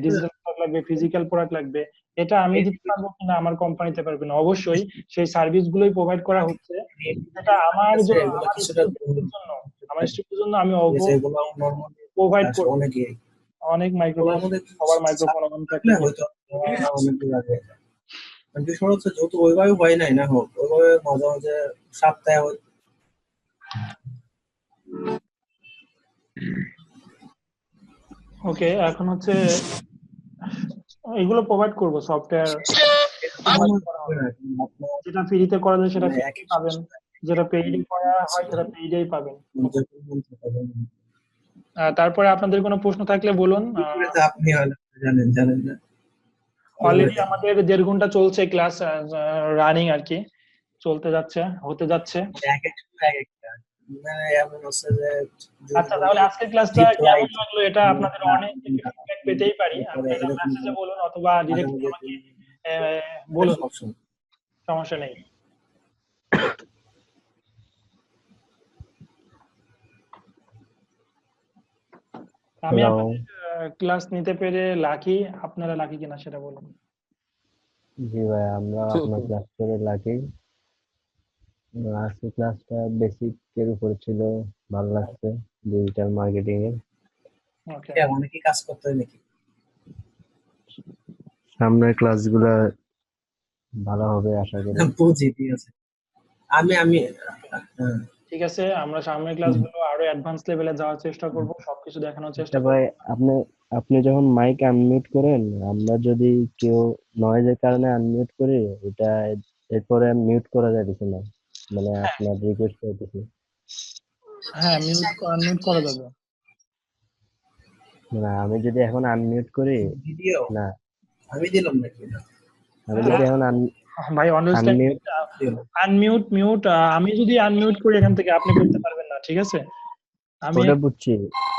A: ডিজিটাল প্রোডাক্ট লাগবে, ফিজিক্যাল প্রোডাক্ট লাগবে। এটা আমি দিতে পারবো কিনা, আমার কোম্পানিতে পারবে না? অবশ্যই সেই সার্ভিস গুলোই প্রোভাইড করা হচ্ছে। এটা আমার জন্য,
K: এগুলো
A: আমার
K: কিছুটা
A: স্টুডেন্টদের জন্য, আমার স্টুডেন্টের জন্য আমি
K: এগুলো নর্মালি
A: প্রোভাইড
K: আসে
A: করবো।
K: অনেকে
A: অনেক
K: ওগুলোর
A: মাইক্রোফোন,
K: মধ্যে
A: সবার মাইক্রোফোন অন
K: থাকলে
A: থাকে।
K: হয়তো অনেক দূর আগে মানে বিষয় হচ্ছে যেহেতু ওইভাবে হয় নাই না হোক ওইভাবে মাঝে মাঝে সপ্তাহে
A: ওকে, এখন হচ্ছে এগুলো প্রোভাইড করব, সফটওয়্যার যেটা ফ্রিতে করা যায় সেটা ফ্রিতে পাবেন, যেটা পেইডে করা হয় সেটা পেইডেই পাবেন। তারপরে আপনাদের কোনো প্রশ্ন থাকলে বলুন।
K: আপনি জানেন জানেন না
A: অলরেডি আমাদের 1.5 ঘন্টা চলছে ক্লাস, রানিং আর কি, চলতে যাচ্ছে, হতে যাচ্ছে।
K: এক এক সময় এক একটা মানে এমন আছে যে
A: আচ্ছা, তাহলে আজকের ক্লাসটা কেমন লাগলো এটা আপনাদের অনেক ফিডব্যাক পেতেই পারি। আপনারা মেসেজে বলুন অথবা ডিরেক্টলি আমাকে বলুন, সমস্যা নেই। আমি আপনাদের ক্লাস নিতে পেরে লাকি। আপনারা লাকি কিনা সেটা বলুন।
F: জি ভাই, আমরা আপনার ক্লাস করে লাকি। আজকে ক্লাসটা বেসিক এর উপর ছিল, ভালো লাগছে, ডিজিটাল মার্কেটিং এর।
A: ওকে,
K: অনেকে কাজ করতে হয় নাকি?
F: সামনের ক্লাসগুলো ভালো হবে আশা করি।
K: বুঝি, ঠিক আছে। আমি
A: ঠিক আছে, আমরা সামনের ক্লাসগুলো আরো অ্যাডভান্স লেভেলে যাওয়ার চেষ্টা করব, সবকিছু দেখানোর চেষ্টা করব।
F: ভাই আপনি আপনি যখন মাইক আনমিউট করেন, আমরা যদি কেউ নয়েজের কারণে আনমিউট করি, এটা এরপরে মিউট করা যাইতেছে না, মানে আপনার রিকোয়েস্ট করতেছি।
A: হ্যাঁ, মিউট করা যাবে।
F: না, আমি যদি এখন আনমিউট করি,
K: ভিডিও
F: না
K: আমি দিলাম নাকি?
F: আমি যদি এখন
A: ভাই আনমিউট মিউট আমি যদি আনমিউট করি এখান থেকে, আপনি করতে পারবেন না, ঠিক আছে? আমি
F: ওটা বুঝছি,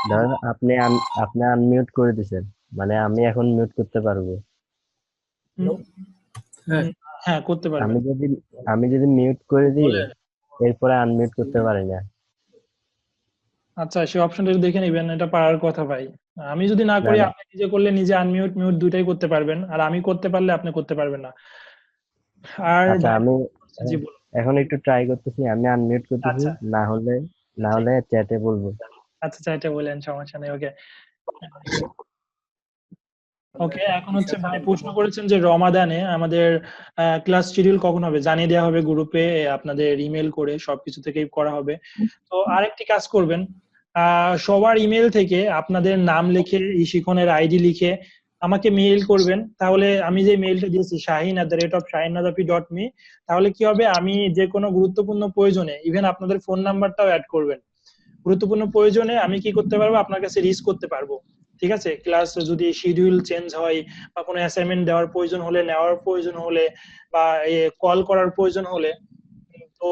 F: ধরেন আপনি আনমিউট করে দিছেন, মানে আমি এখন মিউট করতে পারবো।
A: হ্যাঁ, করতে পারবেন।
F: আমি যদি মিউট করে দিই, এরপরে আনমিউট করতে পারি না।
A: আচ্ছা, সেই অপশনটা দেখে নেবেন, এটা পারার কথা ভাই। আমি যদি না করি, আপনি নিজে করলে নিজে আনমিউট মিউট দুইটাই করতে পারবেন, আর আমি করতে পারলে আপনি করতে পারবেন না। আর
F: আচ্ছা, আমি
A: জি বলুন।
F: এখন একটু ট্রাই করতেছি, আমি আনমিউট করতেছি, না হলে চ্যাটে বলবো।
A: আচ্ছা, চ্যাটে বলেন, সমস্যা নেই। ওকে ওকে, এখন হচ্ছে ভাই প্রশ্ন করেছেন যে রমাদানে আমাদের ক্লাস শিডিউল কখন হবে, জানিয়ে দেওয়া হবে গ্রুপে, আপনাদের ইমেল করে সবকিছু থেকেই করা হবে। তো আরেকটি কাজ করবেন, সবার ইমেল থেকে আপনাদের নাম লিখে, শিখনের আইডি লিখে আমাকে মেইল করবেন। তাহলে আমি যে মেইলটা দিয়েছি shahin@shahinnazafi.me, তাহলে কি হবে, আমি যে কোনো গুরুত্বপূর্ণ প্রয়োজনে, ইভেন আপনাদের ফোন নাম্বারটাও অ্যাড করবেন, গুরুত্বপূর্ণ প্রয়োজনে আমি কি করতে পারবো, আপনার কাছে রিচ করতে পারবো। ঠিক আছে, ক্লাস যদি শিডিউল চেঞ্জ হয় বা কোনো অ্যাসাইনমেন্ট দেওয়ার প্রয়োজন হলে, নেওয়ার প্রয়োজন হলে, বা কল করার প্রয়োজন হলে, তো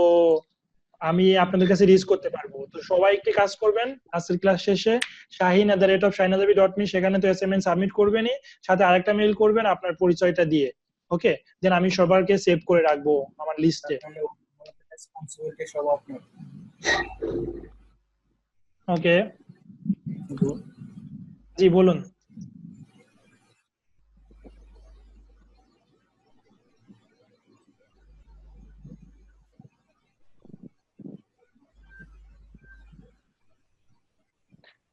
A: আমি আপনাদের কাছে রিচ করতে পারবো। তো সবাই একটি কাজ করবেন, আজকের ক্লাস শেষে shahin@shahinnazafi.me, সেখানে তো অ্যাসাইনমেন্ট সাবমিট করবেনই, সাথে আরেকটা মেইল করবেন আপনার পরিচয়টা দিয়ে। ওকে, দেন আমি সবাইকে সেভ করে রাখবো আমার লিস্টে।
K: রেসপন্সিবিলিটি সব আপনার।
A: ওকে, জি বলুন।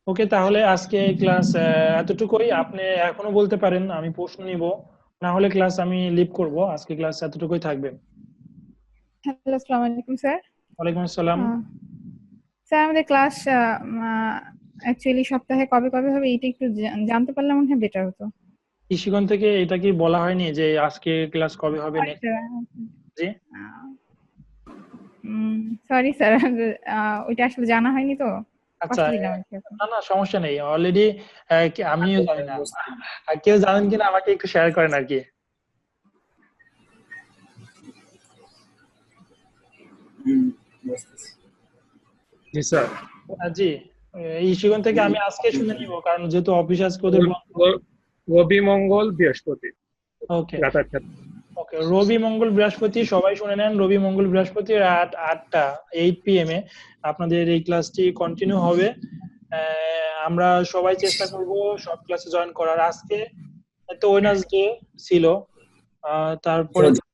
A: ওকে, তাহলে আজকে ক্লাস এতটুকুই। আপনি এখনো বলতে পারেন, আমি প্রশ্ন নিব, না হলে ক্লাস আমি লিভ করব। আজকে ক্লাস এতটুকুই থাকবে।
M: হ্যালো, আসসালামু আলাইকুম স্যার।
A: ওয়ালাইকুম আসসালাম।
M: স্যার, আমাদের ক্লাস অ্যাকচুয়ালি সপ্তাহে কবে কবে হবে এটা একটু জানতে পারলে মনে হয় বেটার হতো।
A: কৃষিগণ থেকে এটা কি বলা হয়নি যে আজকে ক্লাস কবে হবে? জি
M: সরি স্যার, ওইটা আসলে জানা হয়নি তো।
A: আচ্ছা, না না সমস্যা নেই। অলরেডি আমিও জানি না, কেউ জানেন কিনা আমাকে একটু শেয়ার করেন আর কি। জি স্যার। জি ঈশিগঞ্জ থেকে আমি আজকে শুনে নিব, কারণ যেহেতু অফিস আজকে ওদের বন্ধ।
E: রবি মঙ্গল বৃহস্পতি
A: ওকে
E: রাত 8টা।
A: ওকে, রবি মঙ্গল বৃহস্পতি সবাই শুনে নেন, রবি মঙ্গল বৃহস্পতি রাত 8টা 8 PM এ আপনাদের এই ক্লাসটি কন্টিনিউ হবে। আমরা সবাই চেষ্টা করব সব ক্লাসে জয়েন করার। আজকে তো ওয়েডনেসডে ছিল, তারপরে
K: যদি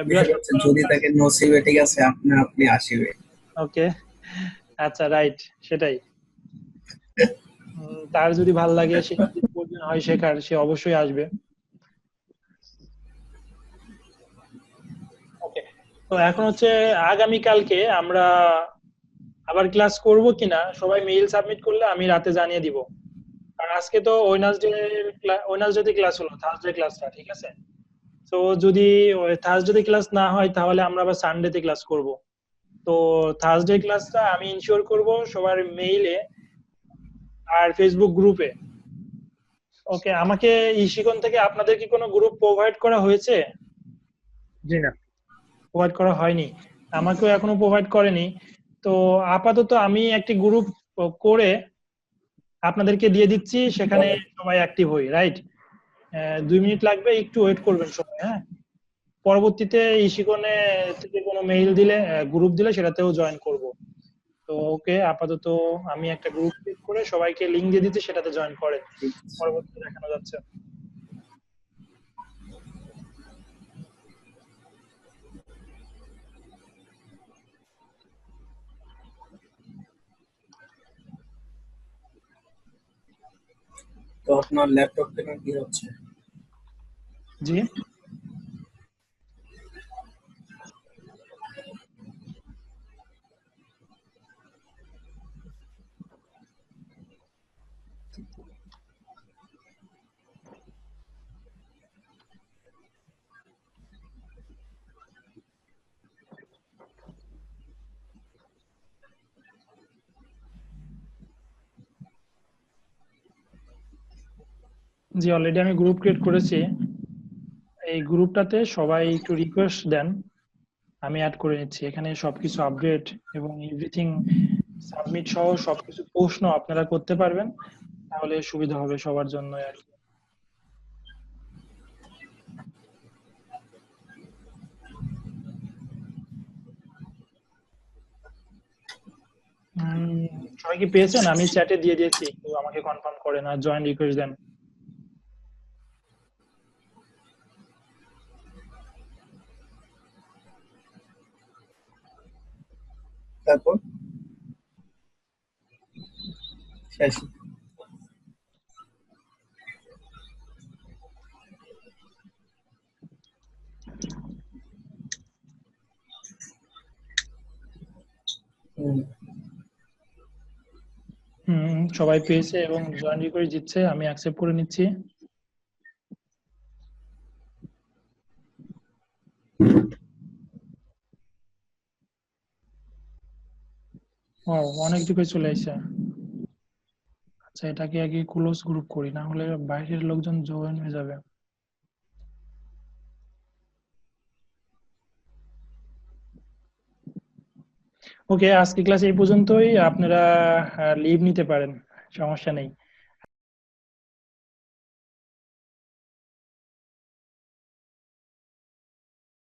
A: বৃহস্পতিবার
K: যদি তাকে নসিবে ঠিক আছে আপনি আসিবে।
A: ওকে আচ্ছা, রাইট, সেটাই। তার যদি ভালো লাগে, সে যদি প্রয়োজন হয় শেখার, সে অবশ্যই আসবে। ওকে, তো এখন হচ্ছে আগামীকালকে আমরা আবার ক্লাস করব কিনা সবাই মেইল সাবমিট করলে আমি রাতে জানিয়ে দিব। আর আজকে তো ওয়েডনেসডে ক্লাস হলো, থার্সডে ক্লাসটা, ঠিক আছে? তো যদি থার্সডে ক্লাস না হয় তাহলে আমরা আবার সানডেতে ক্লাস করব। তো থার্সডে ক্লাসটা আমি ইনশিওর করব সবার মেইলে আর ফেসবুক গ্রুপে। ওকে, আমাকে ঈশিকন থেকে আপনাদের কি কোনো গ্রুপ প্রোভাইড করা হয়েছে?
E: জি না,
A: প্রোভাইড করা হয়নি, আমাকেও এখনো প্রোভাইড করেনি। তো আপাতত আমি একটি গ্রুপ করে আপনাদেরকে দিয়ে দিচ্ছি, সেখানে সবাই অ্যাক্টিভ হই, রাইট? 2 মিনিট লাগবে, একটু ওয়েট করবেন সবাই, হ্যাঁ? পরবর্তীতে ঈশিকনে থেকে কোনো মেইল দিলে, গ্রুপ দিলে সেটাতেও জয়েন করব। তো ওকে, আপাতত আমি একটা গ্রুপ ক্রিয়েট করে সবাইকে লিংক দিয়ে দিচ্ছি, সেটাতে জয়েন করে পরবর্তীতে দেখানো যাচ্ছে।
K: তো আপনার ল্যাপটপ থেকে কি হচ্ছে?
A: জি, জি, অলরেডি আমি গ্রুপ ক্রিয়েট করেছি। এই গ্রুপটাতে সবাই একটু রিকোয়েস্ট দেন, আমি অ্যাড করে নিচ্ছি। এখানে সবকিছু আপডেট এবং এভরিথিং সাবমিট সহ সবকিছু প্রশ্ন আপনারা করতে পারবেন, তাহলে সুবিধা হবে সবার জন্য আর কি। সবাই কি পেয়েছেন? আমি চ্যাটে দিয়ে দিয়েছি, তো আমাকে কনফার্ম করেন আর জয়েন রিকোয়েস্ট দেন।
K: তারপর শেষ।
A: সবাই পেয়েছে এবং জয়েন রিকোয়েস্ট দিচ্ছে, আমি অ্যাকসেপ্ট করে নিচ্ছি। ও, অনেক রিকোয়েস্ট চলে আসছে। আচ্ছা, এটাকে আগে ক্লোজ গ্রুপ করি, না হলে বাইরের লোকজন জয়েন হয়ে যাবে। ওকে, আজকে ক্লাস এই পর্যন্তই। আপনারা লিভ নিতে পারেন, সমস্যা নেই।